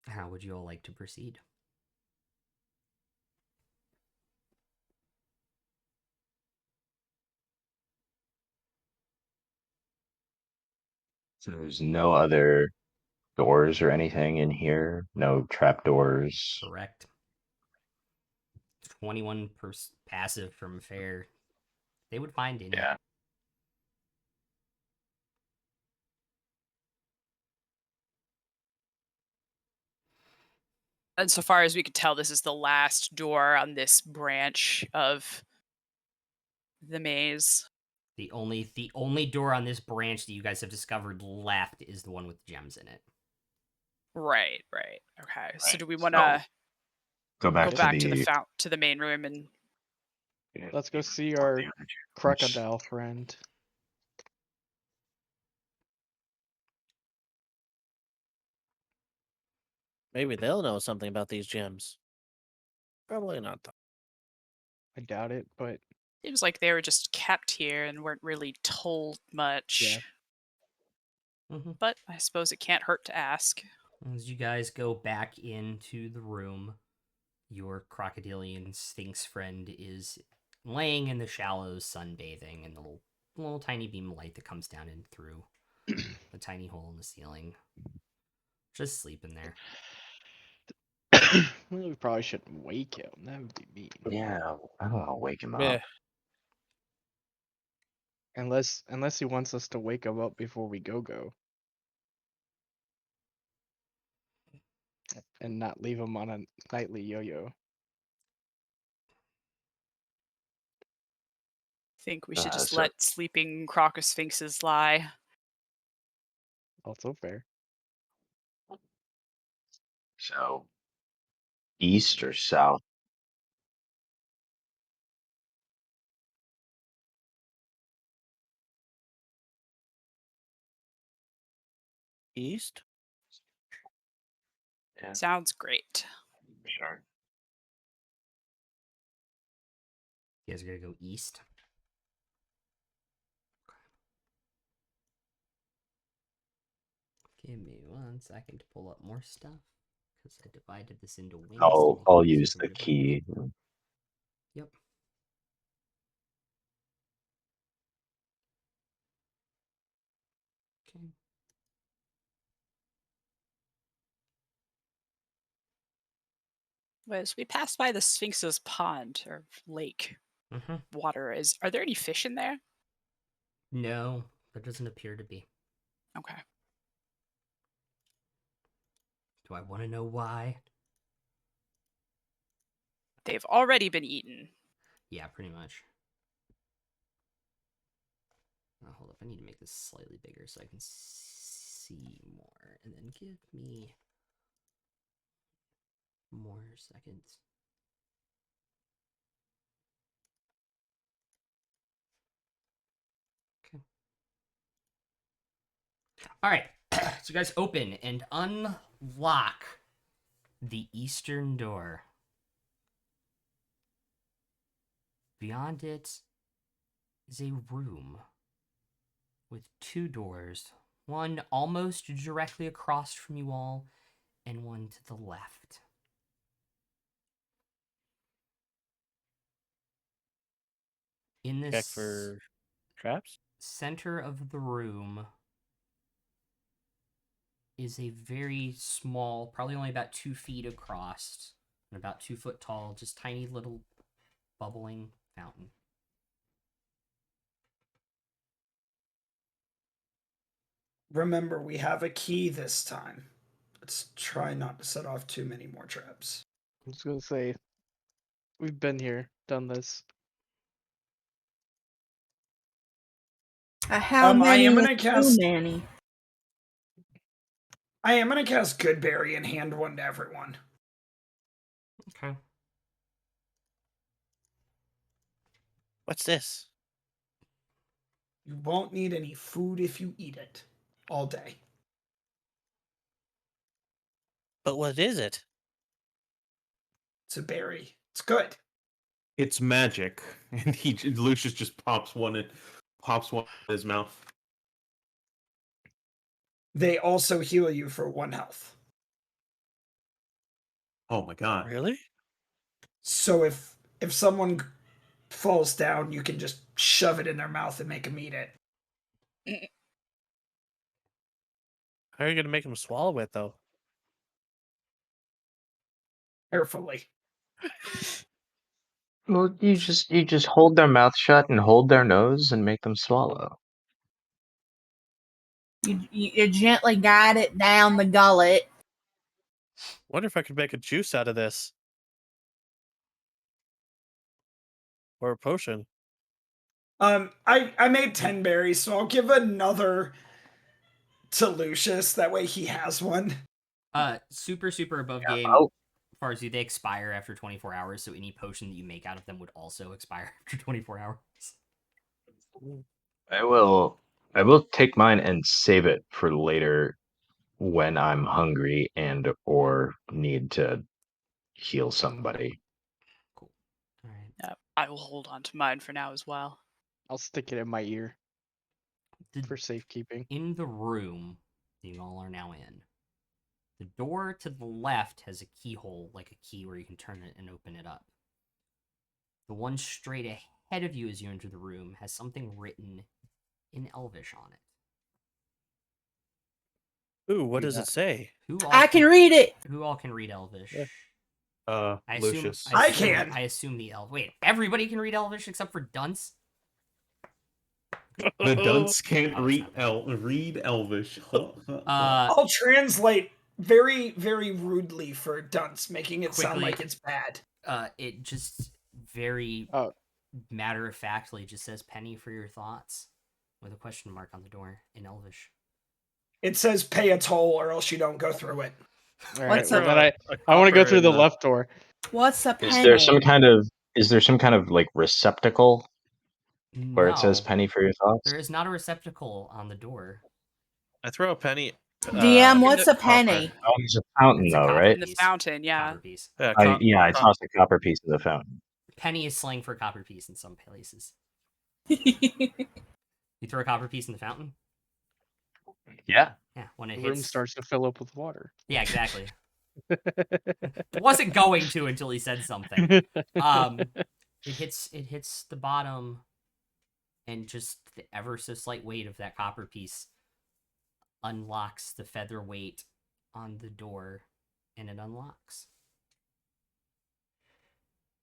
How would you all like to proceed? So there's no other doors or anything in here. No trap doors. Correct. 21 passive from fair. They would find any. Yeah. And so far as we could tell, this is the last door on this branch of the maze. The only door on this branch that you guys have discovered left is the one with gems in it. Right. Okay. So Right, do we want so to go back go to back the to the main room and Let's go see the our other two rooms. crocodile friend. Maybe they'll know something about these gems. Probably not, though. I doubt it, but seems like they were just kept here and weren't really told much. Yeah. But I suppose it can't hurt to ask. As you guys go back into the room, your crocodilian sphinx friend is laying in the shallows, sunbathing in the little tiny beam of light that comes down in through the tiny hole in the ceiling. Just sleeping there. well, we probably shouldn't wake him. That would be mean. Yeah, I don't want to wake him Yeah. up. Unless he wants us to wake him up before we go. And not leave him on a nightly yo-yo. Think we should just So- let sleeping crocosphinxes lie. Also fair. So, east or south? East? Yeah, Sounds great. sure. You guys are gonna go east. Give me 1 second to pull up more stuff because I divided this into wings. I'll use the key. Yep. Okay. As we passed by the Sphinx's pond or lake water, are there any fish in there? No, there doesn't appear to be. Okay. Do I want to know why? They've already been eaten. Yeah, pretty much. Oh, hold up, I need to make this slightly bigger so I can see more. And then give me more seconds. Okay. All right. So you guys open and unlock the eastern door. Beyond it is a room with 2 doors, one almost directly across from you all, and one to the left. In Check this for traps? center of the room is a very small, probably only about 2 feet across, and about 2 foot tall, just tiny little bubbling fountain. Remember, we have a key this time. Let's try not to set off too many more traps. I was gonna say, we've been here, done this. How I many? am is gonna cast. Too many. I am gonna cast Goodberry and hand one to everyone. Okay. What's this? You won't need any food if you eat it all day. But what is it? It's a berry. It's good. It's magic, and Lucius just pops one in his mouth. They also heal you for 1 health. Oh my god! Really? So if someone falls down, you can just shove it in their mouth and make them eat it. How are you gonna make them swallow it though? Carefully. Well, you just hold their mouth shut and hold their nose and make them swallow. You gently guide it down the gullet. Wonder if I could make a juice out of this. Or a potion. I made 10 berries, so I'll give another to Lucius. That way he has one. Super above game. I'll- As far as you, they expire after 24 hours, so any potion that you make out of them would also expire after 24 hours. I will take mine and save it for later when I'm hungry and or need to heal somebody. Cool. All right. Yep, I will hold on to mine for now as well. I'll stick it in my ear The- for safekeeping. in the room that you all are now in, the door to the left has a keyhole, like a key where you can turn it and open it up. The one straight ahead of you as you enter the room has something written in Elvish on it. Ooh, what Do does that. it say? Who all I can read it. Who all can read Elvish? Yeah. I Lucius. I can. I assume the elf. Wait, everybody can read Elvish except for Dunce. The dunce can't read Elvish. I'll translate very, very rudely for dunce, making it sound Quickly. like it's bad. It just very Oh. matter of factly just says "penny for your thoughts" with a question mark on the door in Elvish. It says pay a toll or else you don't go through it. All right, What's well, up? then I want to go copper through in the left door. What's a Is penny? there some kind of like receptacle where it says No, penny for your thoughts? there is not a receptacle on the door. I throw a penny. DM, what's a copper. penny? Oh, it's a fountain It's a though, copper right? In the piece. fountain, yeah. Copper piece. Yeah, I tossed a copper piece in the fountain. Penny is slang for copper piece in some places. That's You throw a copper piece in the fountain. Yeah. Yeah, when it The room hits. starts to fill up with water. Yeah, exactly. Wasn't going to until he said something. It hits the bottom, and just the ever so slight weight of that copper piece unlocks the feather weight on the door, and it unlocks.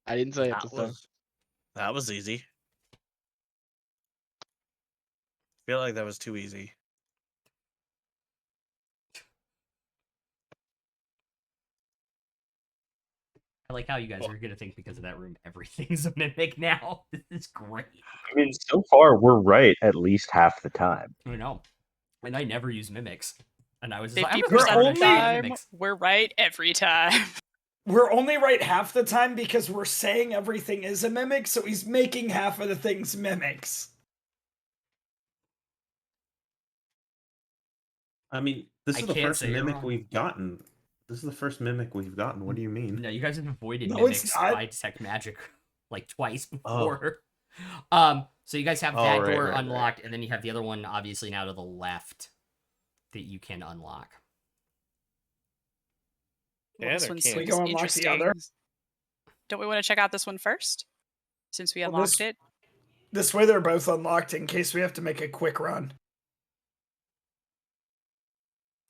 I didn't say it this time. That was easy. Feel like that was too easy. I like how you guys are gonna think because of that room everything's a mimic now. This is great. I mean, so far we're right at least half the time. I know, and I never use mimics, and I was just like, 50% I'm gonna start of a the stream of time, mimics. we're right every time. We're only right half the time because we're saying everything is a mimic, so he's making half of the things mimics. I mean, this I is the can't first say you're mimic wrong. we've gotten. This is the first mimic we've gotten. What do you mean? No, you guys have avoided No, mimics it's not. by detect magic like twice Oh. before. So you guys have Oh, that right, door right, unlocked, and then you have the other one obviously now to the left that you can unlock. Well, Yeah, this there one can't. We seems go unlock the interesting. other? Don't we want to check out this one first? Since we Well, unlocked this- it? This way they're both unlocked in case we have to make a quick run.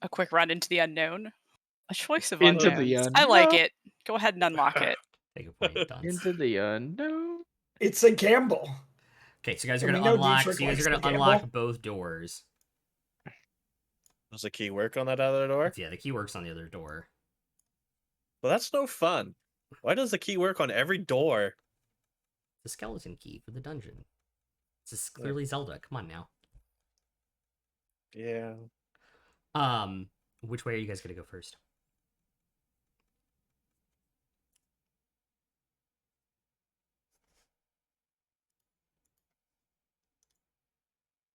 A quick run into the unknown? A choice of Into unknowns. the I like unknown. it. Go ahead and unlock it. Take a point, Dunce. Into the unknown. It's a gamble. Okay, so you guys are And gonna we know unlock. Dietrich So you guys are likes gonna to unlock gamble. both doors. Does the key work on that other door? Yeah, the key works on the other door. Well, that's no fun. Why does the key work on every door? The skeleton key for the dungeon. This is clearly Zelda. Come on now. Yeah. Which way are you guys gonna go first?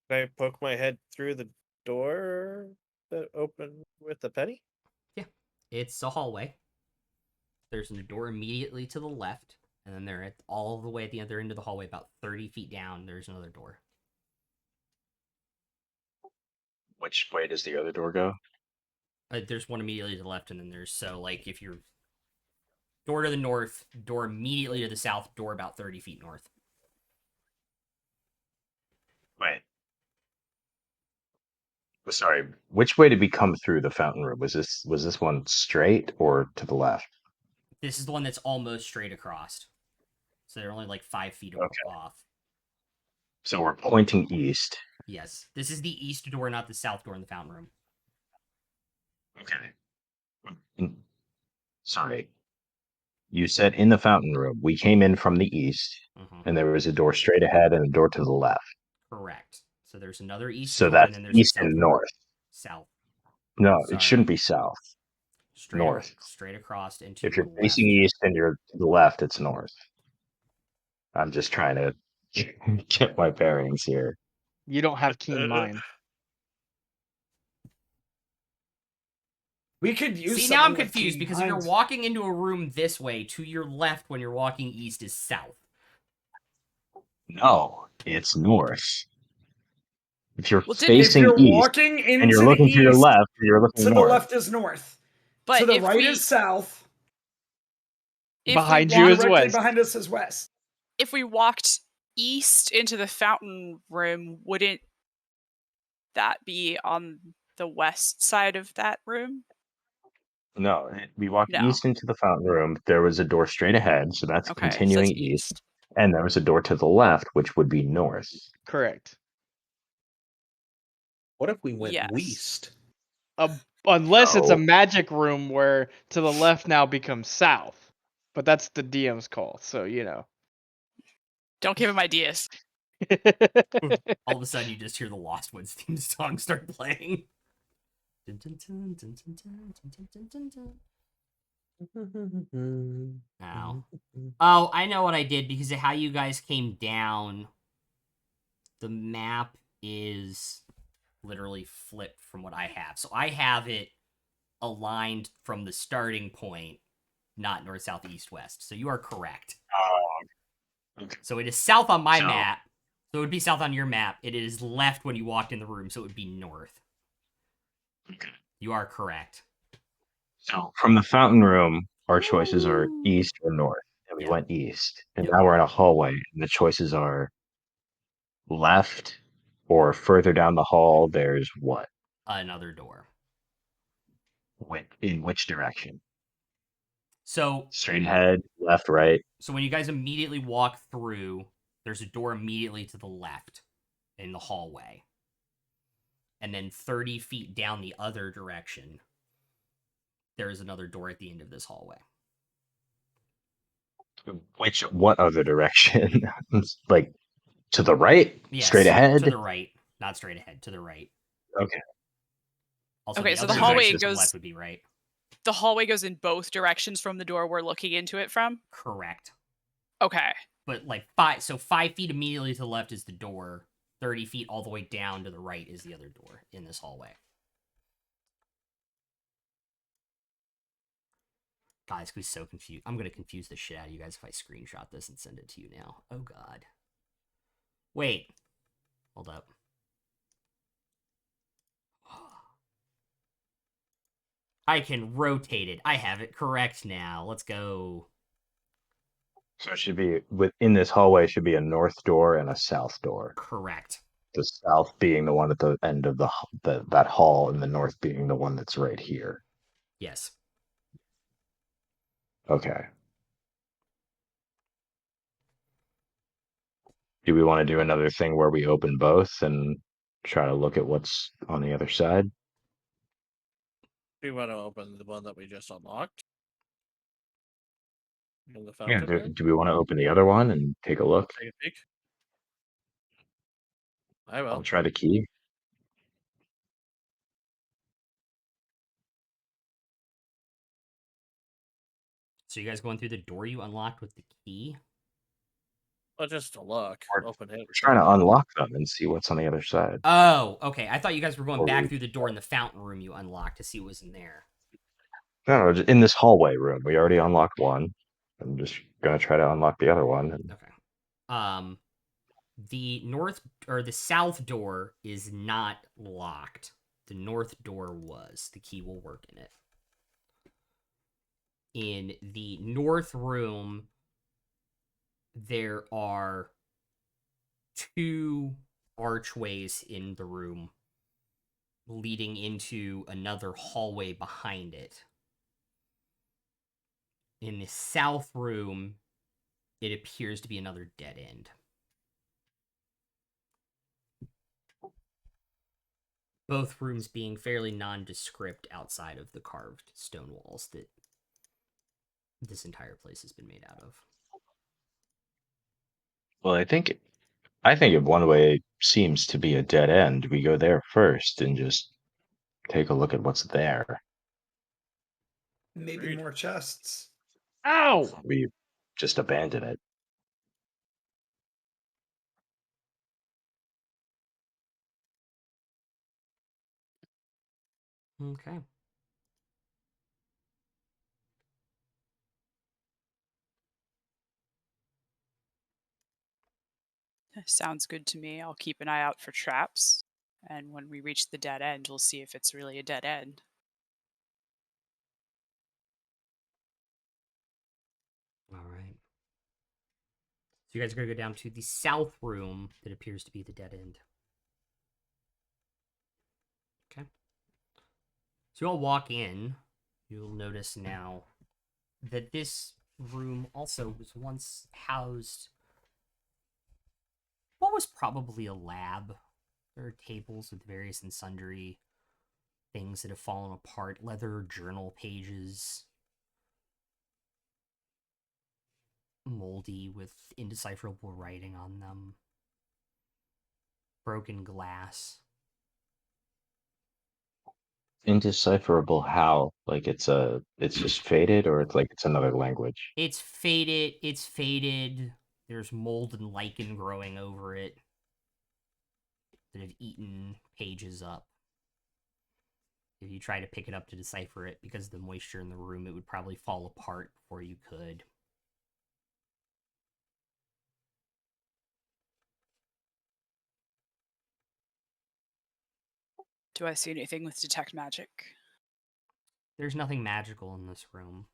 Can I poke my head through the door that opened with the penny? Yeah, it's a hallway. There's a door immediately to the left, and then they're at all the way at the other end of the hallway, about 30 feet down. There's another door. Which way does the other door go? There's one immediately to the left, and then there's like if you're door to the north, door immediately to the south, door about 30 feet north. Wait. Sorry. Which way did we come through the fountain room? Was this one straight or to the left? This is the one that's almost straight across. So they're only like 5 feet Okay. off. So we're pointing east. Yes. This is the east door, not the south door in the fountain room. Okay. Sorry. You said in the fountain room. We came in from the east, Mhm. and there was a door straight ahead and a door to the left. Correct. So there's another east So door, and that's then there's a east south and door. north. South. No, it Sorry. shouldn't be south. North. Straight across and to If the you're left. facing east and you're to the left, it's north. I'm just trying to get my bearings here. You don't have keen mind. We could use See, now I'm someone with confused keen because if you're minds. walking into a room this way, to your left when you're walking east is south. No, it's north. If you're Well, If facing you're east walking and you're into the looking to your east, left, you're looking to the north. left is north. but To the if right we is south. Behind you walk is Directly west. behind us is west. if we walked east into the fountain room, wouldn't that be on the west side of that room? No, we walked No. east into the fountain room. There was a door straight ahead, so that's Okay, so continuing that's east. east. And there was a door to the left, which would be north. Correct. What if we went Yes. west? Unless it's a No. magic room where to the left now becomes south. But that's the DM's call, so you know. Don't give him ideas. All of a sudden, you just hear the Lost Woods theme song start playing. Dun, dun, dun, dun, dun, dun, dun, dun, dun, dun. Ow. Oh, I know what I did because of how you guys came down. The map is literally flipped from what I have. So I have it aligned from the starting point, not north, south, east, west. So you are correct. Okay. So it is south on my So- map. So it would be south on your map. It is left when you walked in the room, so it would be north. Okay. You are correct. So from the fountain room, our choices are east or north. And we Yeah. went east. And Yep. now we're in a hallway, and the choices are left or further down the hall, there's what? Another door. In which direction? So Straight ahead, left, right. so when you guys immediately walk through, there's a door immediately to the left in the hallway. And then 30 feet down the other direction, there is another door at the end of this hallway. What other direction? Like to the right? Yes, Straight ahead? to the right. Not straight ahead, to the right. Okay. Also, Okay, the so other the direction hallway to the goes left would be right. the hallway goes in both directions from the door we're looking into it from. Correct. Okay. But like 5 feet immediately to the left is the door. 30 feet all the way down to the right is the other door in this hallway. God, it's gonna be so confused. I'm gonna confuse the shit out of you guys if I screenshot this and send it to you now. Oh god. Wait. Hold up. I can rotate it. I have it correct now. Let's go. So it should be within this hallway should be a north door and a south door. Correct. The south being the one at the end of that hall, and the north being the one that's right here. Yes. Okay. Do we want to do another thing where we open both and try to look at what's on the other side? We want to open the one that we just unlocked. In the Yeah. fountain room. Do we want to open the other one and take a look? Take a peek. I I'll will. try the key. So you guys going through the door you unlocked with the key? Well, just to look. We're- Open it. We're trying to unlock them and see what's on the other side. Oh, okay. I thought you guys were going Or back we- through the door in the fountain room you unlocked to see what was in there. No, just in this hallway room. We already unlocked one. I'm just gonna try to unlock the other one. And Okay. The north or the south door is not locked. The north door was. The key will work in it. In the north room, there are 2 archways in the room leading into another hallway behind it. In the south room, it appears to be another dead end. Both rooms being fairly nondescript outside of the carved stone walls that this entire place has been made out of. Well, I think one way seems to be a dead end. We go there first and just take a look at what's there. Maybe Agreed. more chests. Ow! We just abandon it. Okay. Sounds good to me. I'll keep an eye out for traps. And when we reach the dead end, we'll see if it's really a dead end. All right. So you guys are going to go down to the south room that appears to be the dead end. Okay. So you all walk in. You'll notice now that this room also was once housed what was probably a lab. There are tables with various and sundry things that have fallen apart, leather journal pages, moldy with indecipherable writing on them, broken glass. Indecipherable how? Like it's just faded, or it's like it's another language. It's faded. It's faded. There's mold and lichen growing over it that have eaten pages up. If you try to pick it up to decipher it, because of the moisture in the room, it would probably fall apart before you could. Do I see anything with detect magic? There's nothing magical in this room.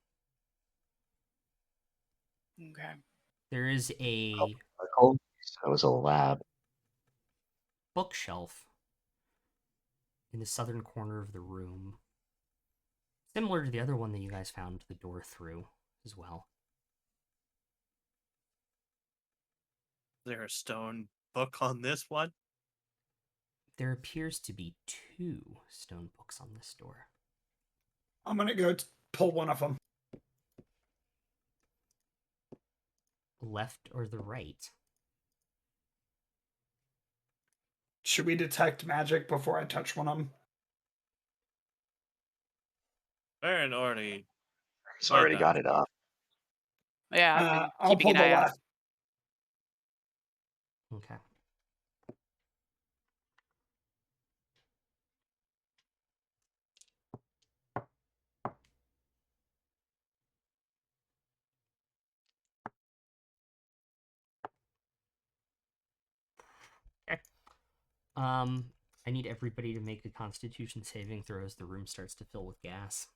Okay. There is a Medical? So it was a lab. bookshelf in the southern corner of the room, similar to the other one that you guys found the door through as well. Is there a stone book on this one? There appears to be 2 stone books on this door. I'm gonna go pull one of them. Left or the right? Should we detect magic before I touch one of them? Aaron already. It's already that. got it up. Yeah, I've been I'll keeping pull an the eye out. left. Okay. Okay. I need everybody to make a Constitution saving throw as the room starts to fill with gas.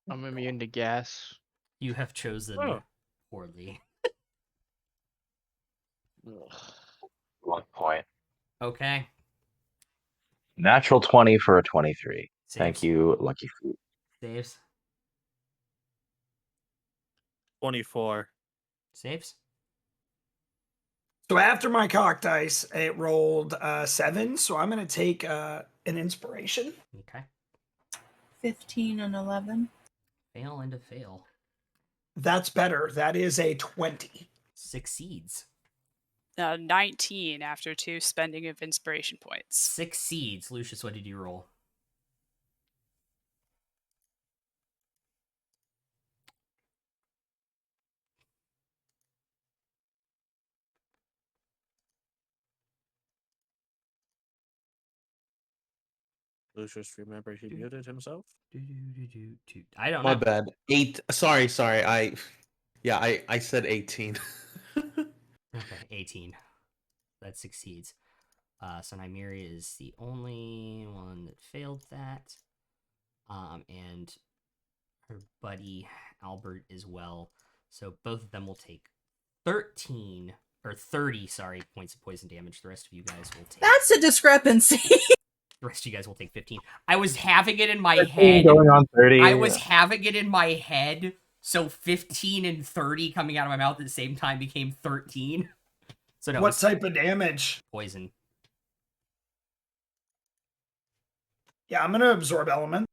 I'm immune to gas. You have chosen Oh. poorly. Ugh. 1 point. Okay. Natural 20 for a 23. Thank Saves. you, Lucky Feet. Saves. 24. Saves. So after my cock dice, it rolled 7. So I'm gonna take an inspiration. Okay. 15 and 11. Fail and a fail. That's better. That is a 20. Succeeds. 19 after 2 spending of inspiration points. Succeeds. Lucius, what did you roll? Lucius, remember he muted himself? I don't My know. bad. 8. Sorry. I said 18. Okay, 18. That succeeds. So Nymeria is the only one that failed that. And her buddy Albert as well. So both of them will take 13 or 30, points of poison damage. The rest of you guys will take That's a discrepancy. the rest of you guys will take 15. I was having it in my head. Going on 30. I was having it in my head. So 15 and 30 coming out of my mouth at the same time became 13. So no, What type of damage? poison. Yeah, I'm gonna absorb element.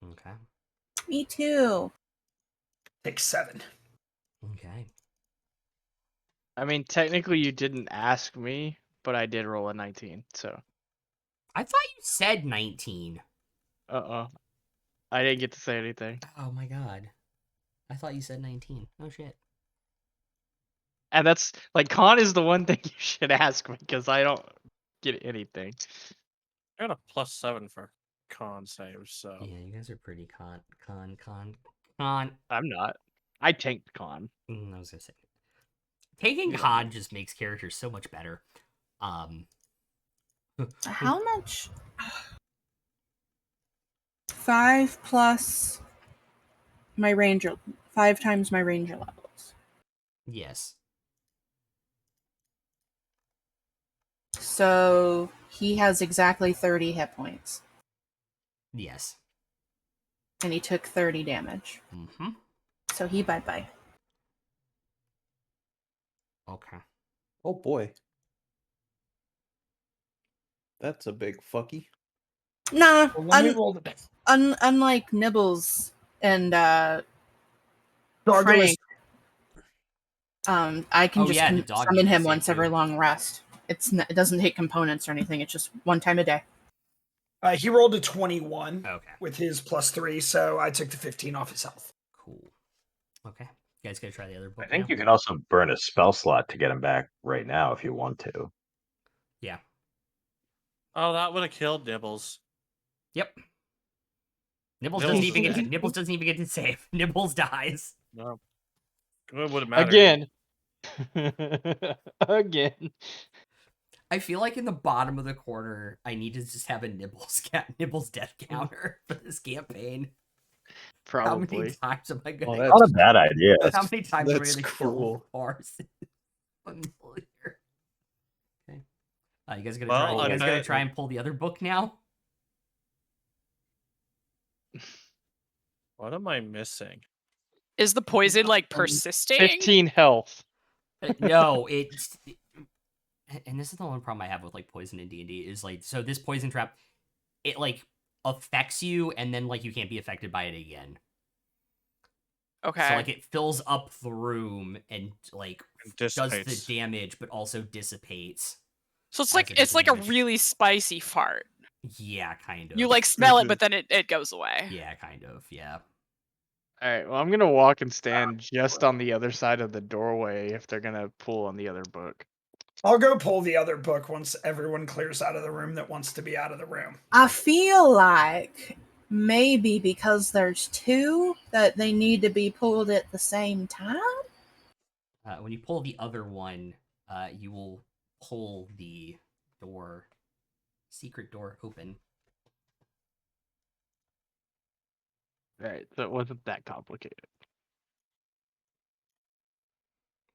Okay. Me too. Take 7. Okay. I mean, technically you didn't ask me, but I did roll a 19, so. I thought you said 19. Uh-oh. I didn't get to say anything. Oh my god. I thought you said 19. Oh shit. And that's, like, con is the one thing you should ask me, because I don't get anything. I got a +7 for con saves, so Yeah, you guys are pretty con. I'm not. I tanked con. I was gonna say. Taking You know con me. just makes characters so much better. How much? 5 plus my ranger. 5 times my ranger levels. Yes. So he has exactly 30 hit points. Yes. And he took 30 damage. Mm-hmm. So he bye-bye. Okay. Oh boy. That's a big fucky. Nah, Well, let me roll the dice. unlike Nibbles and Doggo Frank, is I can Oh, just yeah, the dog summon can him save once too. every long rest. It doesn't take components or anything. It's just one time a day. he rolled a 21 Okay. with his +3, so I took the 15 off his health. Cool. Okay. You guys gonna try the other book I think now? you can also burn a spell slot to get him back right now if you want to. Yeah. oh, that would have killed Nibbles. Yep. Nibbles Nibbles doesn't is even get to dead. Nibbles doesn't even get to save. Nibbles dies. No, it wouldn't matter. Again. Again. I feel like in the bottom of the corner, I need to just have a Nibbles death counter for this campaign. How many Probably. times am I gonna? Oh, Not a bad idea. How many times am I that's gonna cruel. kill Parson? Familiar. Okay. You guys gonna Well, try? You I guys gonna bet, try like- and pull the other book now? What am I missing? Is the poison like persisting? 15 health. No, it's. And this is the one problem I have with like poison in D&D is like, so this poison trap, it like affects you and then like you can't be affected by it again. Okay. So like it fills up the room and like It does the dissipates. damage but also dissipates. So it's as like it does it's the like a damage. really spicy fart. Yeah, kind of. You like smell it, but then it goes away. Yeah, kind of. Yeah. Alright, well, I'm gonna walk and stand just on the other side of the doorway if they're gonna pull on the other book. I'll go pull the other book once everyone clears out of the room that wants to be out of the room. I feel like maybe because there's 2 that they need to be pulled at the same time. When you pull the other one, you will pull the secret door open. Alright, so it wasn't that complicated.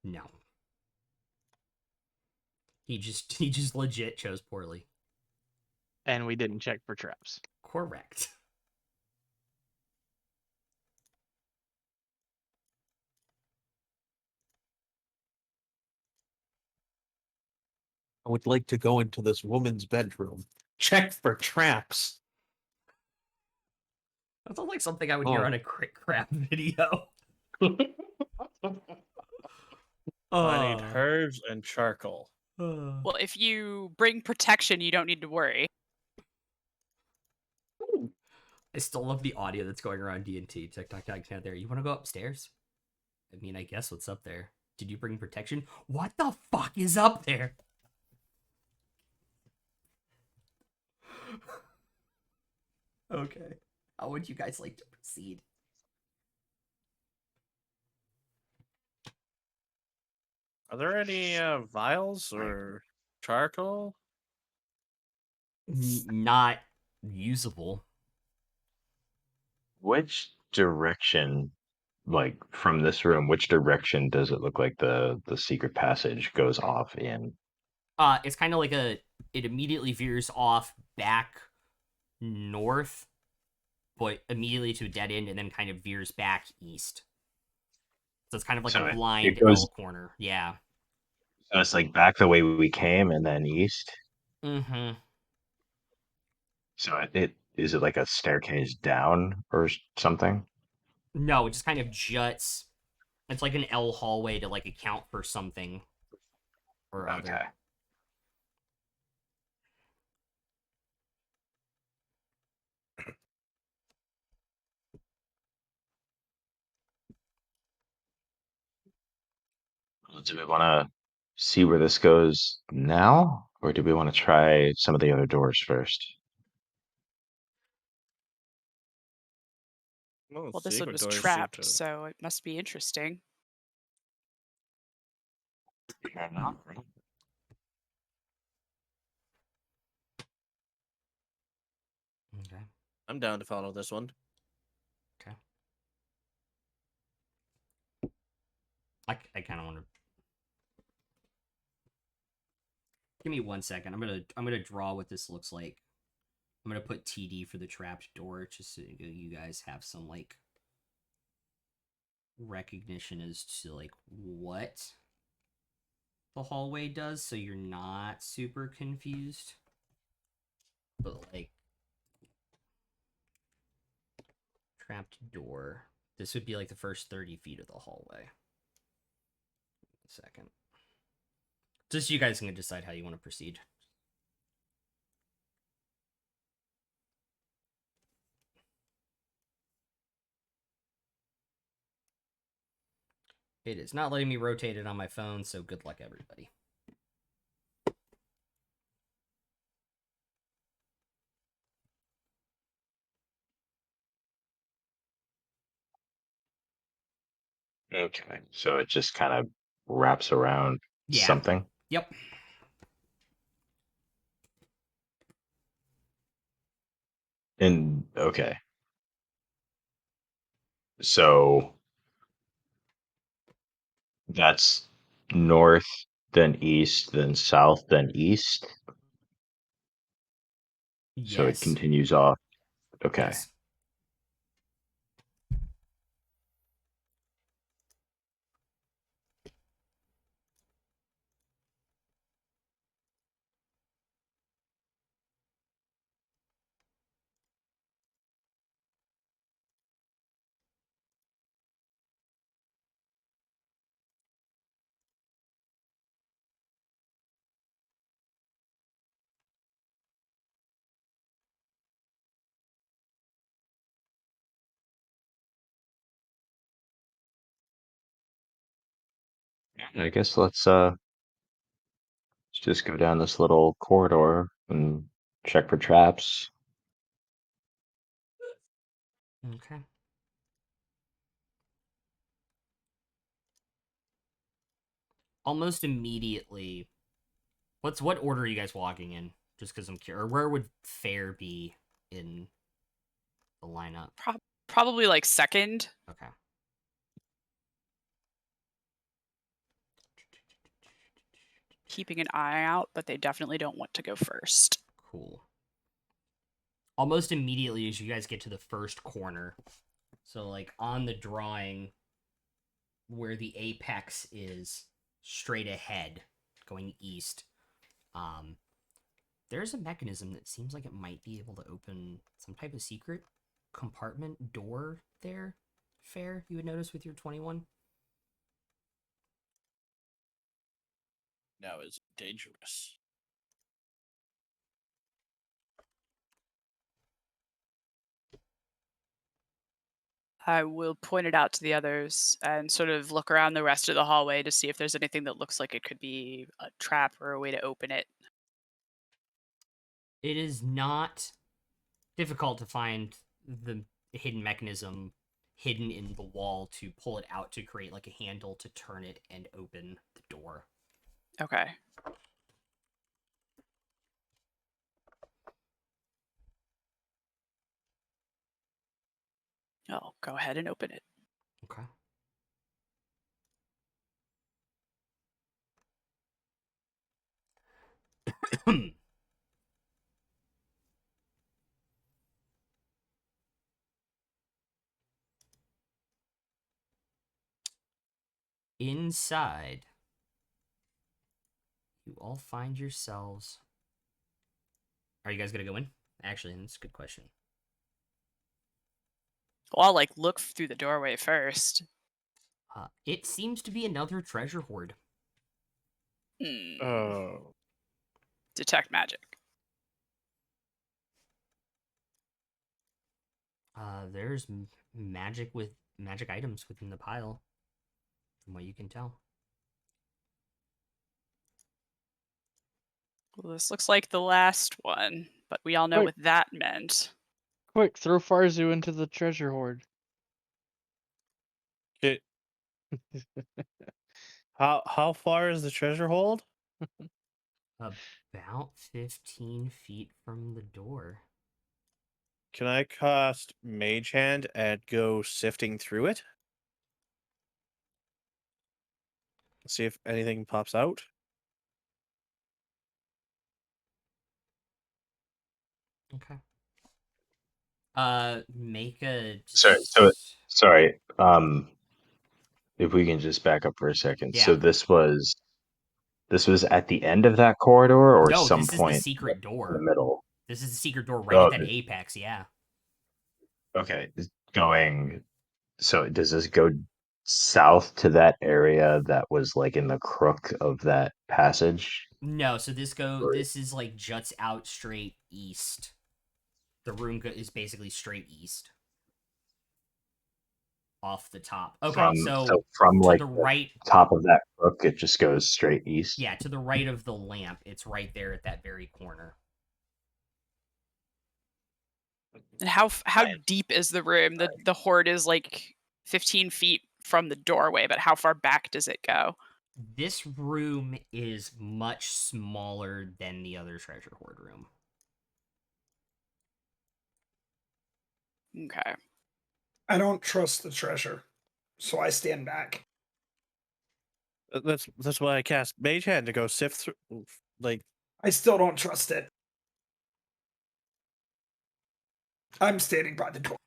No. He just legit chose poorly. And we didn't check for traps. Correct. I would like to go into this woman's bedroom. Check for traps. That sounds like something I would hear on a Crit Crap video. I need herbs and charcoal. Well, if you bring protection, you don't need to worry. I still love the audio that's going around D&T. TikTok out there. You want to go upstairs? I mean, I guess what's up there? Did you bring protection? What the fuck is up there? Okay. How would you guys like to proceed? Are there any vials or charcoal? Not usable. Which direction, like from this room, which direction does it look like the secret passage goes off in? It's kind of like it immediately veers off back north, but immediately to a dead end, and then kind of veers back east. So it's kind of like So a it blind goes- L corner. Yeah. So it's like back the way we came and then east. Mm-hmm. So it is it like a staircase down or something? No, it just kind of juts. It's like an L hallway to like account for something or other. Okay. Do we want to see where this goes now, or do we want to try some of the other doors first? Well, Well, this one secret was doors seem trapped, to. so it must be interesting. Okay. I'm down to follow this one. Okay. I kind of want to. Give me 1 second. I'm gonna draw what this looks like. I'm gonna put TD for the trapped door, just so you guys have some like recognition as to like what the hallway does, so you're not super confused. But like trapped door, this would be like the first 30 feet of the hallway. 1 second. Just you guys can decide how you want to proceed. It is not letting me rotate it on my phone, so good luck, everybody. Okay. So it just kind of wraps around Yeah. something. Yep. And okay. So that's north, then east, then south, then east. So it Yes. continues off. Okay. Yes. I guess let's just go down this little corridor and check for traps. Okay. Almost immediately. What order are you guys walking in? Just because I'm curious. Or where would Fair be in the lineup? Probably like second. Okay. Keeping an eye out, but they definitely don't want to go first. Cool. Almost immediately as you guys get to the first corner, so like on the drawing where the apex is straight ahead going east, there's a mechanism that seems like it might be able to open some type of secret compartment door there. Fair, you would notice with your 21. Now is dangerous. I will point it out to the others and sort of look around the rest of the hallway to see if there's anything that looks like it could be a trap or a way to open it. It is not difficult to find the hidden mechanism hidden in the wall to pull it out to create like a handle to turn it and open the door. Okay. I'll go ahead and open it. Okay. Inside, you all find yourselves. Are you guys gonna go in? Actually, that's a good question. Well, I'll like look through the doorway first. It seems to be another treasure hoard. Oh. Detect magic. There's magic items within the pile, from what you can tell. Well, this looks like the last one, but we all know Quick. what that meant. Quick, throw Farzu into the treasure hoard. It, how far is the treasure hold? About 15 feet from the door. Can I cast Mage Hand and go sifting through it? See if anything pops out. Okay. Make a. Sorry. If we can just back up for a second. Yeah. So this was at the end of that corridor, or No, some this is the point secret in the door. middle. This is the secret door right Oh, at that apex. Yeah. okay. Going. So does this go south to that area that was like in the crook of that passage? No, so this Or is like juts out straight east. The room is basically straight east off the top. Okay, so from to like the the right, top of that crook, it just goes straight east. yeah, to the right of the lamp, it's right there at that very corner. And how deep is the room? The hoard is like 15 feet from the doorway, but how far back does it go? This room is much smaller than the other treasure hoard room. Okay. I don't trust the treasure, so I stand back. That's why I cast Mage Hand to go sift through. Like, I still don't trust it. I'm standing by the door.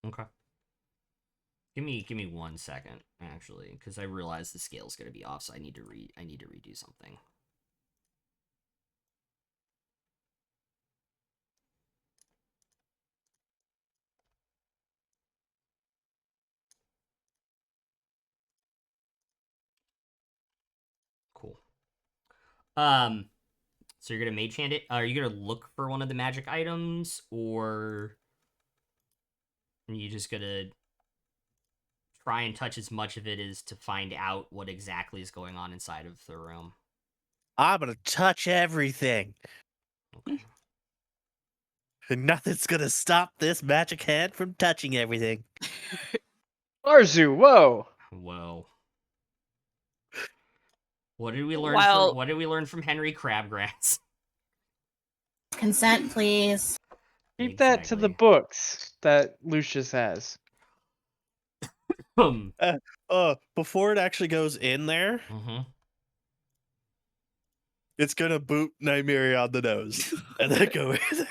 Okay. Give me 1 second, actually, because I realize the scale's gonna be off, so I need to redo something. Cool. So you're gonna mage hand it? Are you gonna look for one of the magic items, or are you just gonna try and touch as much of it as to find out what exactly is going on inside of the room? I'm gonna touch everything. Okay. And nothing's gonna stop this magic hand from touching everything. Farzu, whoa! Whoa. What did we learn While from Henry Crabgrass? Consent, please. Keep that to the Exactly. books that Lucius has. Before it actually goes in there, Mm-hmm. it's gonna boot Nymeria on the nose and then go in there.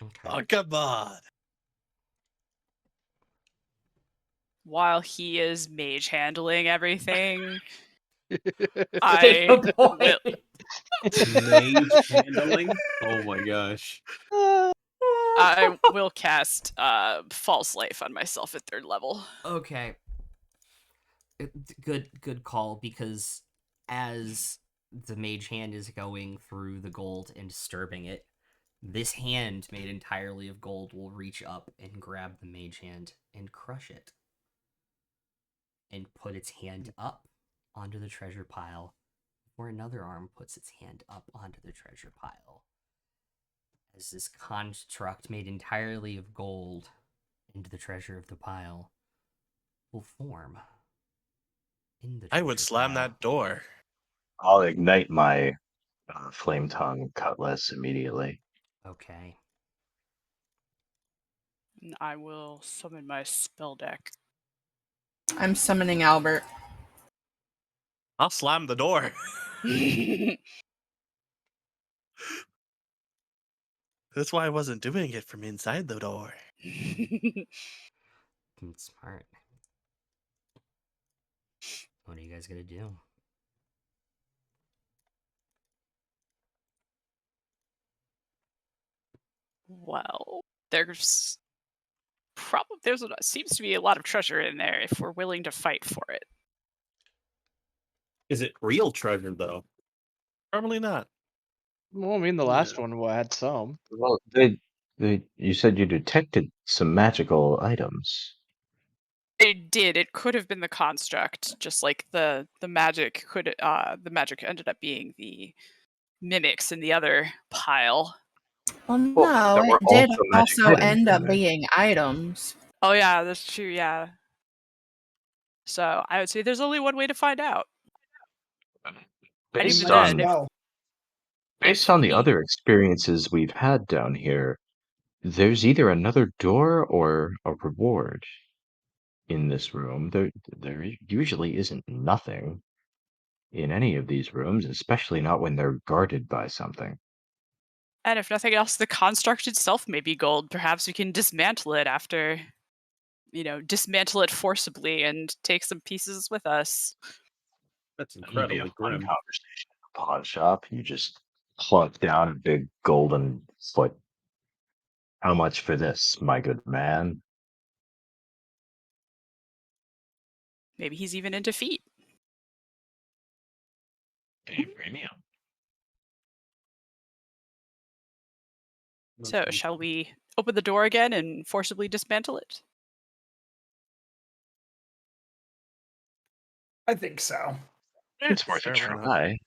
Okay. Oh, come on. while he is mage handling everything, Take I a will point. Mage handling. Oh my gosh. I will cast false life on myself at 3rd level. Okay. Good call, because as the mage hand is going through the gold and disturbing it, this hand made entirely of gold will reach up and grab the mage hand and crush it and put its hand up onto the treasure pile before another arm puts its hand up onto the treasure pile. As this construct made entirely of gold into the treasure of the pile will form in the I would treasure slam pile. that door. I'll ignite my flame tongue cutlass immediately. Okay. And I will summon my spell deck. I'm summoning Albert. I'll slam the door. That's why I wasn't doing it from inside the door. Smart. What are you guys gonna do? Well, there's seems to be a lot of treasure in there if we're willing to fight for it. Is it real treasure though? Probably not. Well, I mean, the last one had some. Well, you said you detected some magical items. It did. It could have been the construct, just like the magic the magic ended up being the mimics in the other pile. Well, Well, no, there were it did also magic also items end in up there. being items. Oh yeah, that's true, yeah. So I would say there's only one way to find out. And Based even Might as then, on well. based if on the we other experiences we've had down here, there's either another door or a reward in this room. There usually isn't nothing in any of these rooms, especially not when they're guarded by something. and if nothing else, the construct itself may be gold. Perhaps we can dismantle it after dismantle it forcibly and take some pieces with us. That's That would be a incredibly fun grim. conversation in the pawn shop. You just plunk down a big golden foot. How much for this, my good man? Maybe he's even into feet. A premium. So shall we open the door again and forcibly dismantle it? I think so. It's worth a Sure, why not? try.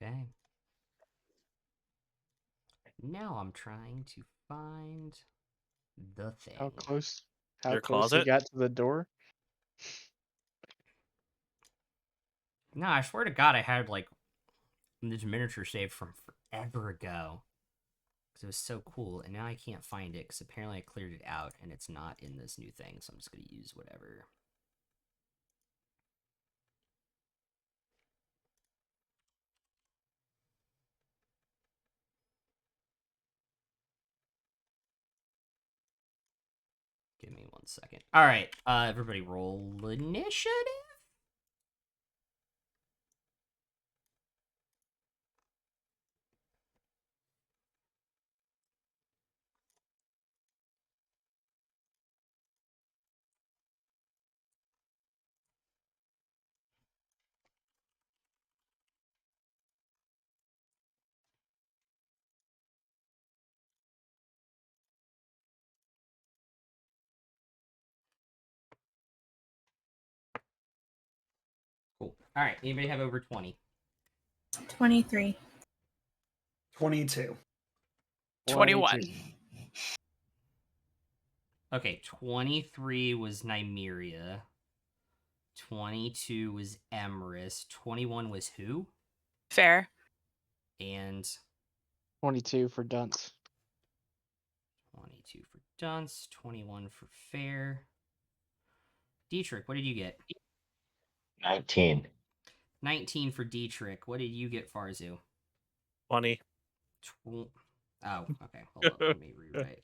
Okay. Now I'm trying to find the thing. How close? How Your close he closet? got to the door? No, I swear to God, I had like this miniature saved from forever ago because it was so cool, and now I can't find it because apparently I cleared it out and it's not in this new thing. So I'm just gonna use whatever. Give me 1 second. All right, everybody, roll initiative. Cool. All right, anybody have over 20? 23. 22. 21. 22. Okay, 23 was Nymeria. 22 was Emrys. 21 was who? Fair. And 22 for dunce. 22 for Dunce. 21 for Fair. Dietrich, what did you get? 19. 19 for Dietrich. What did you get, Farzu? 20. Oh, okay. Hold up. Let me rewrite.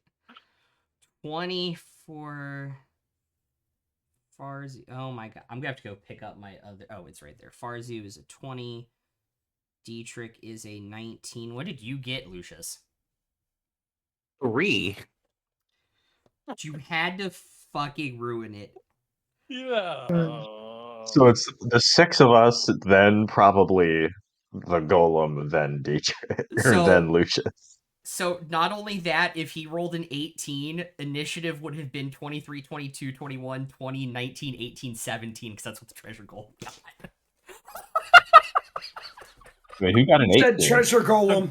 20 for Farzu. Oh my god. I'm going to have to go pick up my other. Oh, it's right there. Farzu is a 20. Dietrich is a 19. What did you get, Lucius? 3. You had to fucking ruin it. Yeah. So it's the 6 of us, then probably the golem, then Dietrich, or then Lucius. So not only that, if he rolled an 18, initiative would have been 23, 22, 21, 20, 19, 18, 17, because that's what the treasure goal got. Wait, who got an Said 18? treasure golem.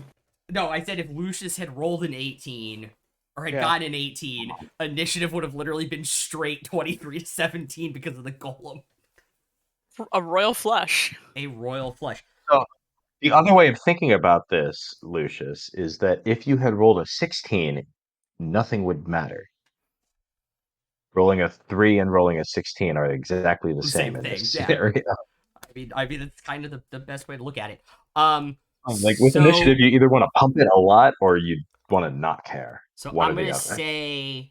No, I said if Lucius had rolled an 18, or had Yeah. gotten an 18, initiative would have literally been straight 23 to 17 because of the golem. A royal flush. A royal flush. The other way of thinking about this, Lucius, is that if you had rolled a 16, nothing would matter. Rolling a 3 and rolling a 16 are exactly the same Same in thing, this yeah. scenario. I mean, that's kind of the best way to look at it. Like with So- initiative, you either want to pump it a lot or you want to not care. So One or I'm the gonna other. say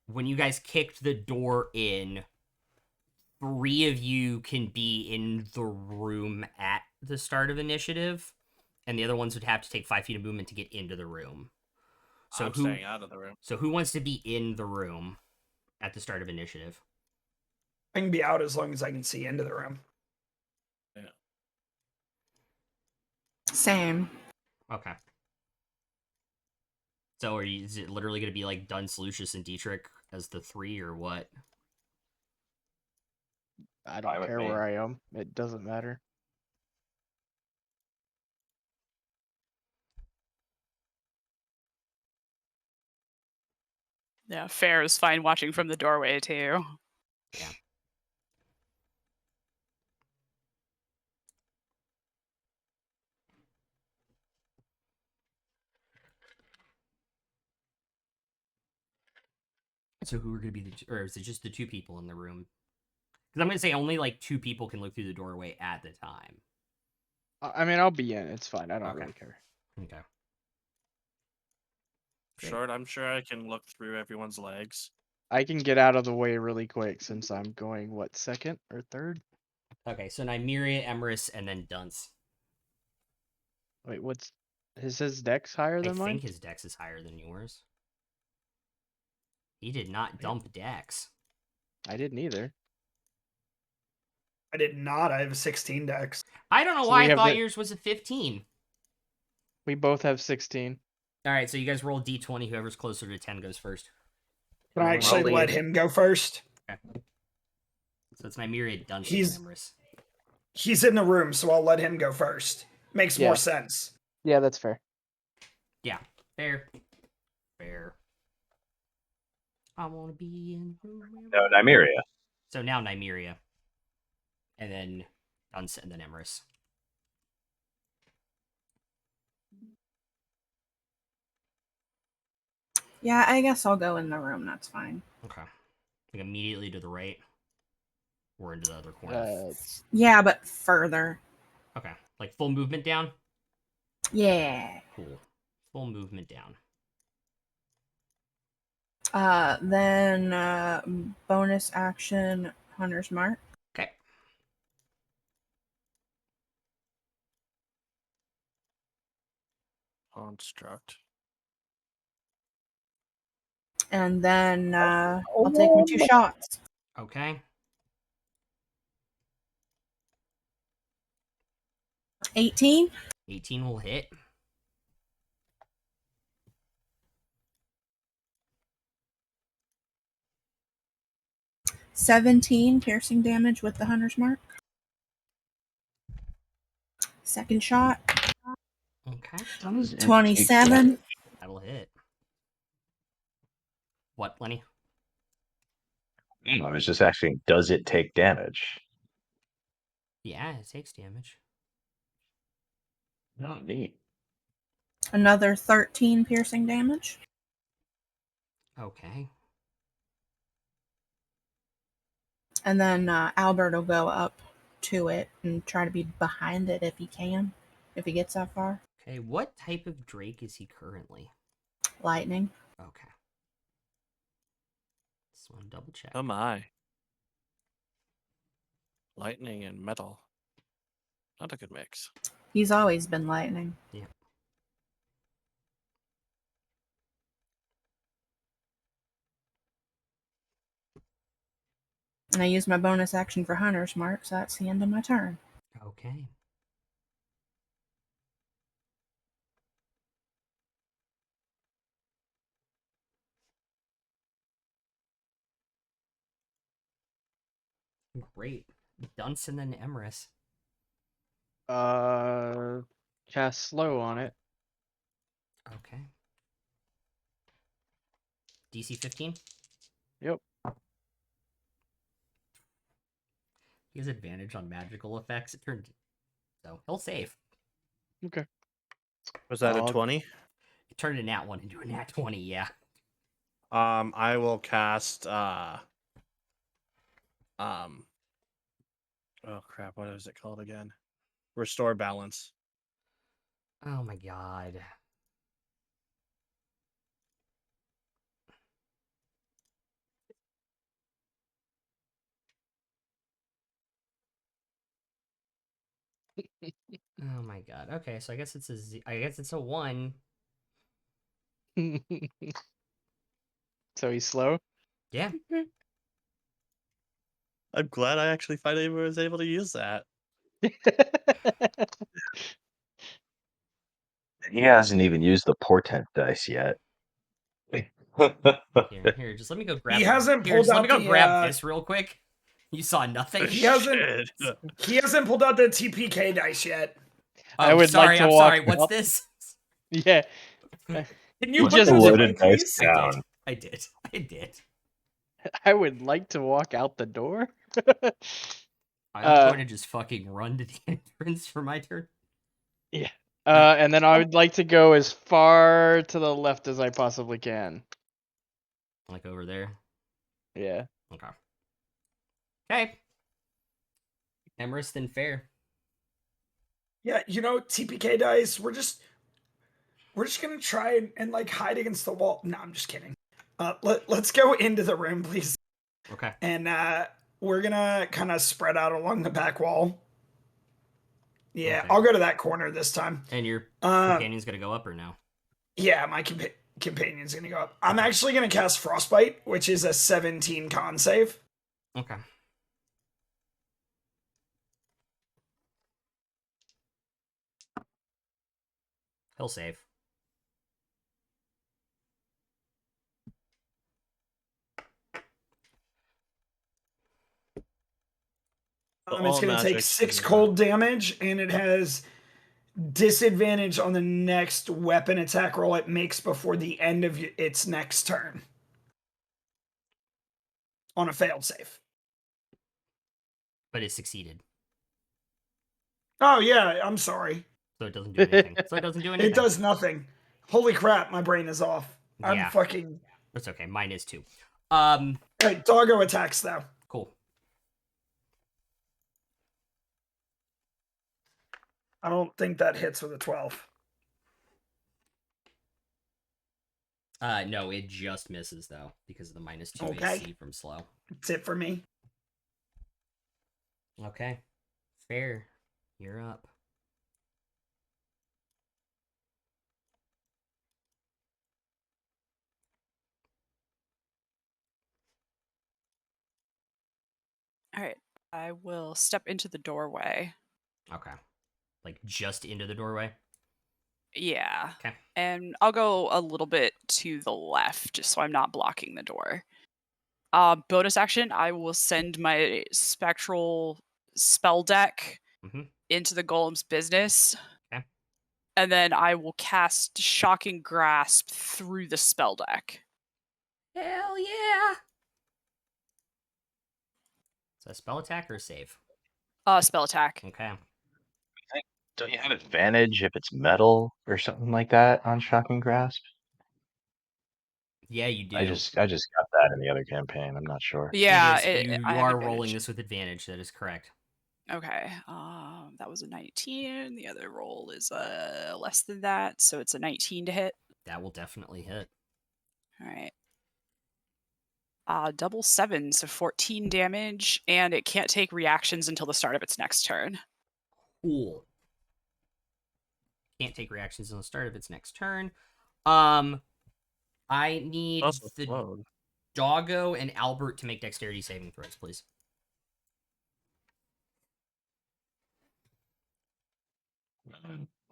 when you guys kicked the door in, 3 of you can be in the room at the start of initiative, and the other ones would have to take 5 feet of movement to get into the room. So I'm staying out of the room. So who wants to be in the room at the start of initiative? I can be out as long as I can see into the room. Yeah. Same. Okay. So is it literally going to be like Dunce, Lucius, and Dietrich as the 3, or what? I Fine don't with care me. where I am. It doesn't matter. Yeah, Fair is fine watching from the doorway too. Yeah. So who are going to be or is it just the 2 people in the room? Because I'm going to say only like 2 people can look through the doorway at the time. I mean, I'll be in. It's fine. I don't Okay. really care. Okay. Great. Short, I'm sure I can look through everyone's legs. I can get out of the way really quick since I'm going, what, second or third? Okay, so Nymeria, Emrys, and then Dunce. Wait, what's his dex higher I than mine? think his dex is higher than yours. He did not dump dex. I didn't either. I did not. I have a 16 dex. I don't know So why we I have thought the- yours was a 15. We both have 16. All right, so you guys roll d20. Whoever's closer to 10 goes first. Can I actually Rolling. let him go first? Okay. So it's Nymeria, Dunce, He's- and Emrys. He's in the room, so I'll let him go first. Makes Yeah. more sense. Yeah, that's fair. Yeah, fair. Fair. I want to be in the room. No, Nymeria. So now Nymeria. And then Dunce, and then Emrys. Yeah, I guess I'll go in the room. That's fine. Okay. Like immediately to the right. Or into the other corner. Yeah, but further. Okay. Like full movement down? Yeah. Cool. Full movement down. Then bonus action, Hunter's Mark. Okay. Construct. And then I'll take my 2 shots. Okay. 18, 18 will hit. 17 piercing damage with the Hunter's Mark. Second shot, Okay. 27. That'll hit. What, Lenny? I was just asking, does it take damage? Yeah, it takes damage. No, neat. Another 13 piercing damage. Okay. And then Albert will go up to it and try to be behind it if he can, if he gets that far. Okay, what type of Drake is he currently? Lightning. Okay. Just want to double check. Oh my. Lightning and metal. Not a good mix. He's always been lightning. Yeah. And I use my bonus action for Hunter's Mark, so that's the end of my turn. Okay. Great. Dunce and then Emrys. Cast slow on it. Okay. DC 15? Yep. He has advantage on magical effects. It turned so he'll save. Okay. Was that a I'll- 20? It turned a nat 1 into a nat 20, yeah. I will cast oh crap, what is it called again? Restore balance. Oh my god. Oh my god. Okay, so I guess it's I guess it's a 1. So he's slow. Yeah. I'm glad I actually finally was able to use that. He hasn't even used the portent dice yet. Here, just let me go grab. He hasn't Here, pulled just let me out go the. grab this real quick. You saw nothing. He hasn't. Shit. He hasn't pulled out the TPK dice yet. I Oh, would like sorry. to I'm walk sorry. What's out. this? Yeah. Can you Put put the those just- away, loaded dice please? I did. down. I did. I did. I would like to walk out the door. I'm going to just fucking run to the entrance for my turn. Yeah. And then I would like to go as far to the left as I possibly can. Like over there. Yeah. Okay. Okay. Emerist and fair. Yeah, TPK dice. We're just gonna try and like hide against the wall. No, I'm just kidding. Let's go into the room, please. Okay. And we're gonna kind of spread out along the back wall. Yeah, Okay. I'll go to that corner this time. And your companion's gonna go up or no? Yeah, my companion's gonna go up. I'm actually gonna cast Frostbite, which is a 17 con save. Okay. He'll save. All It's gonna take magic 6 is, cold damage, and it has disadvantage on the next weapon attack roll it makes before the end of its next turn. On a failed save. But it succeeded. Oh yeah, I'm sorry. So it doesn't do anything. So it doesn't do anything. It does nothing. Holy crap, my brain is off. I'm Yeah. fucking. That's okay. Mine is too. Hey, doggo attacks though. Cool. I don't think that hits with a 12. No, it just misses though because of the -2 Okay. AC from slow. That's it for me. Okay. Fair. You're up. All right. I will step into the doorway. Okay. Like just into the doorway. Yeah. Okay. And I'll go a little bit to the left just so I'm not blocking the door. Bonus action, I will send my spectral spell deck Mhm. into the golem's business. Okay. And then I will cast Shocking Grasp through the spell deck. Hell yeah! Is that a spell attack or a save? Spell attack. Okay. Don't you have advantage if it's metal or something like that on Shocking Grasp? Yeah, you do. I just got that in the other campaign. I'm not sure. Yeah, you I have are advantage. rolling this with advantage. That is correct. Okay. That was a 19. The other roll is less than that, so it's a 19 to hit. That will definitely hit. All right. Double 7, so 14 damage, and it can't take reactions until the start of its next turn. Cool. Can't take reactions on the start of its next turn. I need also the slowed. doggo and Albert to make dexterity saving throws, please.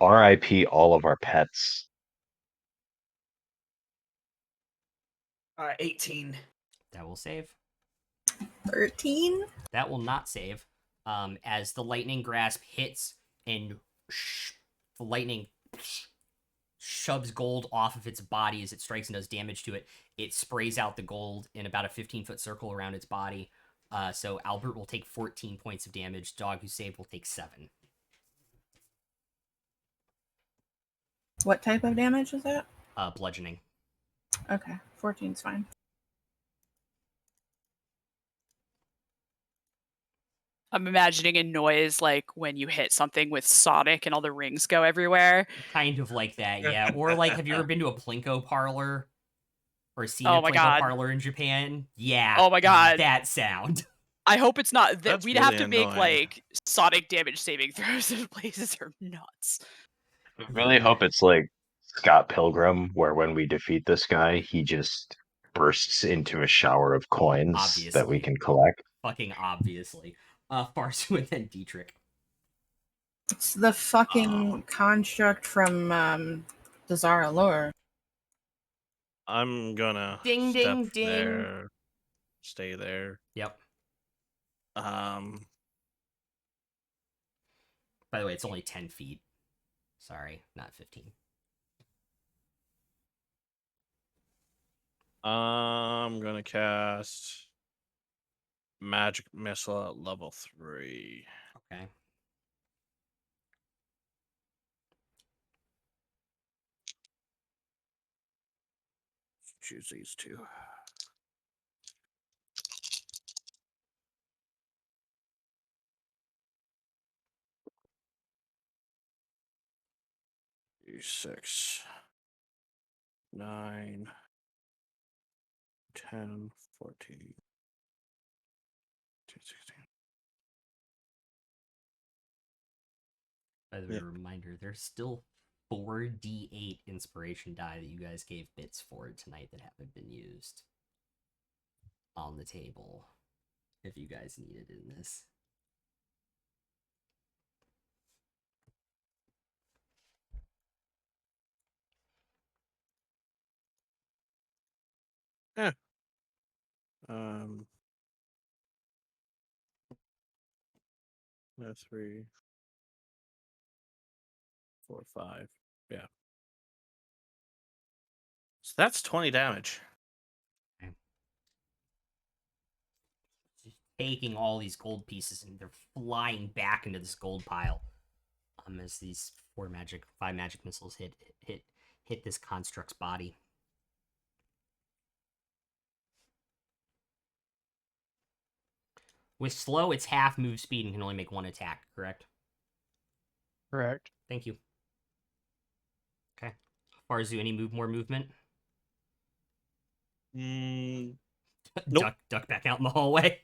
RIP all of our pets. 18. That will save. 13. That will not save. As the lightning grasp hits and the lightning shoves gold off of its body as it strikes and does damage to it. It sprays out the gold in about a 15-foot circle around its body. So Albert will take 14 points of damage. Dog who saved will take 7. What type of damage is that? Bludgeoning. Okay, 14's fine. I'm imagining a noise like when you hit something with Sonic and all the rings go everywhere. Kind of like that, yeah. Or like, have you ever been to a Plinko parlor? Or seen Oh a my Plinko God. parlor in Japan? Yeah. Oh my God. That sound. I hope it's not that That's we'd have really to make annoying. like sonic damage saving throws if places are nuts. I really hope it's like Scott Pilgrim, where when we defeat this guy, he just bursts into a shower of coins that we Obviously. can collect. Fucking obviously. Farsu and then Dietrich. It's the fucking construct from the Zara lore. I'm gonna Ding, step ding, ding. there, stay there. Yep. Um, By the way, it's only 10 feet. Sorry, not 15. I'm gonna cast Magic Missile at level 3. Okay. Choose these two. D6. 9, 10, 14, 16. By the way, Yeah. reminder, there's still 4d8 inspiration die that you guys gave bits for tonight that haven't been used on the table. If you guys need it in this. Yeah. Um, 3, 4, 5. Yeah. So that's 20 damage. Just taking all these gold pieces and they're flying back into this gold pile. As these 5 magic missiles hit this construct's body. With slow, it's half move speed and can only make 1 attack, correct? Correct. Thank you. Okay. Farzu, any more movement? Mm, nope. Duck back out in the hallway.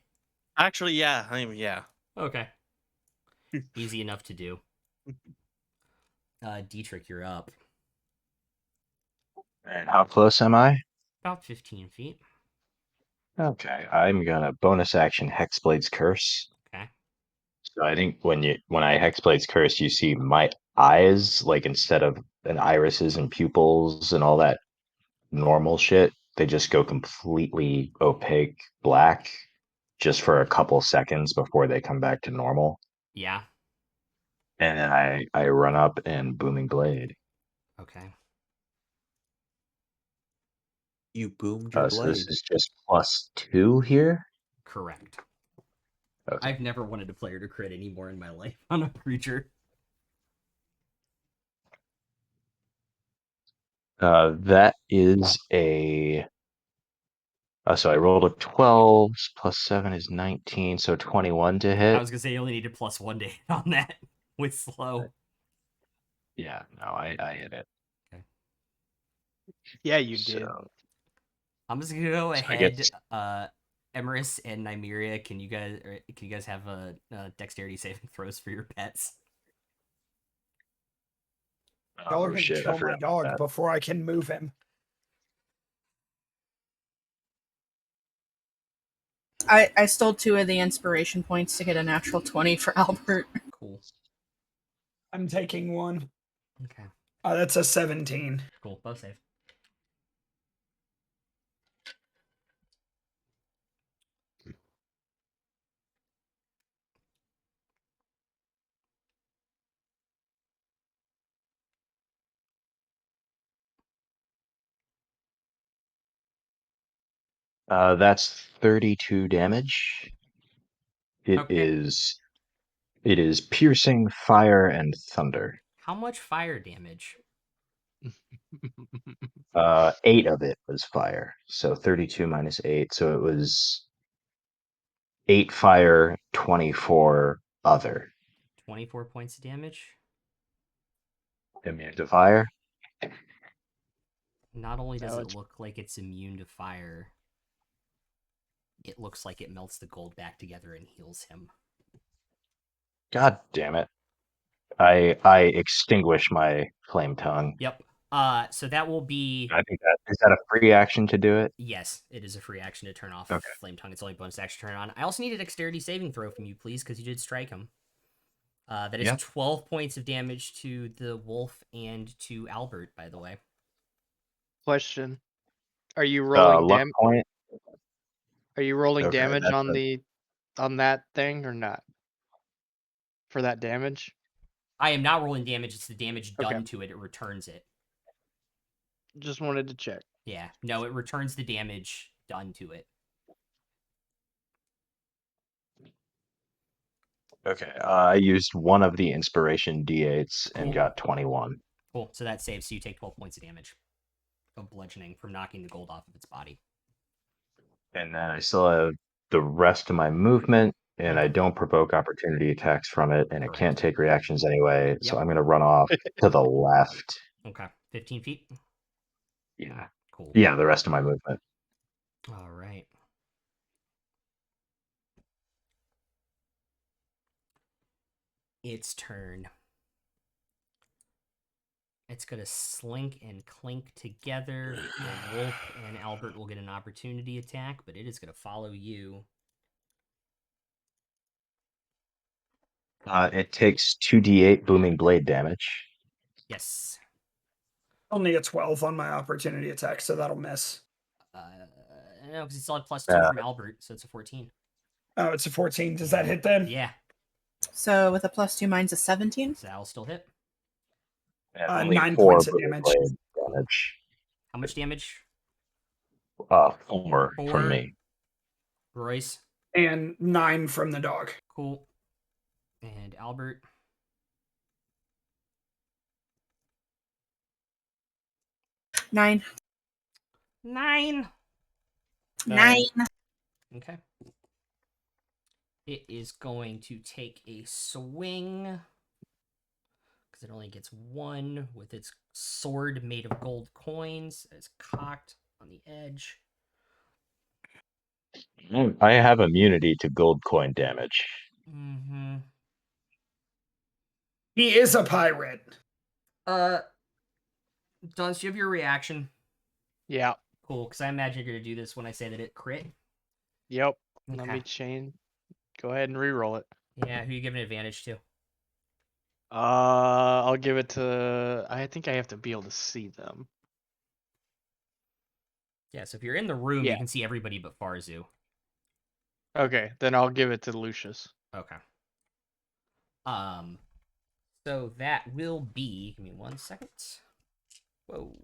Actually, yeah. Yeah. Okay. Easy enough to do. Dietrich, you're up. And how close am I? About 15 feet. Okay, I'm gonna bonus action Hexblade's Curse. Okay. So I think when I Hexblade's Curse, you see my eyes, like instead of an irises and pupils and all that normal shit, they just go completely opaque black just for a couple seconds before they come back to normal. Yeah. And then I run up and Booming Blade. Okay. You boomed your So this blade. is just +2 here. Correct. Okay. I've never wanted a player to crit anymore in my life on a creature. That is a. So I rolled a 12 +7 is 19, so 21 to I hit. was gonna say you only needed +1 to hit on that with slow. Yeah, no, I hit it. Okay. Yeah, you did. So, I'm just gonna go I ahead. guess- Emerus and Nymeria, can you guys have a dexterity saving throws for your pets? Y'all are Oh gonna shit, I kill my forgot about dog that. before I can move him. I stole 2 of the inspiration points to get a natural 20 for Albert. Cool. I'm taking one. Okay. That's a 17. Cool. Both save. That's 32 damage. Okay. It is piercing, fire, and thunder. How much fire damage? 8 of it was fire, so 32 minus 8, so it was 8 fire, 24 other. 24 points of damage. Immune to fire. Not only does No, it it's- look like it's immune to fire, It looks like it melts the gold back together and heals him. God damn it! I extinguish my flame tongue. Yep. So that will be. I think that is that a free action to do it. Yes, it is a free action to turn off Okay. Flame Tongue. It's only bonus action to turn it on. I also need a dexterity saving throw from you, please, because you did strike him. That is Yep. 12 points of damage to the wolf and to Albert, by the way. Question: Are you rolling Luck point. Are you rolling Okay, damage that's on that thing or not? For that damage? I am not rolling damage. It's the damage Okay. done to it. It returns it. Just wanted to check. Yeah. No, it returns the damage done to it. Okay. I used one of the inspiration d8s and Cool. got 21. Cool. So that saves. So you take 12 points of damage of bludgeoning from knocking the gold off of its body. And then I still have the rest of my movement, and I Mhm. don't provoke opportunity attacks from it, and it Correct. can't take reactions anyway. So Yep. I'm going to run off to the left. Okay. 15 feet. Yeah. Cool. Yeah, the rest of my movement. All right. Its turn. It's going to slink and clink together. The wolf and Albert will get an opportunity attack, but it is going to follow you. It takes 2d8 booming blade damage. Yes. Only a 12 on my opportunity attack, so that'll miss. No, because it's all +2 from Albert, so it's a 14. Oh, it's a 14. Does that hit then? Yeah. So with a +2, mine's a 17. So that'll still hit. And only 9 4 points of booming damage. blade Cool. damage. How much damage? 4 4 from me. Royce. And 9 from the dog. Cool. And Albert. Nine. 9. Nine. Okay. It is going to take a swing because it only gets 1 with its sword made of gold coins. It's cocked on the edge. I have immunity to gold coin damage. Mm-hmm. He is a pirate. Dunce, do you have your reaction? Yeah. Cool, because I imagine you're going to do this when I say that it crit. Yep. Okay. Let me go ahead and re-roll it. Yeah, who you giving advantage to? I'll give it to. I think I have to be able to see them. Yeah, so if you're in the room, Yeah. you can see everybody but Farzu. Okay, then I'll give it to Lucius. Okay. So that will be. Give me 1 second. Whoa.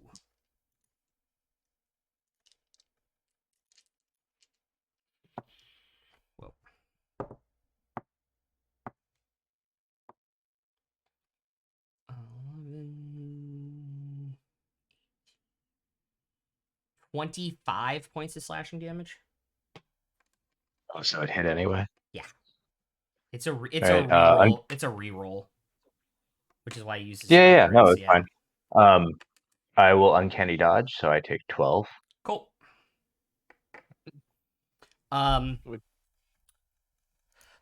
Whoa. Um, 25 points of slashing damage. Oh, so it hit anyway. Yeah. It's a Right, reroll. It's a reroll, which is why you use this. Yeah. No, it's fine. I will uncanny dodge, so I take 12. Cool. And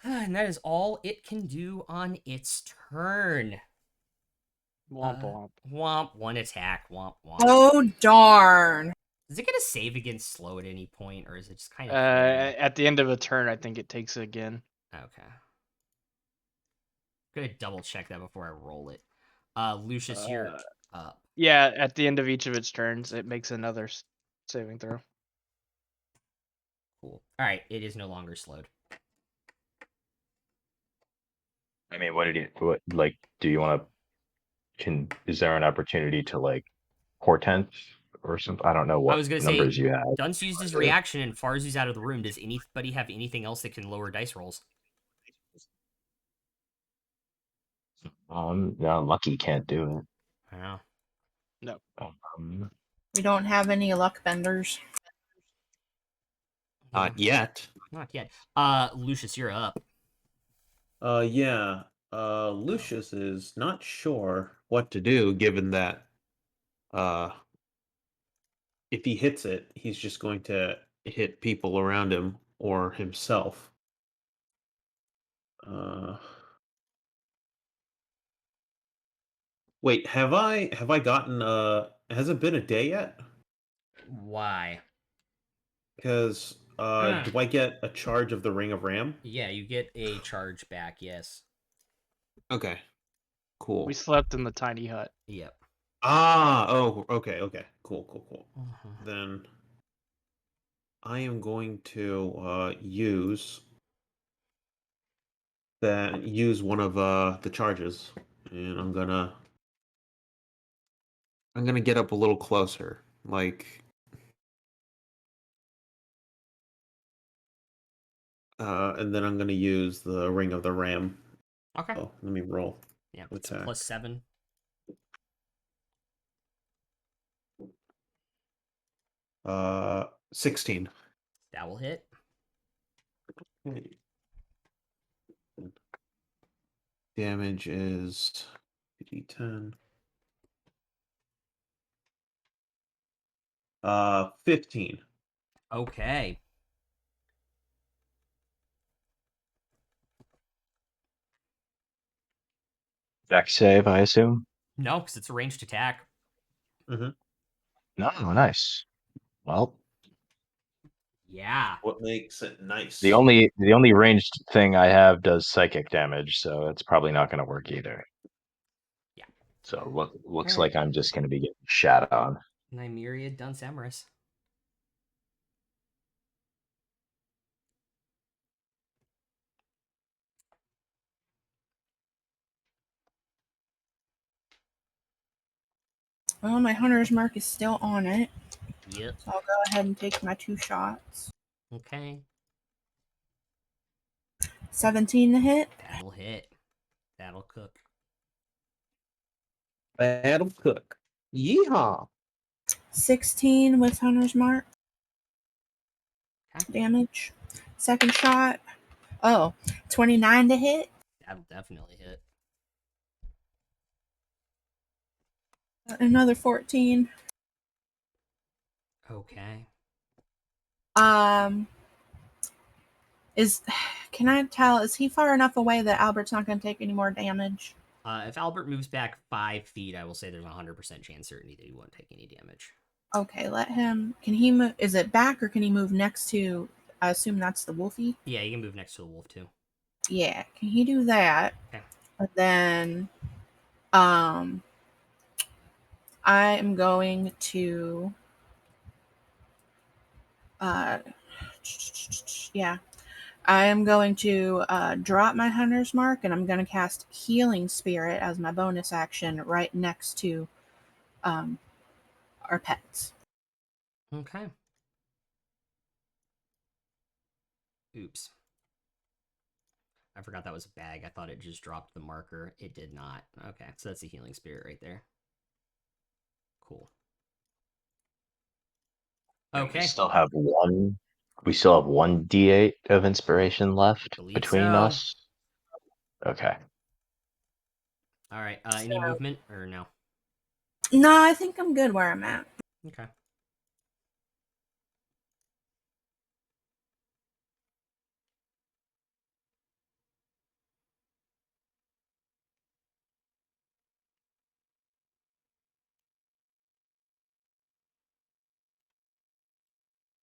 that is all it can do on its turn. Womp womp. Womp. 1 attack. Womp womp. Oh, darn. Is it gonna save against slow at any point, or is it just kind of? At the end of a turn, I think it takes it again. Okay. I'm gonna double check that before I roll it. Lucius, you're up. Yeah, at the end of each of its turns, it makes another saving throw. Cool. All right, it is no longer slowed. I mean, do you want to, is there an opportunity to, like, portent or something? I don't know I what was gonna numbers say, you have. Dunce used his reaction and Farzu's out of the room. Does anybody have anything else that can lower dice rolls? No, Lucky can't do it. Yeah. No. We don't have any luck benders. Not yet. Not yet. Lucius, you're up. Yeah. Lucius is not sure what to do, given that if he hits it, he's just going to hit people around him or himself. Wait, have I gotten has it been a day yet? Why? Because do I get a charge of the Ring of Ram? Yeah, you get a charge back, yes. Okay. Cool. We slept in the tiny hut. Yep. Oh, okay. Cool. Mhm. Then I am going to use one of the charges, and I'm gonna get up a little closer, and then I'm gonna use the Ring of the Ram. Okay. Oh, let me roll. Yeah, it's a Attack. +7. 16. That will hit. Damage is d10. 15. Okay. Dex save, I assume. No, because it's a ranged attack. Mm-hmm. No, nice. Well, Yeah. What makes it nice? the only ranged thing I have does psychic damage, so it's probably not going to work either. Yeah. So looks Alright. like I'm just going to be getting shat on. Nymeria Dunsamaris. Well, my hunter's mark is still on it, Yep. so I'll go ahead and take my 2 shots. Okay. 17 to hit. That'll hit. That'll cook. That'll cook. Yeehaw! 16 with hunter's mark. Okay. Damage. Second shot. Oh, 29 to hit. That'll definitely hit. Another 14. Okay. Can I tell, is he far enough away that Albert's not going to take any more damage? If Albert moves back 5 feet, I will say there's a 100% chance certainty that he won't take any damage. Okay, let him. Can he move? Is it back or can he move next to? I assume that's the wolfie. Yeah, you can move next to the wolf too. Yeah, can he do that? Okay. And then, I am going to. Yeah, I am going to drop my hunter's mark and I'm going to cast Healing Spirit as my bonus action right next to our pets. Okay. Oops. I forgot that was a bag. I thought it just dropped the marker. It did not. Okay, so that's a healing spirit right there. Cool. And Okay. We still have one D8 of inspiration left Believe between so. us. Okay. All right. Any movement or no? No, I think I'm good where I'm at. Okay.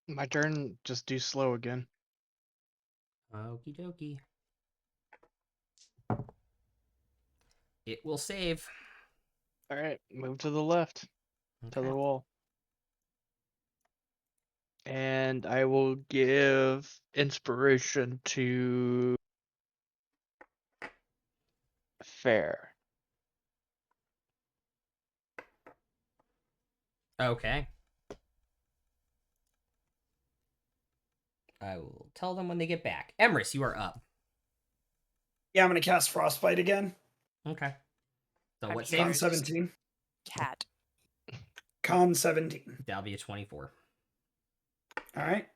My turn. Just do slow again. Okie dokie. It will save. All right, move to the left, to Okay. the wall. And I will give inspiration to Fair. Okay. I will tell them when they get back. Emrys, you are up. Yeah, I'm gonna cast Frostbite again. Okay. So I'm what here. Con save? 17. Cat. Con 17. That'll be a 24. All right.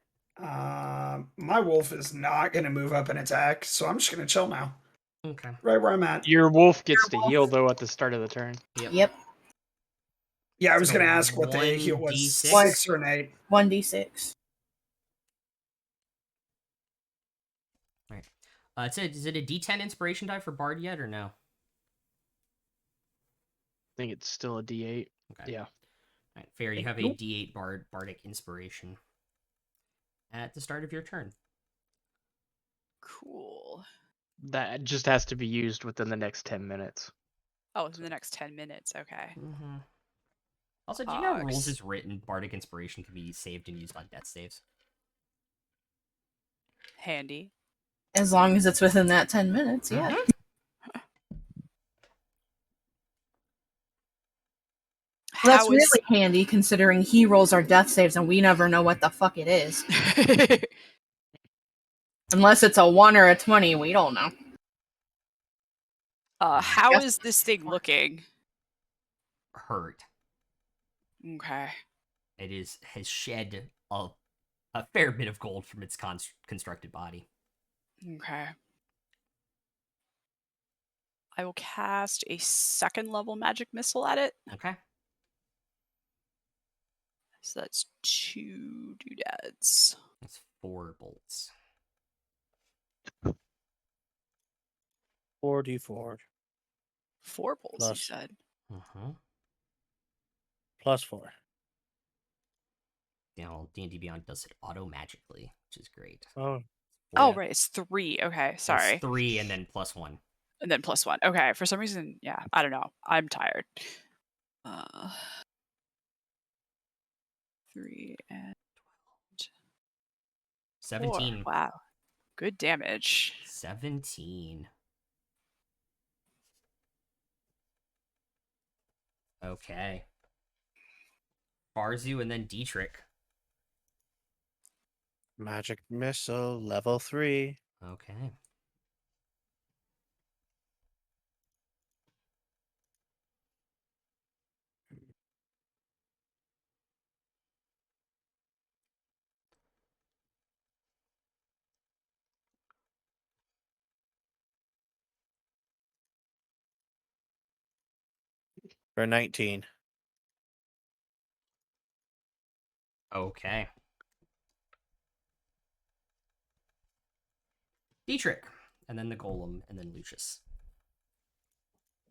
My wolf is not gonna move up and attack, so I'm just gonna chill now. Okay. Right where I'm at. Your wolf gets to heal though at the start of the turn. Yep. Yeah, I was So gonna ask what the heal was. 1d6? 6 or an 8. 1d6. Right. Is it a D10 inspiration die for Bard yet or no? I think it's still a D8. Okay. Yeah. All right, fair. You have a D8 bardic inspiration at the start of your turn. Cool. That just has to be used within the next 10 minutes. Oh, in the next 10 minutes. Okay. Mm-hmm. Also, do you know rules is written bardic inspiration can be saved and used on death saves? Handy. As long as it's within that 10 minutes, yeah. Mhm. Well, that's How is really handy considering he rolls our death saves and we never know what the fuck it is. Unless it's a 1 or a 20, we don't know. how Guess is this thing looking? Hurt. Okay. It has shed a fair bit of gold from its constructed body. Okay. I will cast a second level magic missile at it. Okay. So that's 2 doodads. That's 4 bolts. 4d4 4 bolts, you Plus. said. Uh-huh. plus 4. Now, D&D Beyond does it auto-magically, which is great. Oh, Oh, yeah. right. It's 3. Okay. Sorry. It's 3 and then +1. And then +1. Okay. For some reason, yeah. I don't know. I'm tired. 3 and 17. 4. Wow. Good damage. 17. Okay. Barzu and then Dietrich. Magic missile, level 3. Okay. For 19. Okay. Dietrich. And then the Golem, and then Lucius.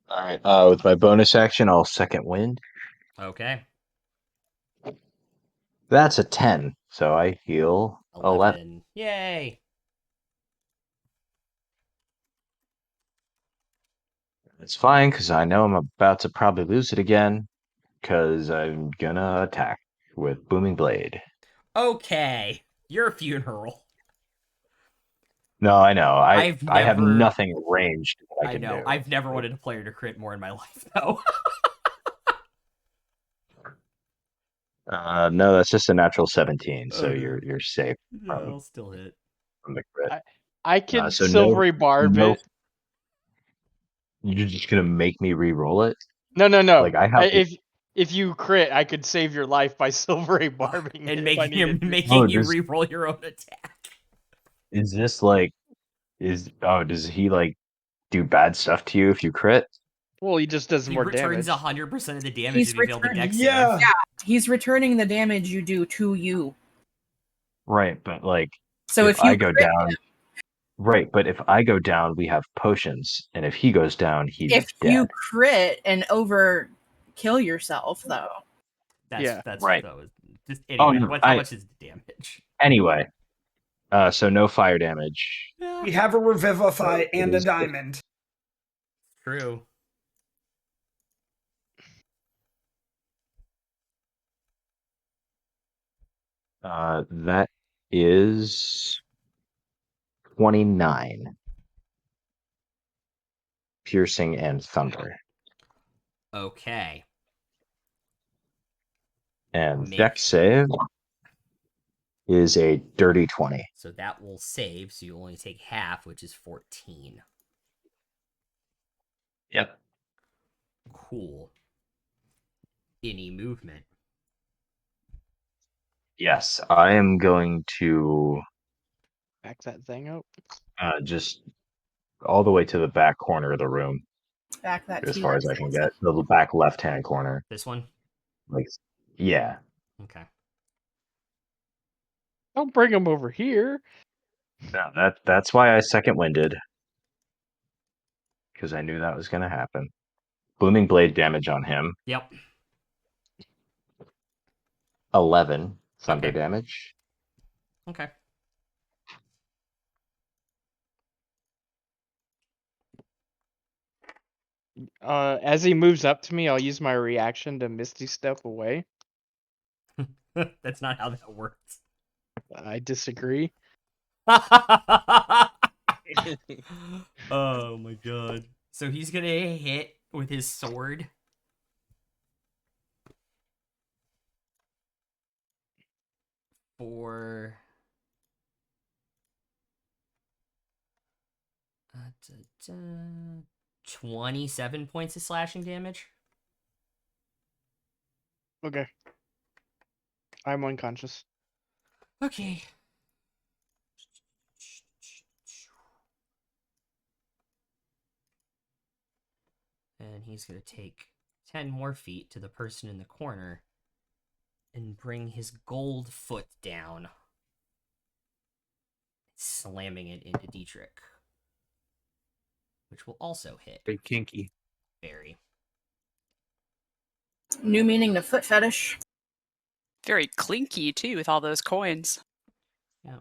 All right. With my bonus action, I'll second wind. Okay. That's a 10, so I heal 11. 11. Yay! It's fine because I know I'm about to probably lose it again because I'm gonna attack with booming blade. Okay. Your funeral. No, I know. I've I have never- nothing ranged that I I can know. do. I've never wanted a player to crit more in my life, though. No, that's just a natural 17, so Okay. you're safe Yeah, I'll still hit. from the crit. I can So silvery barb no, it. you're just gonna make me re-roll it? No. Like I have. If you crit, I could save your life by silvery barbing And it if I needed to. making you does- re-roll your own attack. Is this like does he like do bad stuff to you if you crit? Well, he just does He more returns damage. 100% of the damage He's if you fail the returning- dex Yeah. save. He's returning the damage you do to you. Right, but like So if you I go crit down, him, right, but if I go down, we have potions, and if he goes down, he's if dead. you crit and over kill yourself, though. That's Right. that was just Oh, anyway. no, How much is the damage? Anyway, so no fire damage. Yeah, We have a Revivify So it and a is- diamond. true. That is 29. Piercing and thunder. Okay. And Make- dex save is a dirty 20. So that will save, so you only take half, which is 14. Yep. Cool. Any movement? Yes, I am going to Back that thing up. just all the way to the back corner of the room, Back that as T far as I can get. The back left-hand corner. This one? Like, yeah. Okay. Don't bring him over here. No, that's why I second winded. Because I knew that was gonna happen. Booming blade damage on him. Yep. 11 thunder Okay. damage. Okay. As he moves up to me, I'll use my reaction to Misty Step away. That's not how that works. I disagree. Oh my god. So he's gonna hit with his sword. For 27 points of slashing damage. Okay. I'm unconscious. Okay. And he's going to take 10 more feet to the person in the corner and bring his gold foot down, slamming it into Dietrich, which will also hit Big kinky. Barry. New meaning to foot fetish. Very clinky too with all those coins. Yeah.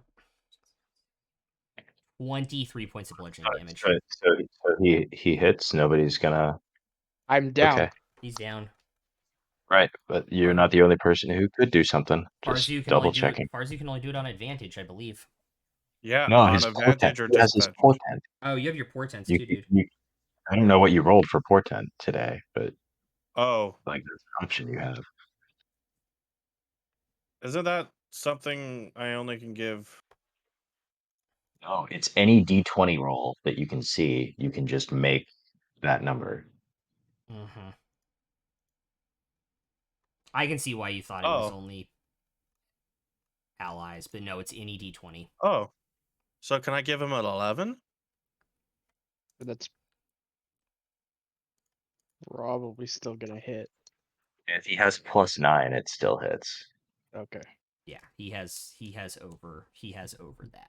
23 points of bludgeoning damage. So he hits. Nobody's gonna. I'm down. Okay, He's down. right. But you're not the only person who could do something. Just Farzu can double only do it. checking. Farzu can only do it on advantage, I believe. Yeah, No, on his portent. advantage or He has his disadvantage. portent. Oh, you have your portents You, too, dude. you, I don't know what you rolled for portent today, but Oh, like that's an option you have. isn't that something I only can give? Oh, it's any D20 roll that you can see. You can just make that number. Mm-hmm. I can see why you thought it was Oh, only allies, but no, it's any D20. oh. So can I give him an 11? But that's probably still gonna hit. If he has +9, it still hits. Okay. Yeah, he has over that.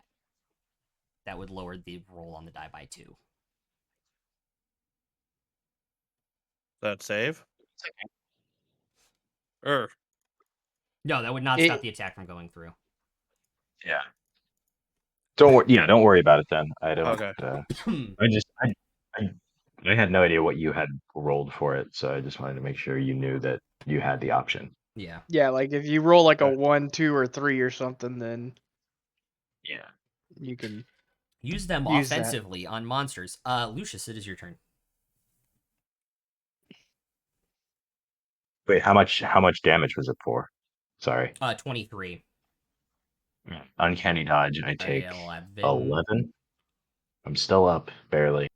That would lower the roll on the die by 2. That save? Er, No, that would not It- stop the attack from going through. Yeah. Don't worry. Yeah, don't worry about it then. I don't. okay. I just I had no idea what you had rolled for it, so I just wanted to make sure you knew that you had the option. Yeah. Yeah, like if you roll like a Okay. 1, 2, or 3 or something, then Yeah. you can Use them use that. offensively on monsters. Lucius, it is your turn. Wait, how much damage was it for? Sorry. 23. Uncanny dodge. I take 11. 11. I'm still up, barely.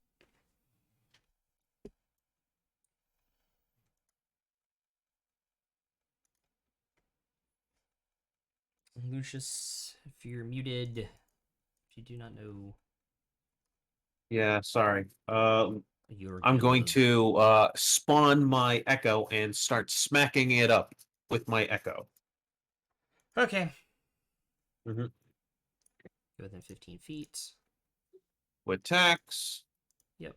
Lucius, if you're muted, if you do not know, Yeah, sorry. you're I'm going good. to spawn my echo and start smacking it up with my echo. Okay. Mm-hmm. Go within 15 feet. With tax. Yep.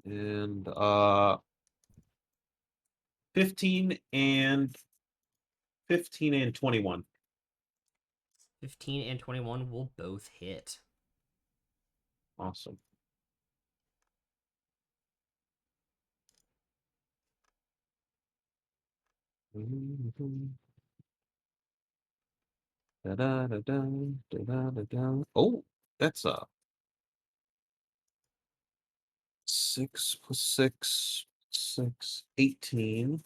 And 15 and 21. 15 and 21 will both hit. Awesome. Oh, that's 6 plus 6, 6, 18.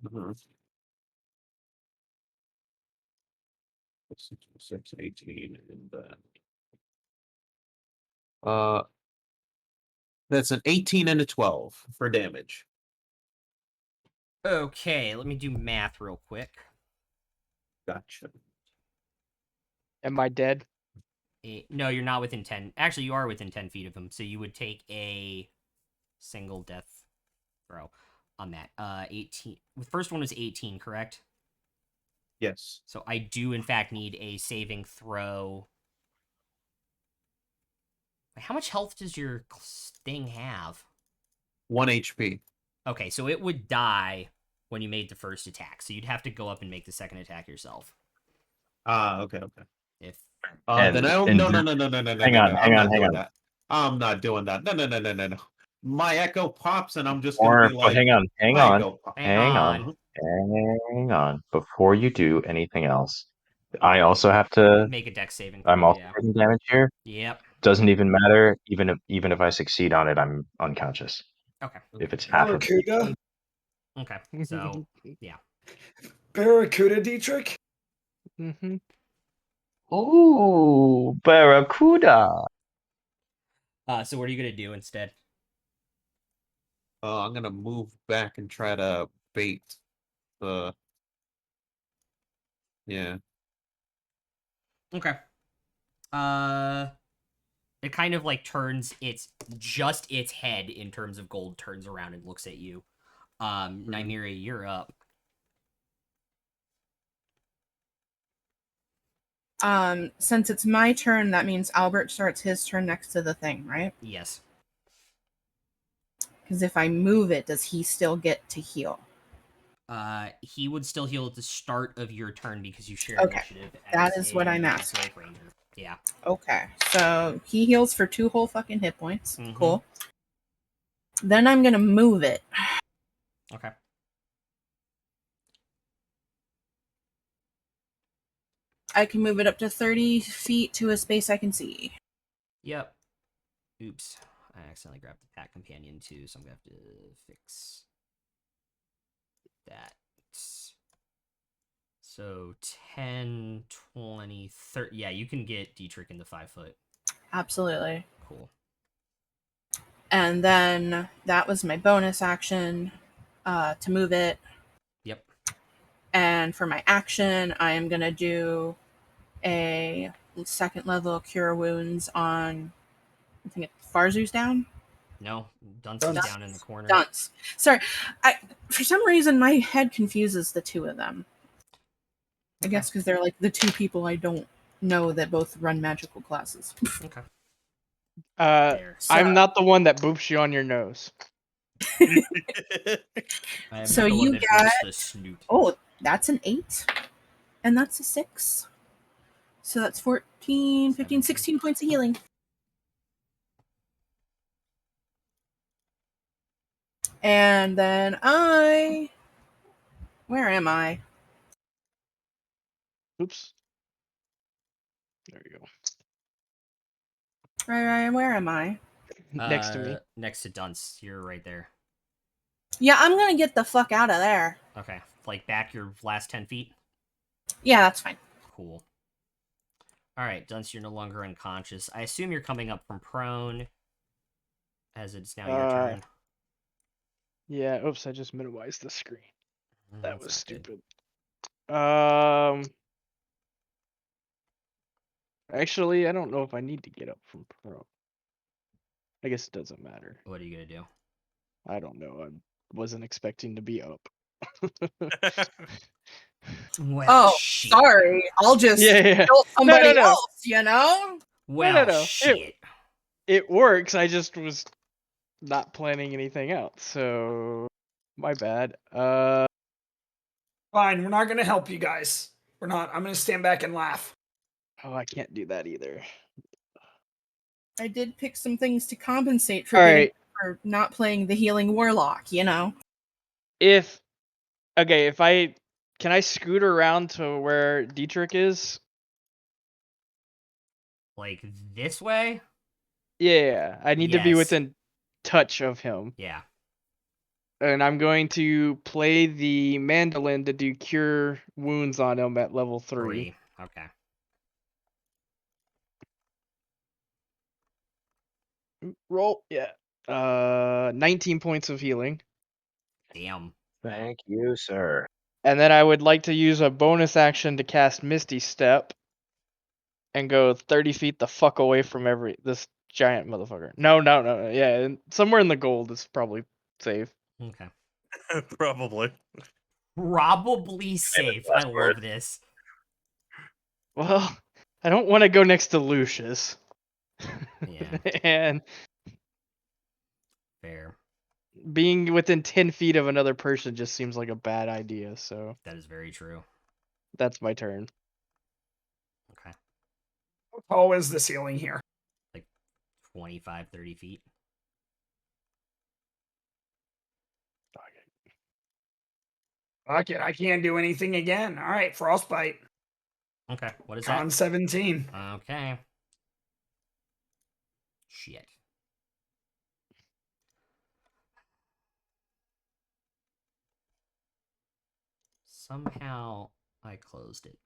Uh-huh. 6 plus 6, 18, and that's an 18 and a 12 for damage. Okay, let me do math real quick. Gotcha. Am I dead? No, you're not within 10. Actually, you are within 10 feet of him, so you would take a single death throw on that. 18. The first one was 18, correct? Yes. So I do, in fact, need a saving throw. How much health does your thing have? 1 HP. Okay, so it would die when you made the first attack. So you'd have to go up and make the second attack yourself. Okay. If Then I don't. and No. hang on, I'm not hang doing on. that. I'm not doing that. No. My echo pops, and I'm just gonna Or be but like, hang my on, echo pop. hang on, hang on. Before you do anything else, I also have to. make a dex saving I'm throw, also yeah. taking damage here. Yep. Doesn't even matter. Even if I succeed on it, I'm unconscious. Okay. If it's half of Barracuda? Okay. So yeah. Barracuda, Dietrich? Mm-hmm. Ooh, Barracuda. So what are you gonna do instead? I'm gonna move back and try to bait the. Yeah. Okay. It kind of like turns its head in terms of gold turns around and looks at you. Nymeria, you're up. Since it's my turn, that means Albert starts his turn next to the thing, right? Yes. Because if I move it, does he still get to heal? He would still heal at the start of your turn because you share Okay, initiative. that As is what I'm a asking. Drake Ranger. Yeah. Okay, so he heals for 2 whole fucking hit points. Mhm. Cool. Then I'm gonna move it. Okay. I can move it up to 30 feet to a space I can see. Yep. Oops. I accidentally grabbed the pack companion too, so I'm gonna have to fix that. So 10, 20, 30. Yeah, you can get Dietrich in the 5 foot. Absolutely. Cool. And then that was my bonus action to move it. Yep. And for my action, I am going to do a 2nd level cure wounds on, I think it's Farzu's down. No, Dunce is down in the corner. Dunce. Sorry. For some reason, my head confuses the two of them. I guess because they're like the two people I don't know that both run magical classes. Okay. I'm So- not the one that boops you on your nose. I am So not the one you that got- boosts the snoot. Oh, that's an 8. And that's a 6. So that's 14, 15, 16 points of healing. And then where am I? Oops. There you go. Right, where am I? Next to me. Next to Dunce. You're right there. Yeah, I'm gonna get the fuck out of there. Okay. Like back your last 10 feet? Yeah, that's fine. Cool. Alright, Dunce, you're no longer unconscious. I assume you're coming up from prone, as it's now your turn. Yeah, oops, I just minimized the screen. That That's was not good. stupid. Actually, I don't know if I need to get up from prone. I guess it doesn't matter. What are you gonna do? I don't know. I wasn't expecting to be up. Well, Oh, shit. sorry. I'll just Yeah. kill somebody No. else, you know? Well, no. shit. It works. I just was not planning anything else. So, my bad. Fine, we're not gonna help you guys. We're not. I'm gonna stand back and laugh. Oh, I can't do that either. I did pick some things to compensate for All getting right. for not playing the healing warlock, you know? If can I scoot around to where Dietrich is? Like this way? Yeah, I need to be Yes. within touch of him. Yeah. And I'm going to play the mandolin to do cure wounds on him at level 3. 3. Okay. Roll, yeah. 19 points of healing. Damn. Thank you, sir. And then I would like to use a bonus action to cast Misty Step and go 30 feet the fuck away from this giant motherfucker. No. Yeah, somewhere in the gold is probably safe. Okay. Probably. Probably safe. I last word. love this. Well, I don't want to go next to Lucius. Yeah, And fair. being within 10 feet of another person just seems like a bad idea, so That is very true. that's my turn. Okay. How tall is the ceiling here? 25, 30 feet. Fuck it, I can't do anything again. All right, frostbite. Okay, what is Con that? 17. Okay. Shit. Somehow I closed it.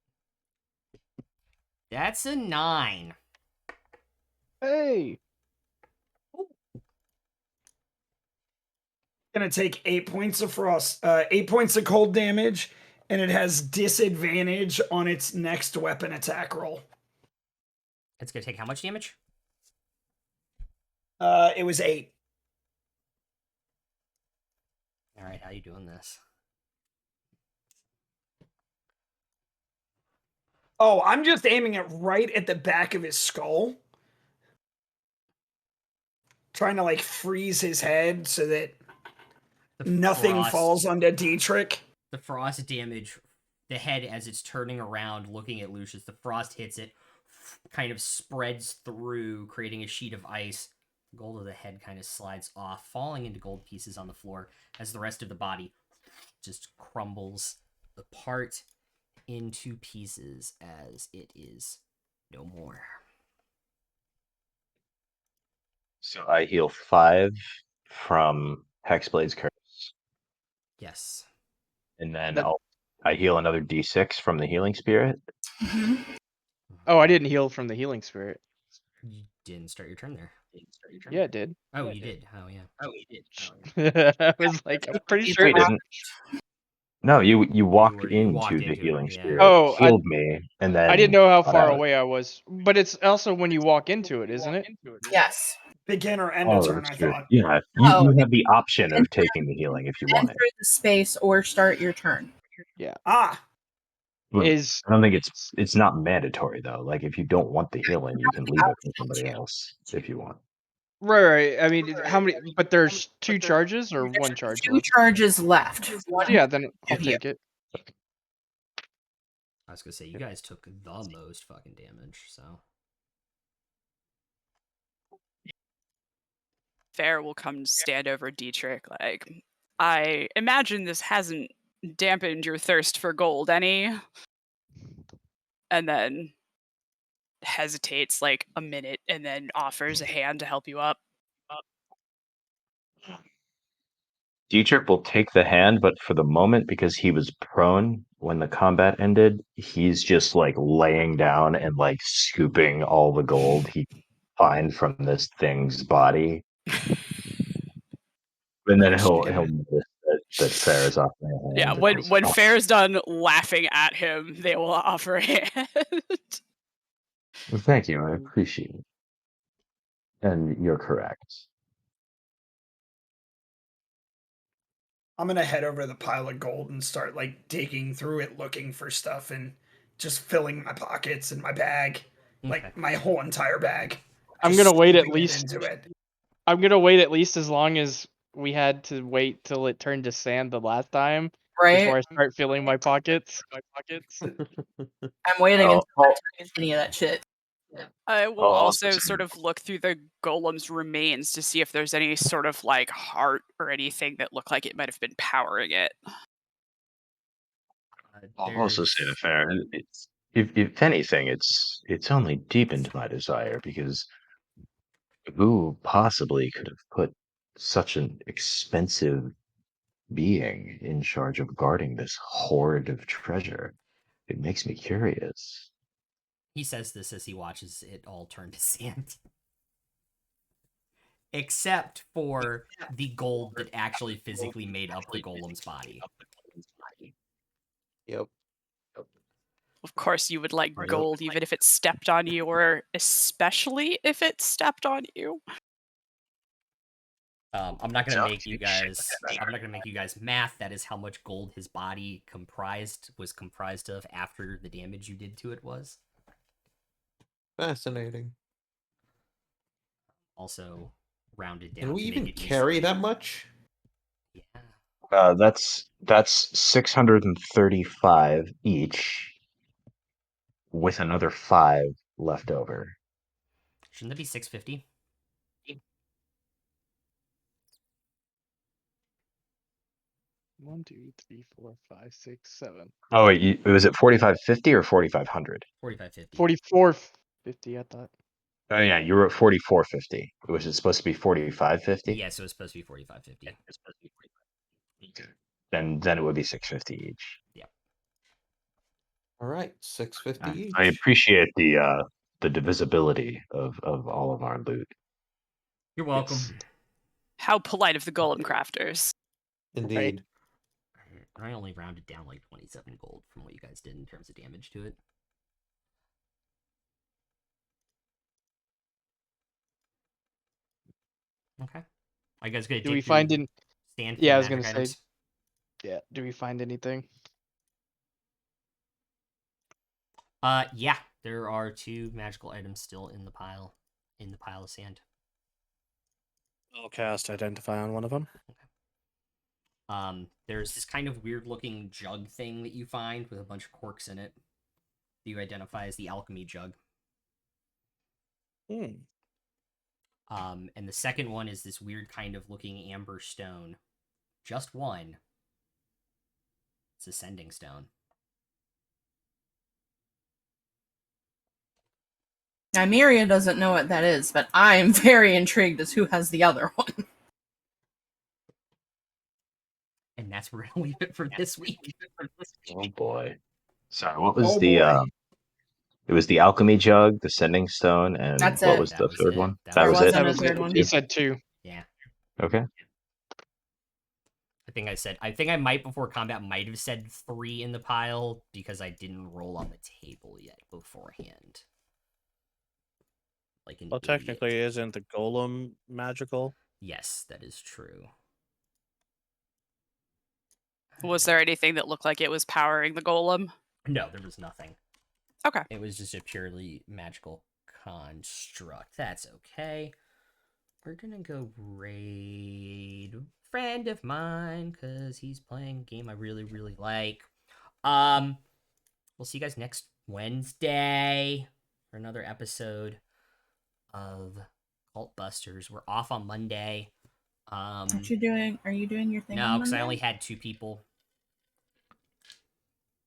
That's a 9. Hey! Gonna take 8 points of frost, 8 points of cold damage, and it has disadvantage on its next weapon attack roll. It's gonna take how much damage? It was 8. All right, how you doing this? Oh, I'm just aiming it right at the back of his skull. Trying to like freeze his head so that nothing falls onto Dietrich. The frost damage, the head as it's turning around looking at Lucius, the frost hits it, kind of spreads through, creating a sheet of ice. The gold of the head kind of slides off, falling into gold pieces on the floor as the rest of the body just crumbles apart into pieces as it is no more. So I heal 5 from Hexblade's Curse, Yes. and then That- I heal another D6 from the Healing Spirit. Oh, I didn't heal from the healing spirit. You didn't start your turn there. Yeah, it did. Oh, you did. Oh, yeah. I was like, I'm pretty You sure it No, you didn't. didn't. No, you walked you walked into the into it, Healing yeah. Spirit, Oh, healed me, and then I didn't know how got far out. away I was. But it's also when you walk into it, isn't it? Yes. Begin or end a Oh, turn, that's I true. thought. Yeah, Oh, you have the option of enter- taking the healing if you want Enter it. the space or start your turn. Ah, But Is I don't think it's not mandatory though. Like if you don't want the healing, you can leave it for somebody else if you want. right. I mean, how many? But there's 2 charges or 1 charge 2 left. charges left. One Yeah, then I'll of you. take it. I was gonna say, you guys took the most fucking damage, so. Fair will come stand over Dietrich. Like, I imagine this hasn't dampened your thirst for gold any. And then hesitates like a minute and then offers a hand to help you up. Dietrich will take the hand, but for the moment, because he was prone when the combat ended, he's just like laying down and like scooping all the gold he can find from this thing's body. And then he'll notice that Fair is offering a hand. Yeah, when Fair's done laughing at him, they will offer a hand. Well, thank you, I appreciate it. And you're correct. I'm gonna head over to the pile of gold and start like digging through it, looking for stuff, and just filling my pockets and my bag, like Okay. my whole entire bag. I'm Just gonna wait at scooping it least. into it. I'm gonna wait at least as long as we had to wait till it turned to sand the last time before Right? I start filling my pockets. I'm waiting until I touch any of that shit. I will I'll also say- sort of look through the golem's remains to see if there's any sort of like heart or anything that looked like it might have been powering it. I'll also say to Fair, it's if anything, it's only deepened my desire because who possibly could have put such an expensive being in charge of guarding this hoard of treasure? It makes me curious. He says this as he watches it all turn to sand. Except for the gold that actually physically made up the golem's body. Yep. Of course, you would like Yep. gold even if it stepped on you, or especially if it stepped on you. I'm not gonna make you guys. I'm not gonna make you guys math. That is how much gold his body was comprised of after the damage you did to it was. Fascinating. Also, rounded down. Can we to even make it carry useful. that much? Yeah. That's 635 each, with another 5 left over. Shouldn't that be 650? One, two, three, four, five, six, 7. Oh wait, was it 4550 or 4500? 4550. 4450, I thought. Oh yeah, you were at 4450. Was it supposed to be 4550? Yeah, so it's supposed to be 4550. Then it would be 650 each. Yeah. All right, 650 each. I appreciate the divisibility of all of our loot. You're welcome. Yes. How polite of the golem crafters. Indeed. I only rounded down like 27 gold from what you guys did in terms of damage to it. Okay. Are you guys gonna Do we dig find through in? stand Yeah, I for was gonna magic say. items? Yeah. Do we find anything? Yeah. There are 2 magical items still in the pile of sand. I'll cast Identify on one of them. There's this kind of weird looking jug thing that you find with a bunch of corks in it that you identify as the alchemy jug. Hmm. And the second one is this weird kind of looking amber stone. Just one. It's a sending stone. Nymeria doesn't know what that is, but I'm very intrigued as who has the other one. And that's where we're gonna leave it for this week. Oh boy. Sorry, what was Oh the boy. it was the alchemy jug, the sending stone, and That's what it. was That the was third it. one? That That There was wasn't it. That a was third it. one. He said 2. Yeah. Okay. I think I might before combat might have said 3 in the pile because I didn't roll on the table yet beforehand. Like an Well, idiot. technically, isn't the golem magical? Yes, that is true. Was there anything that looked like it was powering the golem? No, there was nothing. Okay. It was just a purely magical construct. That's okay. We're gonna go raid a friend of mine because he's playing a game I really, really like. We'll see you guys next Wednesday for another episode of Cult Busters. We're off on Monday. What you doing? Are you doing your thing? No, on because I Monday? only had 2 people.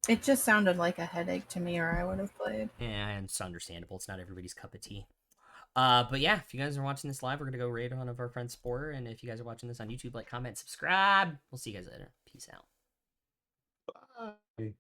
It just sounded like a headache to me, or I would have played. Yeah, it's understandable. It's not everybody's cup of tea. But yeah, if you guys are watching this live, we're gonna go raid one of our friends' Spore. And if you guys are watching this on YouTube, like, comment, subscribe. We'll see you guys later. Peace out. Bye.